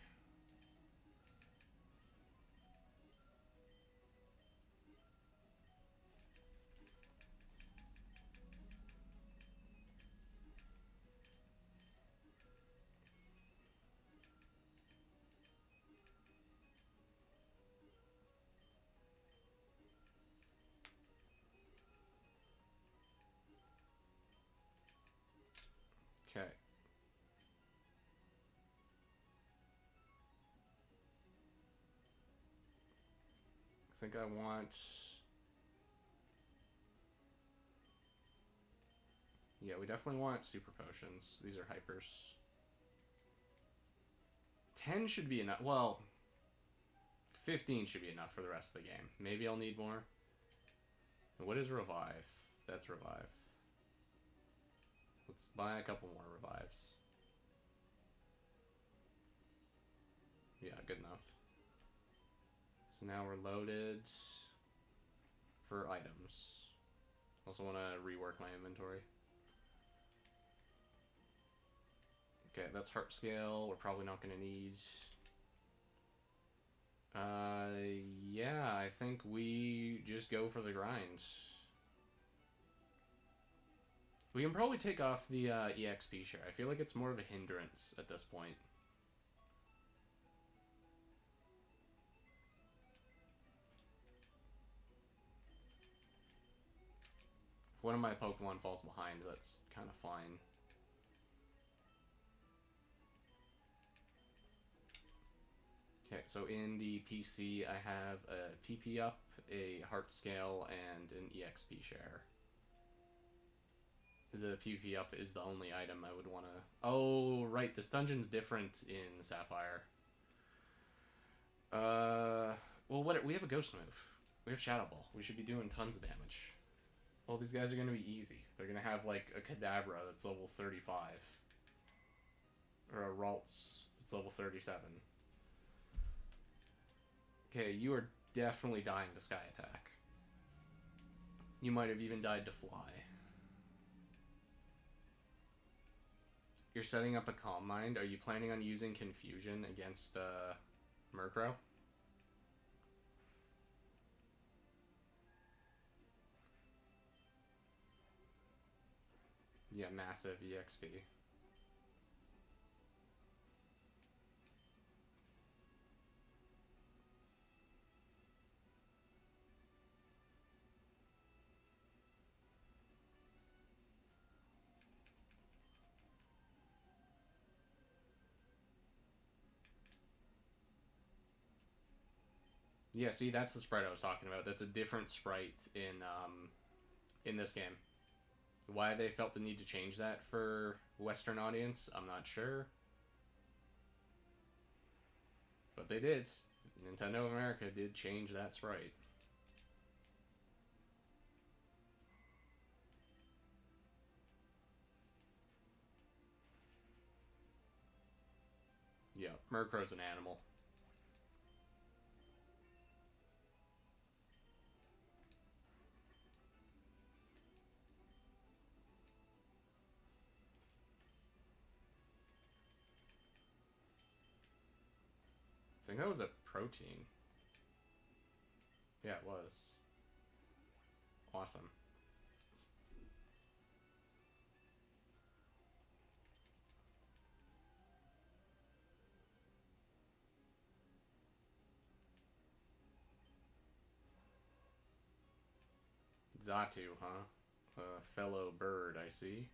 Okay. I think I want... Yeah, we definitely want super potions. These are hypers. 10 should be enough. Well, 15 should be enough for the rest of the game. Maybe I'll need more. And what is revive? That's revive. Let's buy a couple more revives. Yeah, good enough. So now we're loaded for items. Also want to rework my inventory. Okay, that's heart scale. We're probably not going to need... yeah, I think we just go for the grind. We can probably take off the EXP share. I feel like it's more of a hindrance at this point. If one of my Pokemon falls behind, that's kind of fine. Okay, so in the PC, I have a PP up, a heart scale, and an EXP share. The PP up is the only item I would want to... Oh, right, this dungeon's different in Sapphire. Well, we have a Ghost move. We have Shadow Ball. We should be doing tons of damage. Well, these guys are going to be easy. They're going to have, like, a Kadabra that's level 35. Or a Ralts It's level 37. Okay, you are definitely dying to Sky Attack. You might have even died to Fly. You're setting up a Calm Mind. Are you planning on using Confusion against Murkrow? Yeah, massive EXP. Yeah, see, that's the sprite I was talking about. That's a different sprite in this game. Why they felt the need to change that for Western audience, I'm not sure. But they did. Nintendo of America did change that sprite. Yeah, Murkrow's an animal. I think that was a protein. Yeah, it was. Awesome. Xatu, huh? A fellow bird, I see.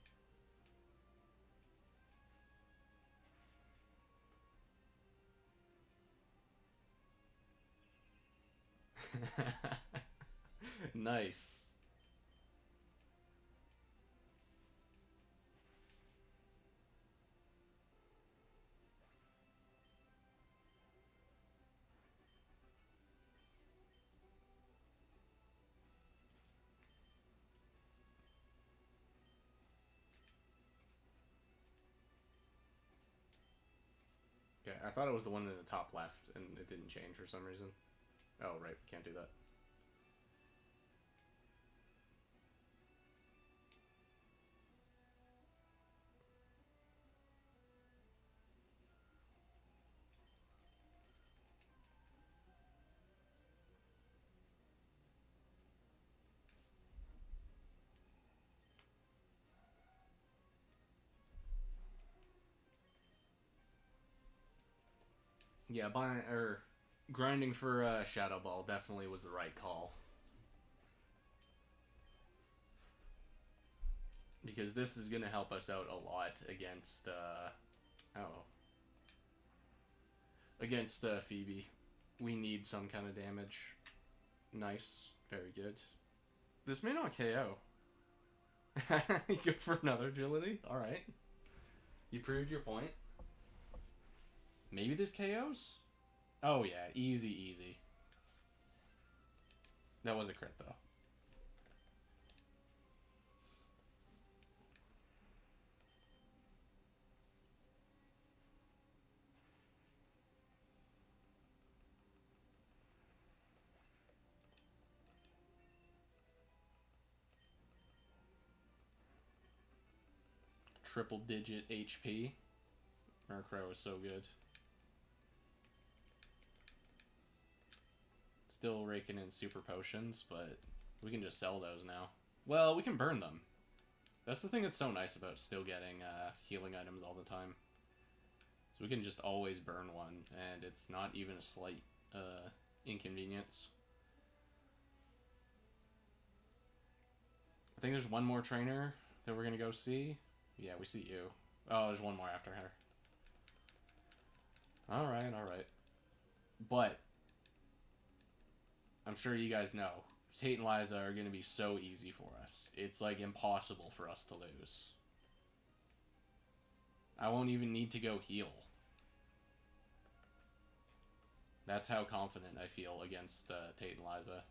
Nice. Okay, I thought it was the one in the top left, and it didn't change for some reason. Oh, right, we can't do that. Yeah, grinding for Shadow Ball definitely was the right call. Because this is going to help us out a lot against, against Phoebe. We need some kind of damage. Nice. Very good. This may not KO. You go for another agility? Alright. You proved your point. Maybe this KOs? Oh yeah, easy, easy. That was a crit though. Triple digit HP. Murkrow is so good. Still raking in super potions, but we can just sell those now. Well, we can burn them. That's the thing that's so nice about still getting healing items all the time. So we can just always burn one, and it's not even a slight inconvenience. I think there's one more trainer that we're going to go see. Yeah, we see you. Oh, there's one more after her. Alright, alright. But, I'm sure you guys know, Tate and Liza are going to be so easy for us. It's like impossible for us to lose. I won't even need to go heal. That's how confident I feel against Tate and Liza.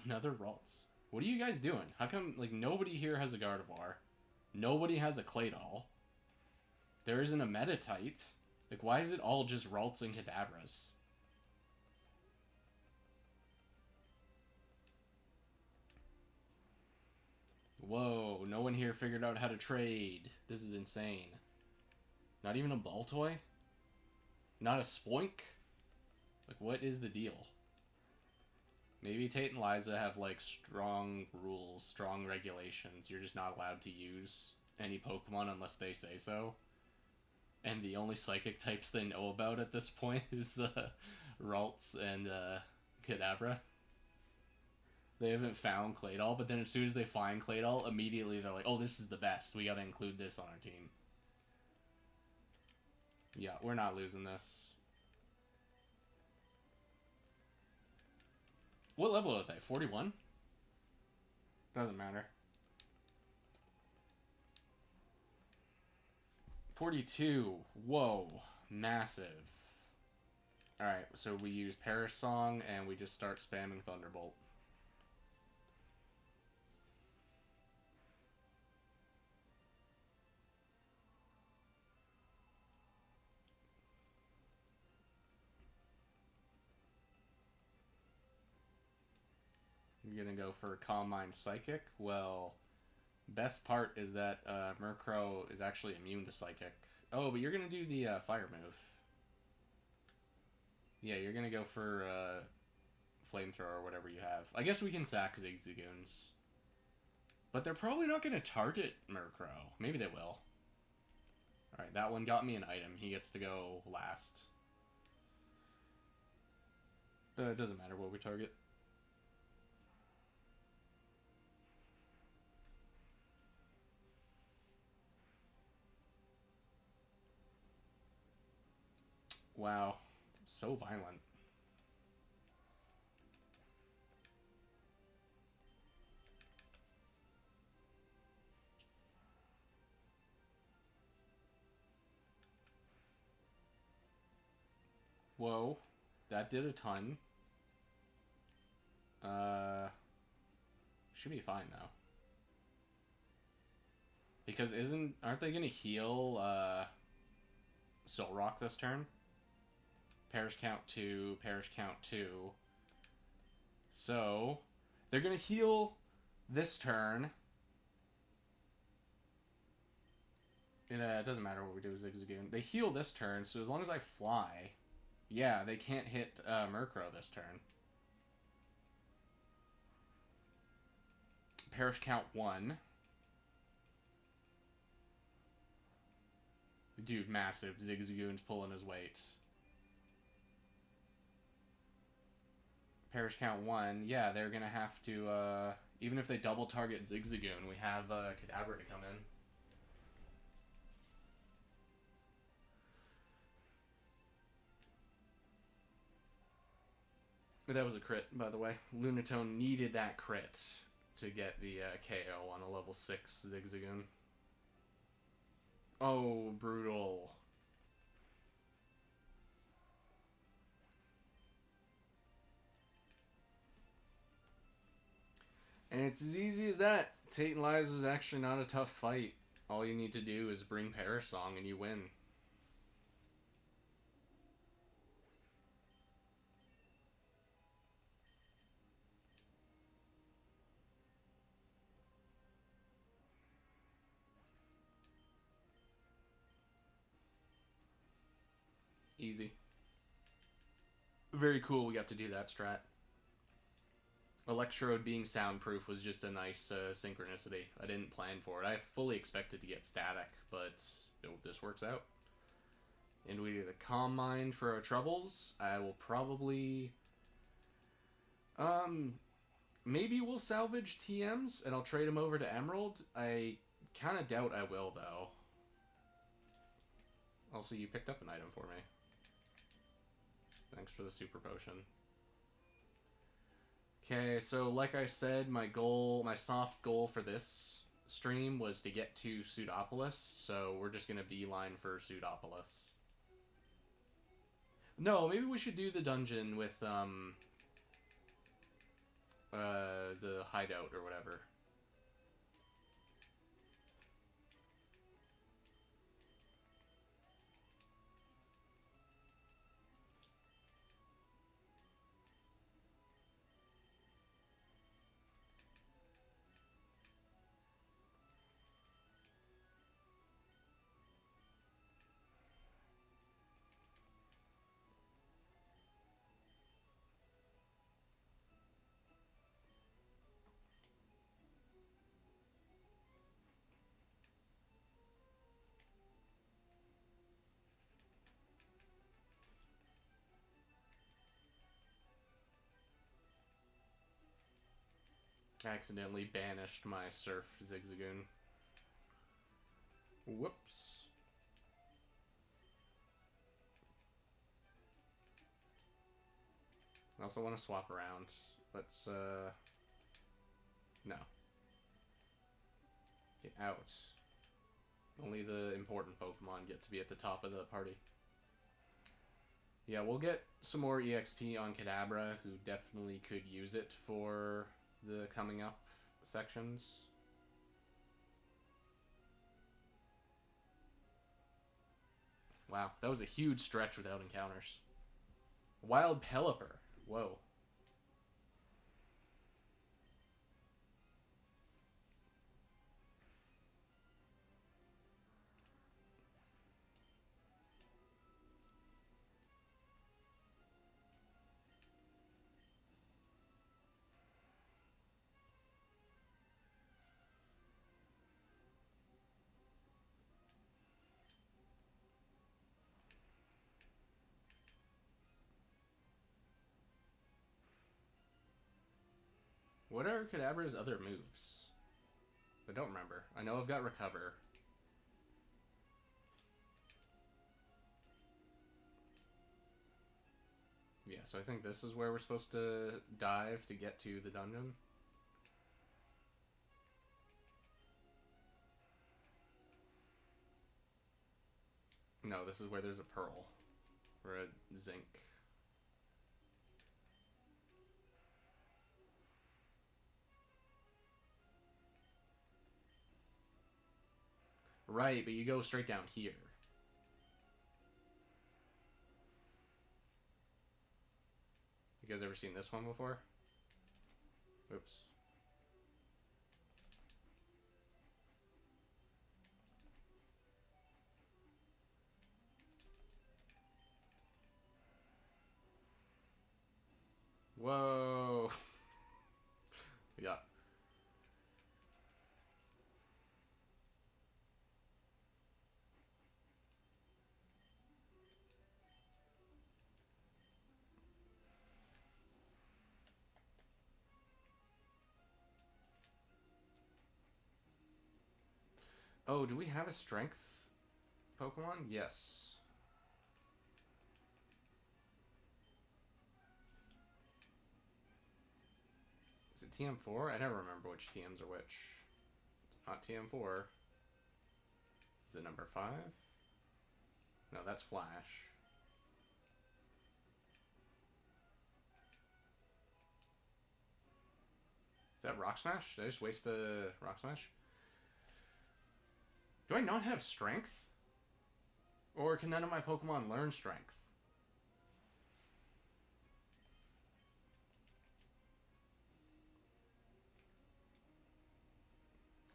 Another Ralts. What are you guys doing? How come, like, nobody here has a Gardevoir? Nobody has a Claydol. There isn't a Metatite. Like, why is it all just Ralts and Kadabras? Whoa, no one here figured out how to trade. This is insane. Not even a Baltoy? Not a Spoink? Like, what is the deal? Maybe Tate and Liza have, like, strong rules, strong regulations. You're just not allowed to use any Pokemon unless they say so. And the only Psychic types they know about at this point is Ralts and Kadabra. They haven't found Claydol, but then as soon as they find Claydol, immediately they're like, oh, this is the best. We gotta include this on our team. Yeah, we're not losing this. What level are they? 41? Doesn't matter. 42. Whoa. Massive. Alright, so we use Perish Song, and we just start spamming Thunderbolt. You're gonna go for Calm Mind Psychic? Well, best part is that Murkrow is actually immune to Psychic. Oh, but you're gonna do the Fire move. Yeah, you're gonna go for Flamethrower or whatever you have. I guess we can sack Zigzagoons. But they're probably not gonna target Murkrow. Maybe they will. Alright, that one got me an item. He gets to go last. It doesn't matter what we target. Wow. So violent. Whoa. That did a ton. Should be fine, though. Because aren't they gonna heal, Solrock this turn? Perish count 2, Perish count 2. So, they're gonna heal this turn. It doesn't matter what we do with Zigzagoon. They heal this turn, so as long as I fly, yeah, they can't hit Murkrow this turn. Perish count 1. Dude, massive. Zigzagoon's pulling his weight. Perish count 1. Yeah, they're gonna have to, even if they double target Zigzagoon, we have Kadabra to come in. That was a crit, by the way. Lunatone needed that crit to get the KO on a level 6 Zigzagoon. Oh, brutal. And it's as easy as that. Tate and Liza is actually not a tough fight. All you need to do is bring Perish Song and you win. Easy. Very cool we got to do that strat. Electrode being soundproof was just a nice synchronicity. I didn't plan for it. I fully expected to get static, but this works out. And we did a Calm Mind for our troubles. I will probably... maybe we'll salvage TMs, and I'll trade them over to Emerald. I kind of doubt I will, though. Also, you picked up an item for me. Thanks for the super potion. Okay, so like I said, my soft goal for this stream was to get to Pseudopolis, so we're just gonna beeline for Pseudopolis. No, maybe we should do the dungeon with, the hideout or whatever. I accidentally banished my Surf Zigzagoon. Whoops. I also want to swap around. Let's, no. Get out. Only the important Pokemon get to be at the top of the party. Yeah, we'll get some more EXP on Kadabra, who definitely could use it for the coming up sections. Wow, that was a huge stretch without encounters. Wild Pelipper. Whoa. What are Kadabra's other moves? I don't remember. I know I've got Recover. Yeah, so I think this is where we're supposed to dive to get to the dungeon. No, this is where there's a Pearl. Or a Zinc. Right, but you go straight down here. You guys ever seen this one before? Oops. Whoa. Yeah. Oh, do we have a strength Pokemon? Yes. Is it TM4? I never remember which TMs are which. It's not TM4. Is it number 5? No, that's Flash. Is that Rock Smash? Did I just waste the Rock Smash? Do I not have Strength? Or can none of my Pokemon learn Strength?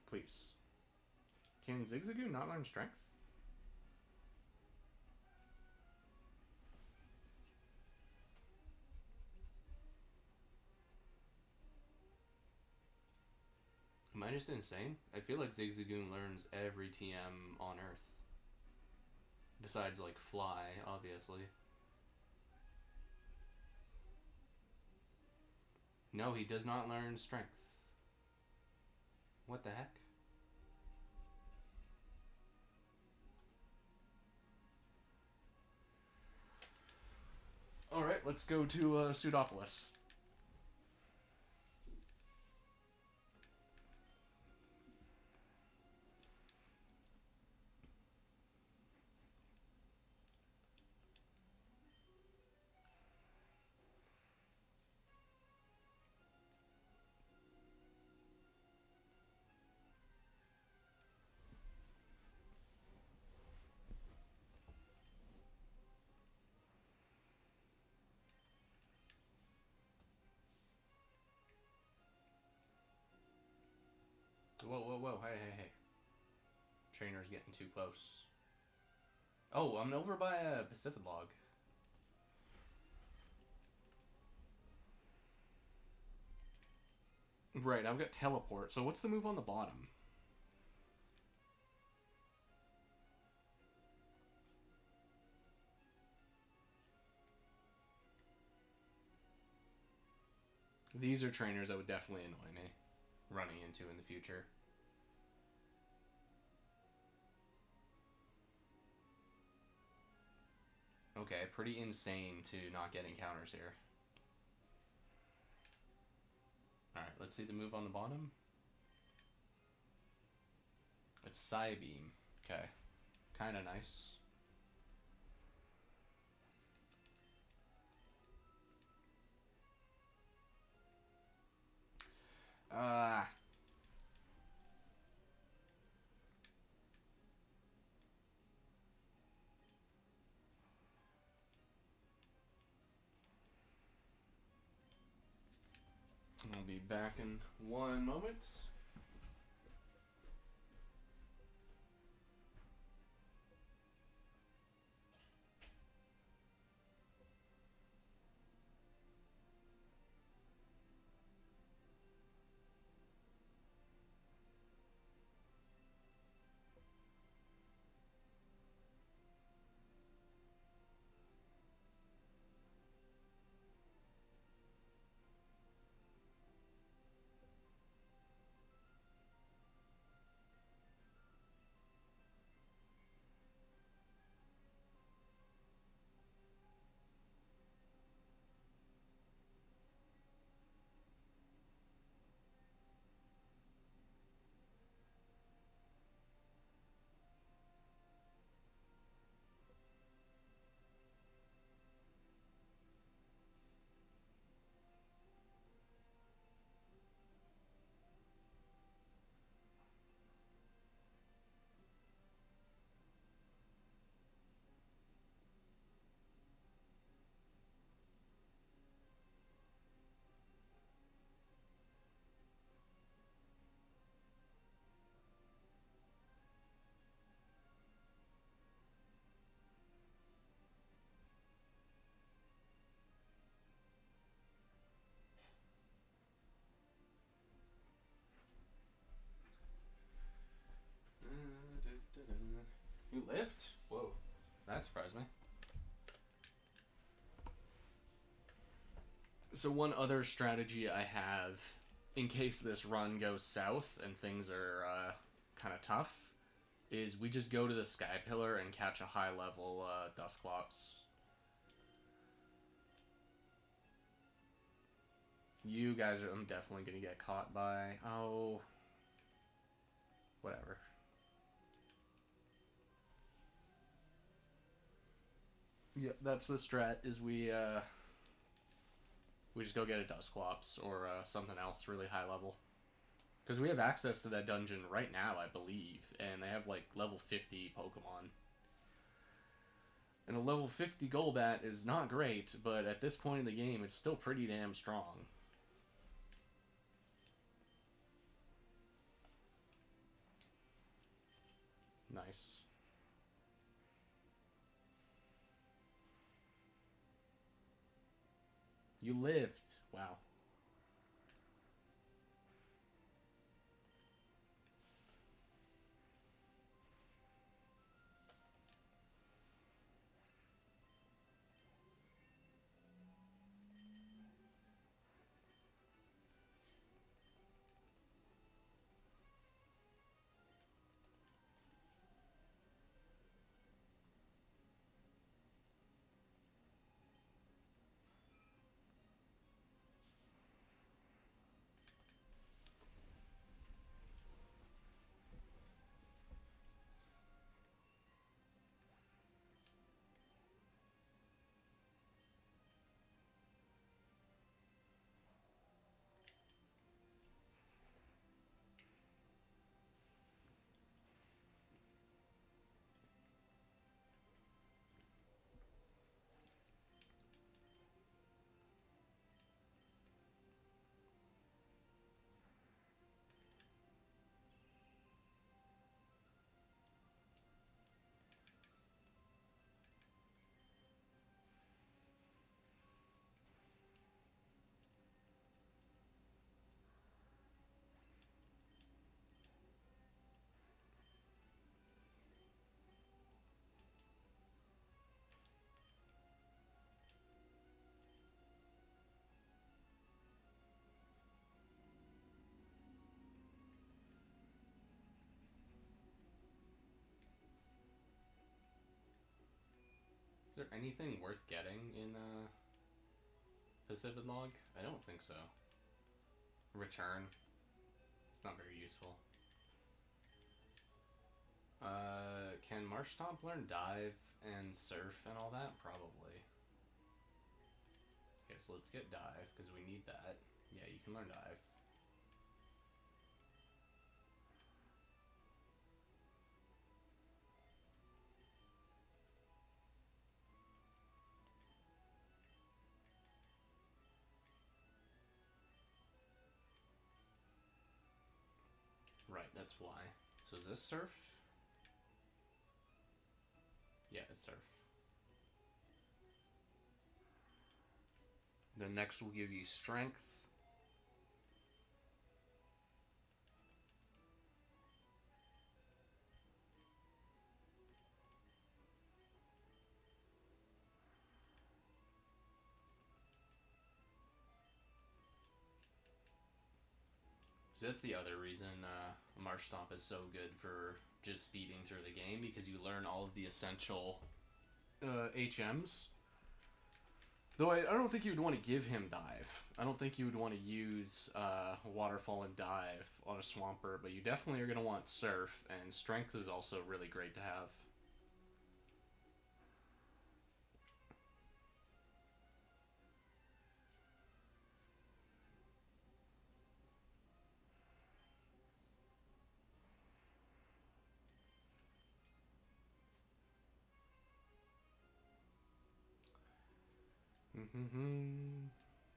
Please. Can Zigzagoon not learn Strength? Am I just insane? I feel like Zigzagoon learns every TM on Earth. Besides, like, Fly, obviously. No, he does not learn Strength. What the heck? Alright, let's go to Pseudopolis. Whoa, whoa, whoa. Hey, hey, hey. Trainer's getting too close. Oh, I'm over by a Pacific log. Right, I've got teleport. So what's the move on the bottom? These are trainers that would definitely annoy me running into in the future. Okay, pretty insane to not get encounters here. Alright, let's see the move on the bottom. It's Psybeam. Okay. Kinda nice. Ah. I'll be back in one moment. You lived? Whoa. That surprised me. So one other strategy I have, in case this run goes south and things are kind of tough, is we just go to the Sky Pillar and catch a high level Dusclops. You guys are, I'm definitely going to get caught by. Oh. Whatever. Yeah, that's the strat, is we just go get a Dusclops or something else really high level. Because we have access to that dungeon right now, I believe, and they have like level 50 Pokemon. And a level 50 Golbat is not great, but at this point in the game, it's still pretty damn strong. Nice. You lived. Wow. Is there anything worth getting in Pacific Log? I don't think so. Return. It's not very useful. Can Marshtomp learn Dive and Surf and all that? Probably. Okay, so let's get Dive, because we need that. Yeah, you can learn Dive. Right, that's why. So is this Surf? Yeah, it's Surf. The next will give you Strength. So that's the other reason Marshtomp is so good for just speeding through the game, because you learn all of the essential HMs. Though I don't think you would want to give him Dive. I don't think you would want to use Waterfall and Dive on a Swampert, but you definitely are going to want Surf, and Strength is also really great to have.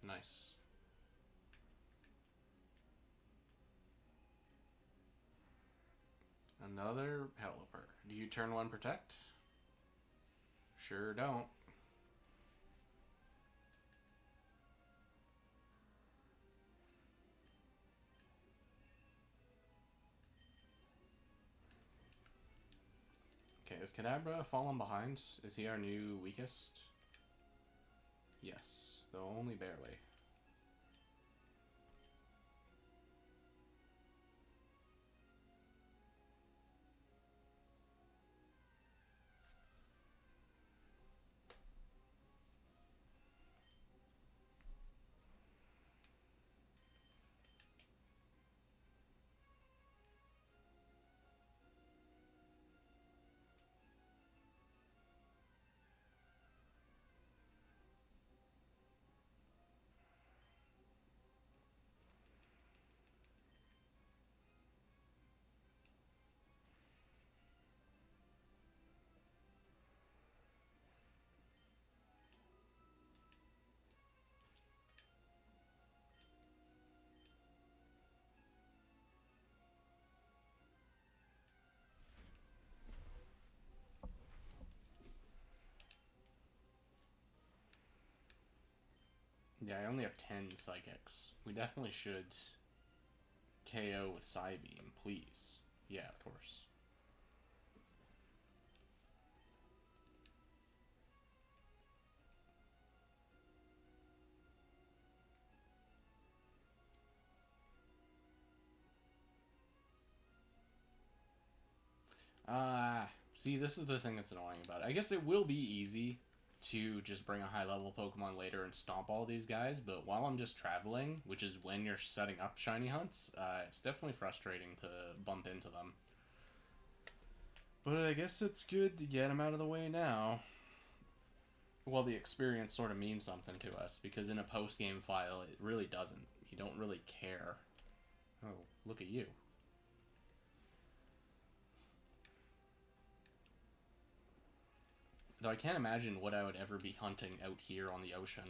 Nice. Another Pelipper. Do you turn 1 Protect? Sure don't. Okay, is Kadabra fallen behind? Is he our new weakest? Yes, though only barely. Yeah, I only have 10 Psychics. We definitely should KO with Psybeam, please. Yeah, of course. See, this is the thing that's annoying about it. I guess it will be easy to just bring a high level Pokemon later and stomp all these guys, but while I'm just traveling, which is when you're setting up shiny hunts, it's definitely frustrating to bump into them. But I guess it's good to get them out of the way now. Well, the experience sort of means something to us, because in a post-game file, it really doesn't. You don't really care. Oh, look at you. Though I can't imagine what I would ever be hunting out here on the ocean.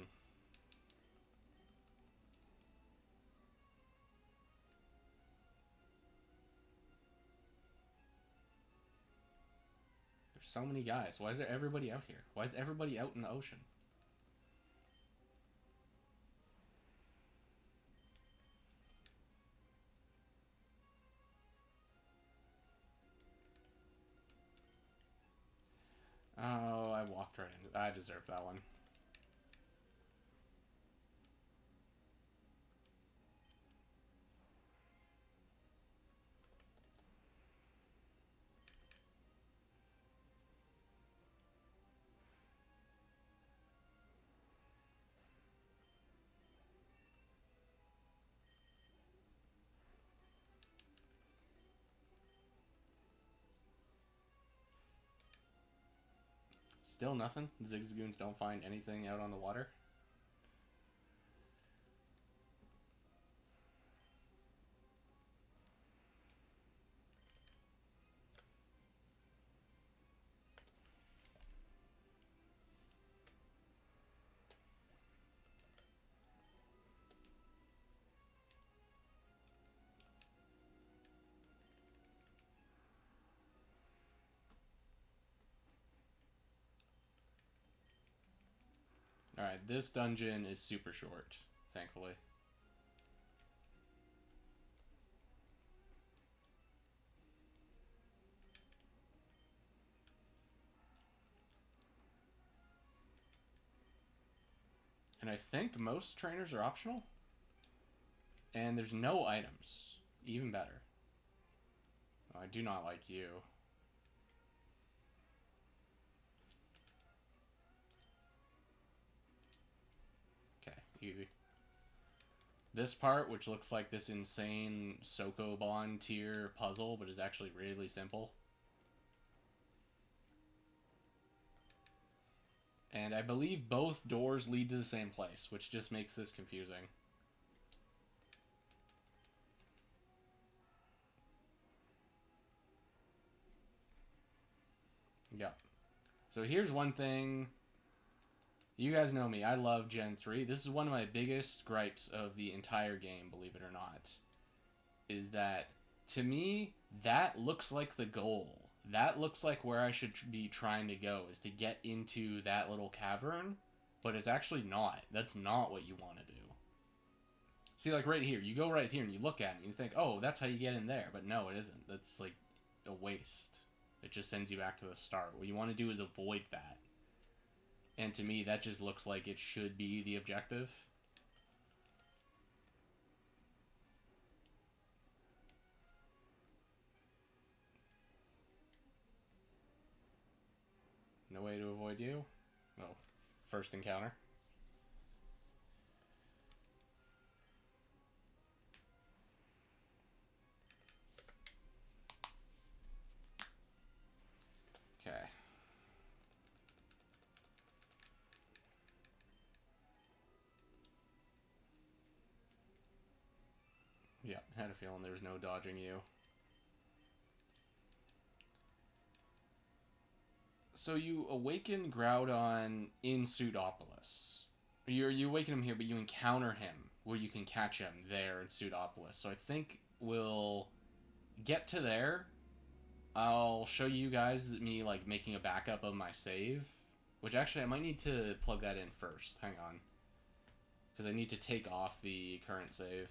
There's so many guys. Why is there everybody out here? Why is everybody out in the ocean? Oh, I walked right into... I deserve that one. Still nothing? Zigzagoons don't find anything out on the water? Alright, this dungeon is super short, thankfully. And I think most trainers are optional. And there's no items. Even better. Oh, I do not like you. Okay, easy. This part, which looks like this insane Sokoban tier puzzle, but is actually really simple. And I believe both doors lead to the same place, which just makes this confusing. Yep. So here's one thing. You guys know me. I love Gen 3. This is one of my biggest gripes of the entire game, believe it or not. Is that, to me, that looks like the goal. That looks like where I should be trying to go, is to get into that little cavern. But it's actually not. That's not what you want to do. See, like right here. You go right here and you look at it and you think, oh, that's how you get in there. But no, it isn't. That's like a waste. It just sends you back to the start. What you want to do is avoid that. And to me, that just looks like it should be the objective. No way to avoid you? Well, first encounter. Okay. Yeah, had a feeling there was no dodging you. So you awaken Groudon in Pseudopolis. You awaken him here, but you encounter him where you can catch him there in Pseudopolis. So I think we'll get to there. I'll show you guys me like making a backup of my save, which actually I might need to plug that in first. Hang on, because I need to take off the current save.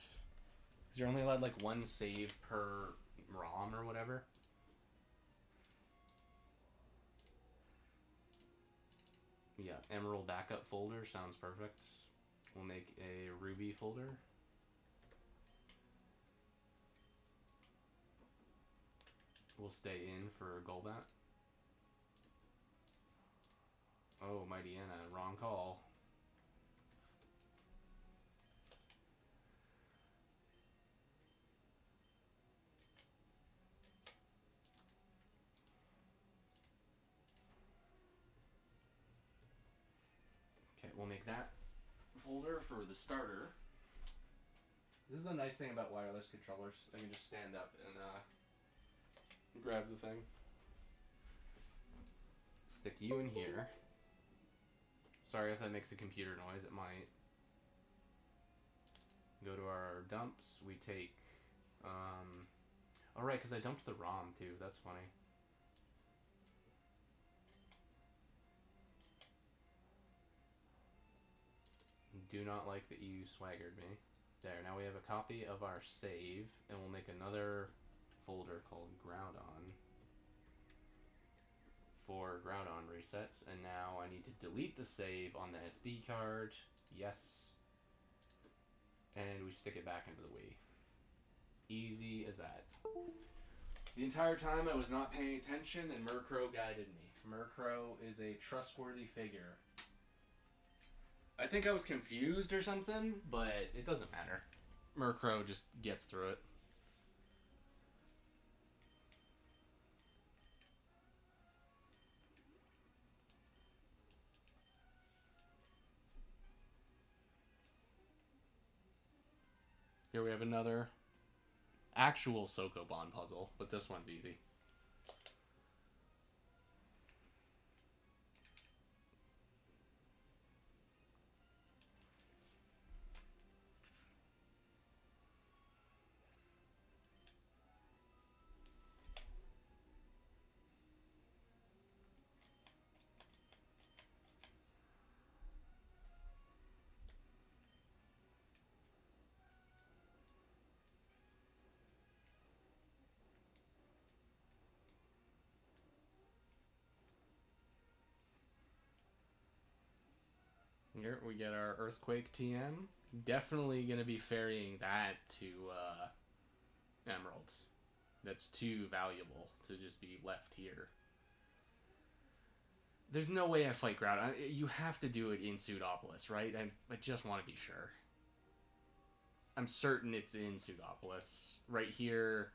Because you're only allowed like one save per ROM or whatever. Yeah, Emerald backup folder sounds perfect. We'll make a Ruby folder. We'll stay in for Golbat. Oh, Mightyena, wrong call. Okay, we'll make that folder for the starter. This is the nice thing about wireless controllers. I can just stand up and grab the thing. Stick you in here. Sorry if that makes a computer noise, it might. Go to our dumps, we take, oh right, because I dumped the ROM too, that's funny. Do not like that you swaggered me. There, now we have a copy of our save, and we'll make another folder called Groudon for Groudon resets, and now I need to delete the save on the SD card. Yes. And we stick it back into the Wii. Easy as that. The entire time I was not paying attention, and Murkrow guided me. Murkrow is a trustworthy figure. I think I was confused or something, but it doesn't matter. Murkrow just gets through it. Here we have another actual Sokoban puzzle, but this one's easy. Here we get our Earthquake TM. Definitely going to be ferrying that to Emeralds. That's too valuable to just be left here. There's no way I fight Groudon. You have to do it in Pseudopolis, right? I just want to be sure. I'm certain it's in Pseudopolis. Right here.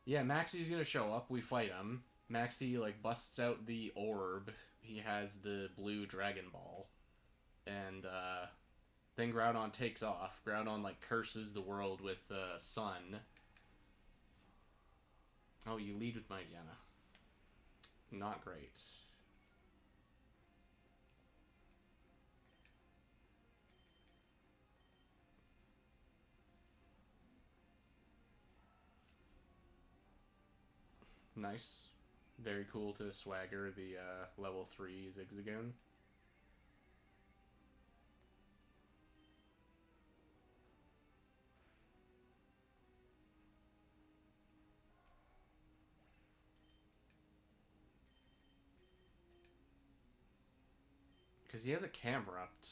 Yeah, Maxie's going to show up. We fight him. Maxie, like, busts out the orb. He has the blue Dragon Ball. And then Groudon takes off. Groudon like curses the world with sun. Oh, you lead with Mightyena. Not great. Nice. Very cool to swagger the level 3 Zigzagoon. Because he has a Camerupt.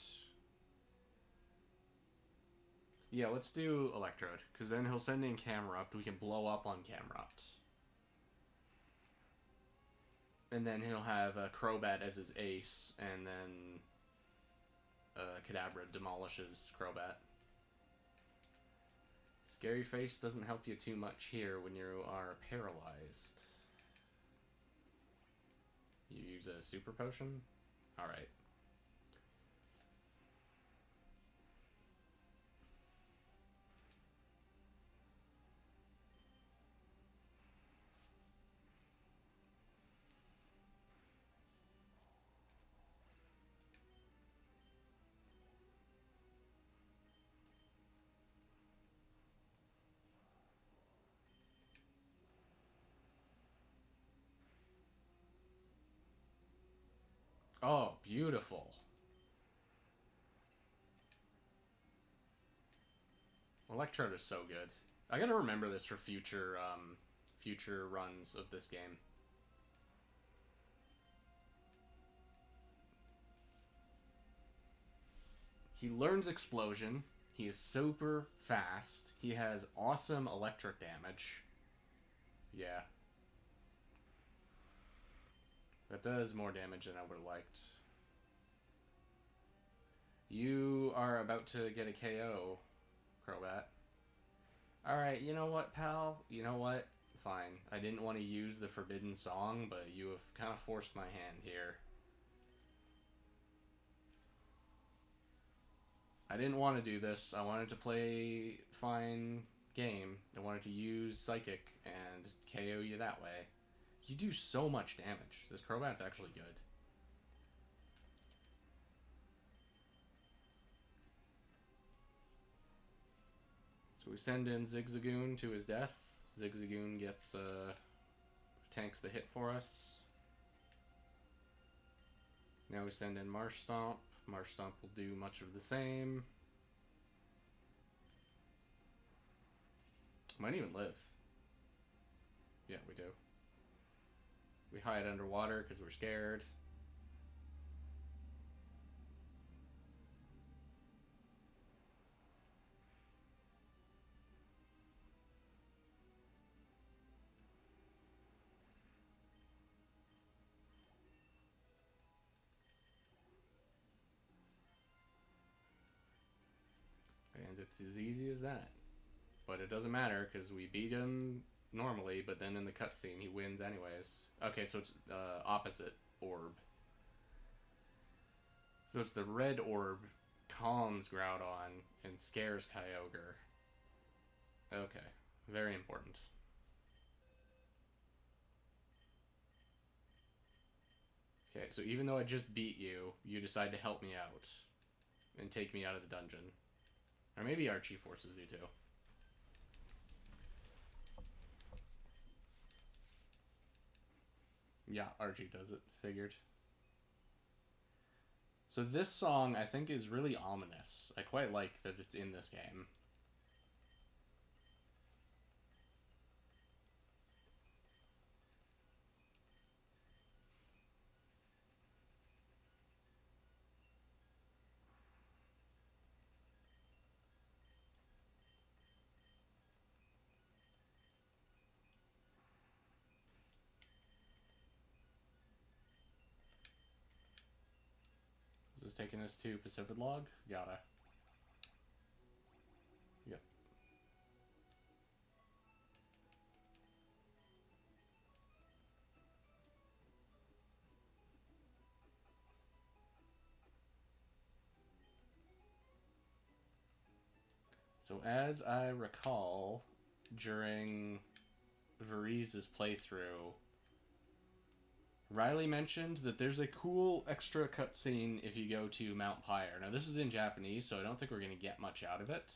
Yeah, let's do Electrode. Because then he'll send in Camerupt. We can blow up on Camerupt. And then he'll have Crobat as his ace. And then Kadabra demolishes Crobat. Scary Face doesn't help you too much here when you are paralyzed. You use a Super Potion? Alright. Oh, beautiful. Electrode is so good. I gotta remember this for future runs of this game. He learns Explosion. He is super fast. He has awesome electric damage. Yeah. That does more damage than I would have liked. You are about to get a KO, Crobat. Alright, you know what, pal? You know what? Fine. I didn't want to use the Forbidden Song, but you have kind of forced my hand here. I didn't want to do this. I wanted to play fine game. I wanted to use Psychic and KO you that way. You do so much damage. This Crobat's actually good. So we send in Zigzagoon to his death. Zigzagoon gets, tanks the hit for us. Now we send in Marshtomp. Marshtomp will do much of the same. Might even live. Yeah, we do. We hide underwater because we're scared. And it's as easy as that. But it doesn't matter because we beat him normally, but then in the cutscene he wins anyways. Okay, so it's opposite orb. So it's the red orb calms Groudon and scares Kyogre. Okay. Very important. Okay, so even though I just beat you, you decide to help me out and take me out of the dungeon. Or maybe Archie forces you to. Yeah, Archie does it. Figured. So this song, I think, is really ominous. I quite like that it's in this game. Is this taking us to Pacific Log? Gotta. Yep. So as I recall, during Varise's playthrough, Riley mentioned that there's a cool extra cutscene if you go to Mount Pyre. Now this is in Japanese, so I don't think we're gonna get much out of it.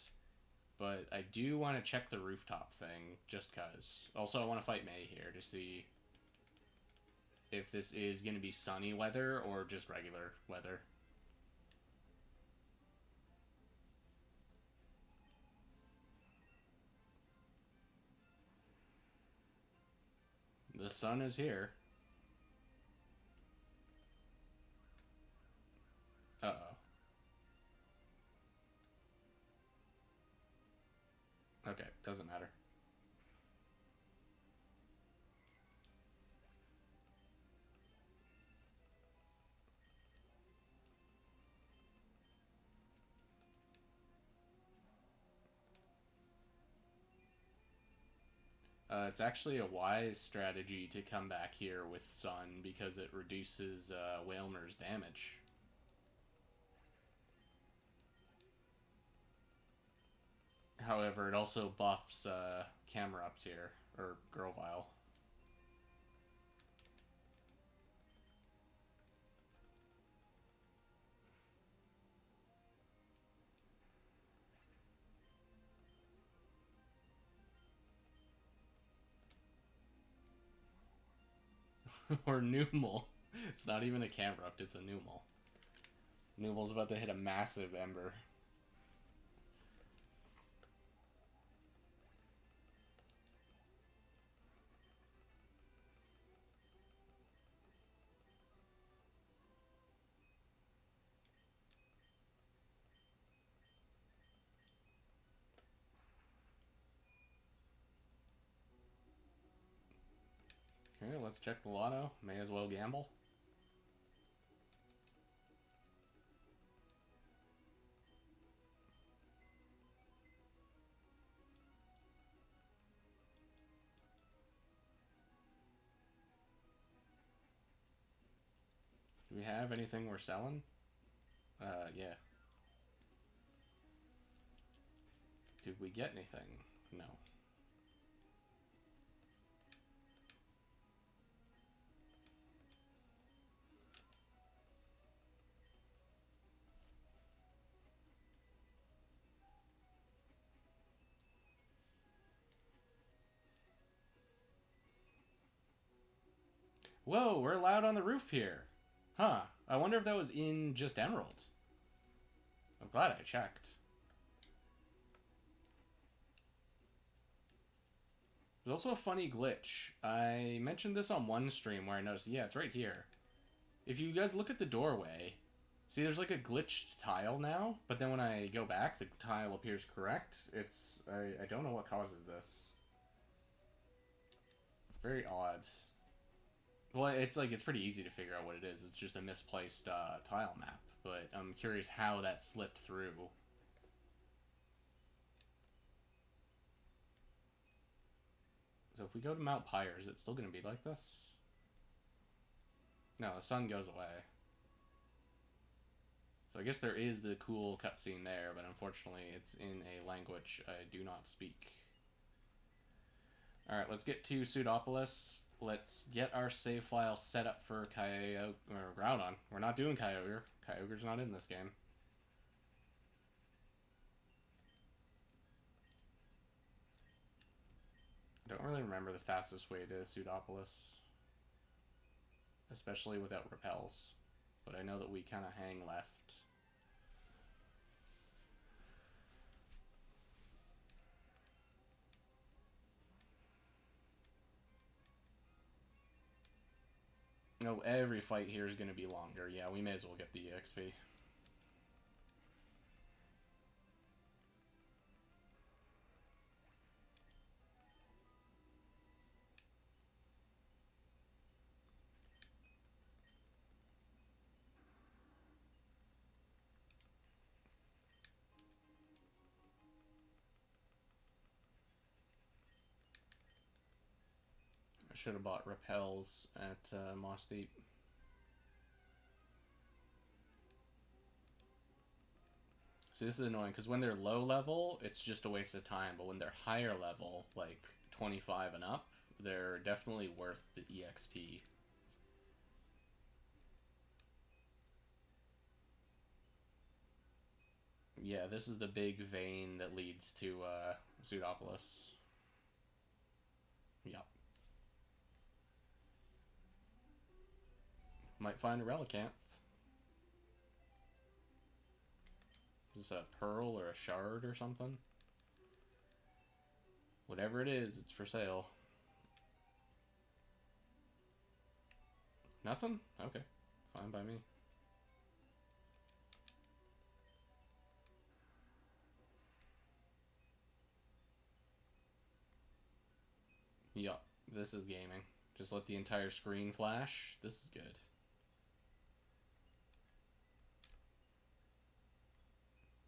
But I do want to check the rooftop thing, just cause. Also, I want to fight May here to see if this is gonna be sunny weather or just regular weather. The sun is here. Uh-oh. Okay, doesn't matter. It's actually a wise strategy to come back here with sun because it reduces Whalmer's damage. However, it also buffs Camerupt here, or Grovyle. Or Numel. It's not even a Camerupt, it's a Numel. Numel's about to hit a massive Ember. Okay, let's check the lotto. May as well gamble. Do we have anything we're selling? Yeah. Did we get anything? No. Whoa, we're allowed on the roof here. Huh. I wonder if that was in just Emerald. I'm glad I checked. There's also a funny glitch. I mentioned this on one stream where I noticed, yeah, it's right here. If you guys look at the doorway, see there's like a glitched tile now, but then when I go back, the tile appears correct. I don't know what causes this. It's very odd. Well, it's pretty easy to figure out what it is. It's just a misplaced tile map, but I'm curious how that slipped through. So if we go to Mount Pyre, is it still going to be like this? No, the sun goes away. So I guess there is the cool cutscene there, but unfortunately it's in a language I do not speak. Alright, let's get to Pseudopolis. Let's get our save file set up for Kyogre, or Groudon. We're not doing Kyogre. Kyogre's not in this game. I don't really remember the fastest way to Pseudopolis. Especially without repels. But I know that we kind of hang left. Oh, every fight here is going to be longer. Yeah, we may as well get the EXP. I should have bought repels at Moss Deep. See, this is annoying, because when they're low level, it's just a waste of time, but when they're higher level, like 25 and up, they're definitely worth the EXP. Yeah, this is the big vein that leads to Pseudopolis. Yep. Might find a Relicanth. Is this a pearl or a shard or something? Whatever it is, it's for sale. Nothing? Okay. Fine by me. Yup, this is gaming. Just let the entire screen flash. This is good.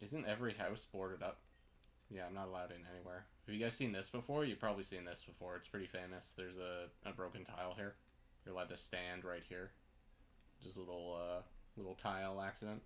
Isn't every house boarded up? Yeah, I'm not allowed in anywhere. Have you guys seen this before? You've probably seen this before. It's pretty famous. There's a broken tile here. You're allowed to stand right here. Just a little tile accident.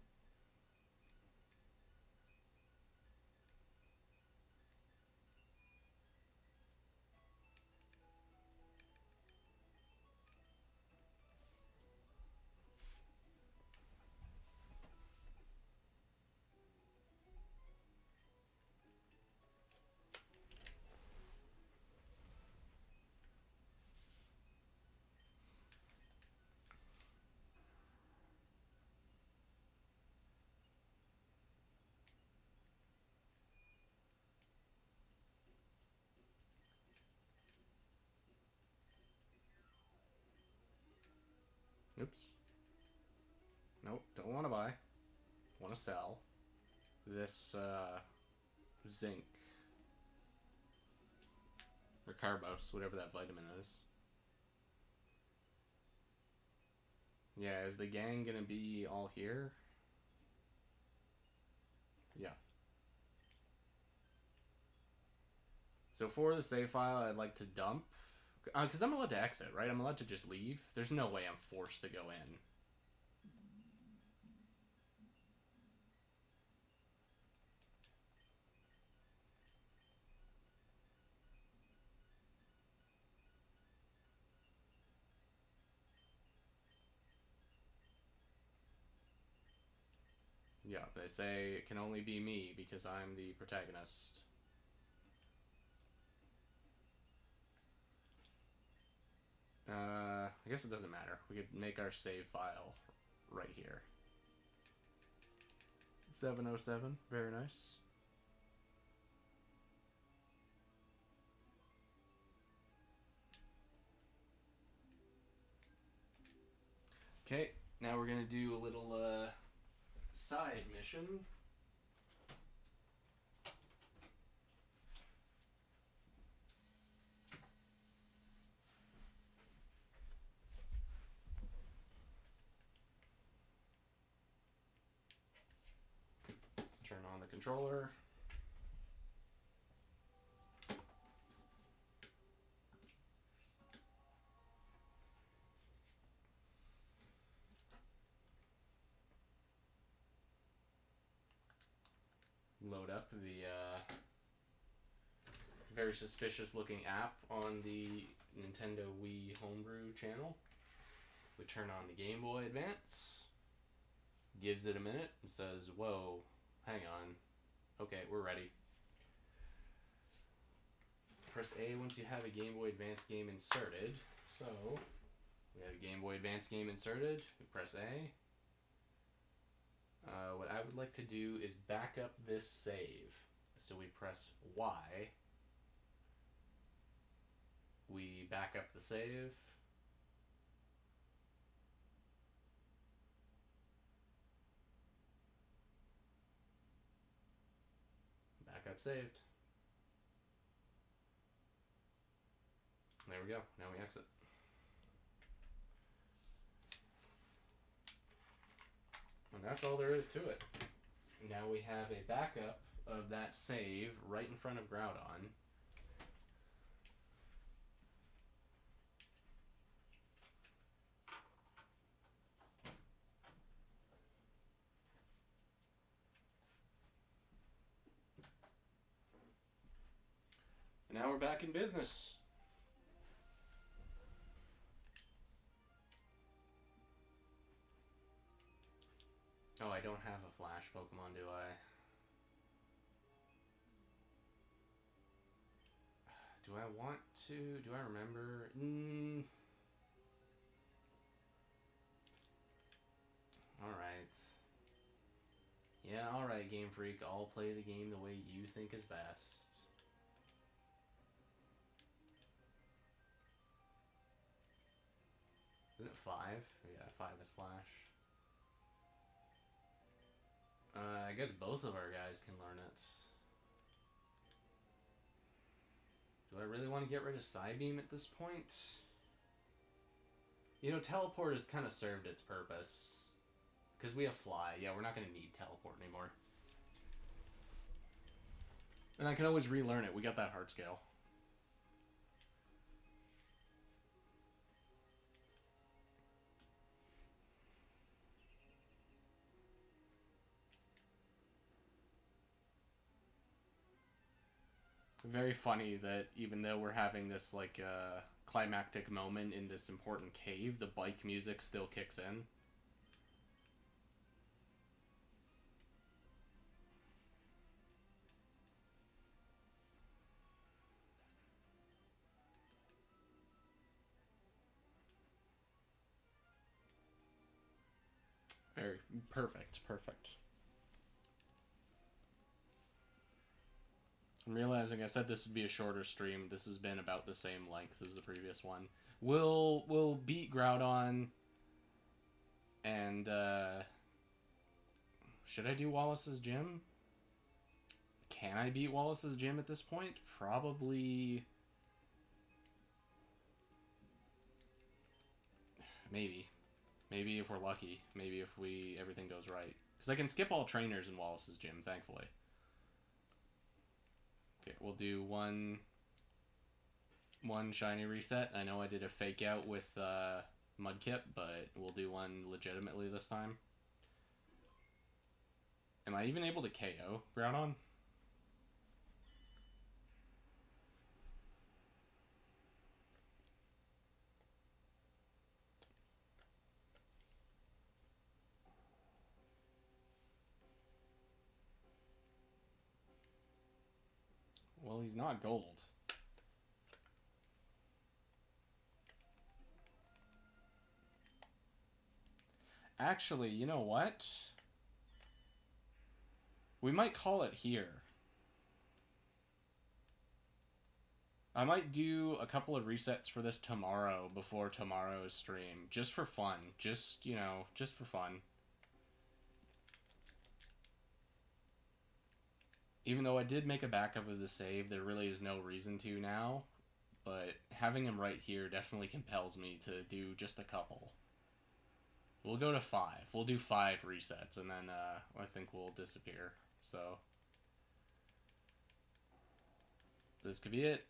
Oops. Nope, don't want to buy. Want to sell. This, zinc. Or carbos, whatever that vitamin is. Yeah, is the gang gonna be all here? Yeah. So for the save file, I'd like to dump. Because I'm allowed to exit, right? I'm allowed to just leave. There's no way I'm forced to go in. Yeah, they say it can only be me because I'm the protagonist. I guess it doesn't matter. We could make our save file right here. 707, very nice. Okay, now we're gonna do a little side mission. Let's turn on the controller. Load up the very suspicious looking app on the Nintendo Wii Homebrew channel. We turn on the Game Boy Advance, gives it a minute, and says, whoa, hang on. Okay, we're ready. Press A once you have a Game Boy Advance game inserted. So, we have a Game Boy Advance game inserted. We press A. What I would like to do is back up this save. So we press Y. We back up the save. Backup saved. There we go. Now we exit. And that's all there is to it. Now we have a backup of that save right in front of Groudon. And now we're back in business. Oh, I don't have a Flash Pokemon, do I? Do I want to? Do I remember? Alright. Yeah, alright, Game Freak. I'll play the game the way you think is best. Isn't it 5? Yeah, 5 is Flash. I guess both of our guys can learn it. Do I really want to get rid of Psybeam at this point? You know, Teleport has kind of served its purpose. Because we have Fly. Yeah, we're not going to need Teleport anymore. And I can always relearn it. We got that Heart Scale. Very funny that even though we're having this, like, climactic moment in this important cave, the bike music still kicks in. Very perfect. I'm realizing I said this would be a shorter stream. This has been about the same length as the previous one. We'll beat Groudon, and should I do Wallace's Gym? Can I beat Wallace's Gym at this point? Probably. Maybe if we're lucky. Maybe if everything goes right. Because I can skip all trainers in Wallace's Gym, thankfully. Okay, we'll do one shiny reset. I know I did a fake out with Mudkip, but we'll do one legitimately this time. Am I even able to KO Groudon? Well, he's not gold. Actually, you know what? We might call it here. I might do a couple of resets for this tomorrow before tomorrow's stream. Just for fun. Just, you know, just for fun. Even though I did make a backup of the save, there really is no reason to now. But having him right here definitely compels me to do just a couple. We'll go to 5. We'll do 5 resets, and then I think we'll disappear. So, this could be it.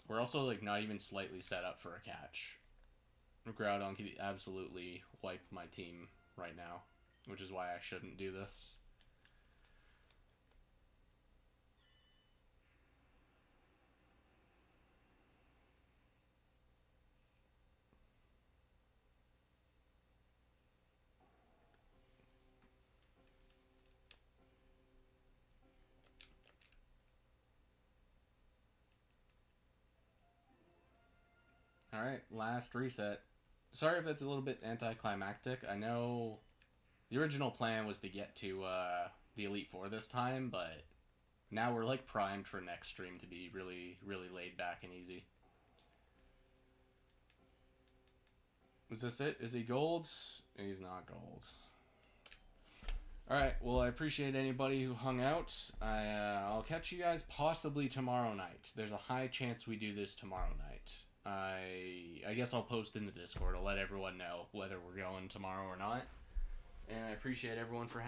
We're also, like, not even slightly set up for a catch. Groudon could absolutely wipe my team right now, which is why I shouldn't do this. Alright, last reset. Sorry if that's a little bit anticlimactic. I know the original plan was to get to the Elite Four this time, but now we're like primed for next stream to be really, really laid back and easy. Is this it? Is he gold? He's not gold. Alright, well, I appreciate anybody who hung out. I'll catch you guys possibly tomorrow night. There's a high chance we do this tomorrow night. I guess I'll post in the Discord. I'll let everyone know whether we're going tomorrow or not. And I appreciate everyone for hanging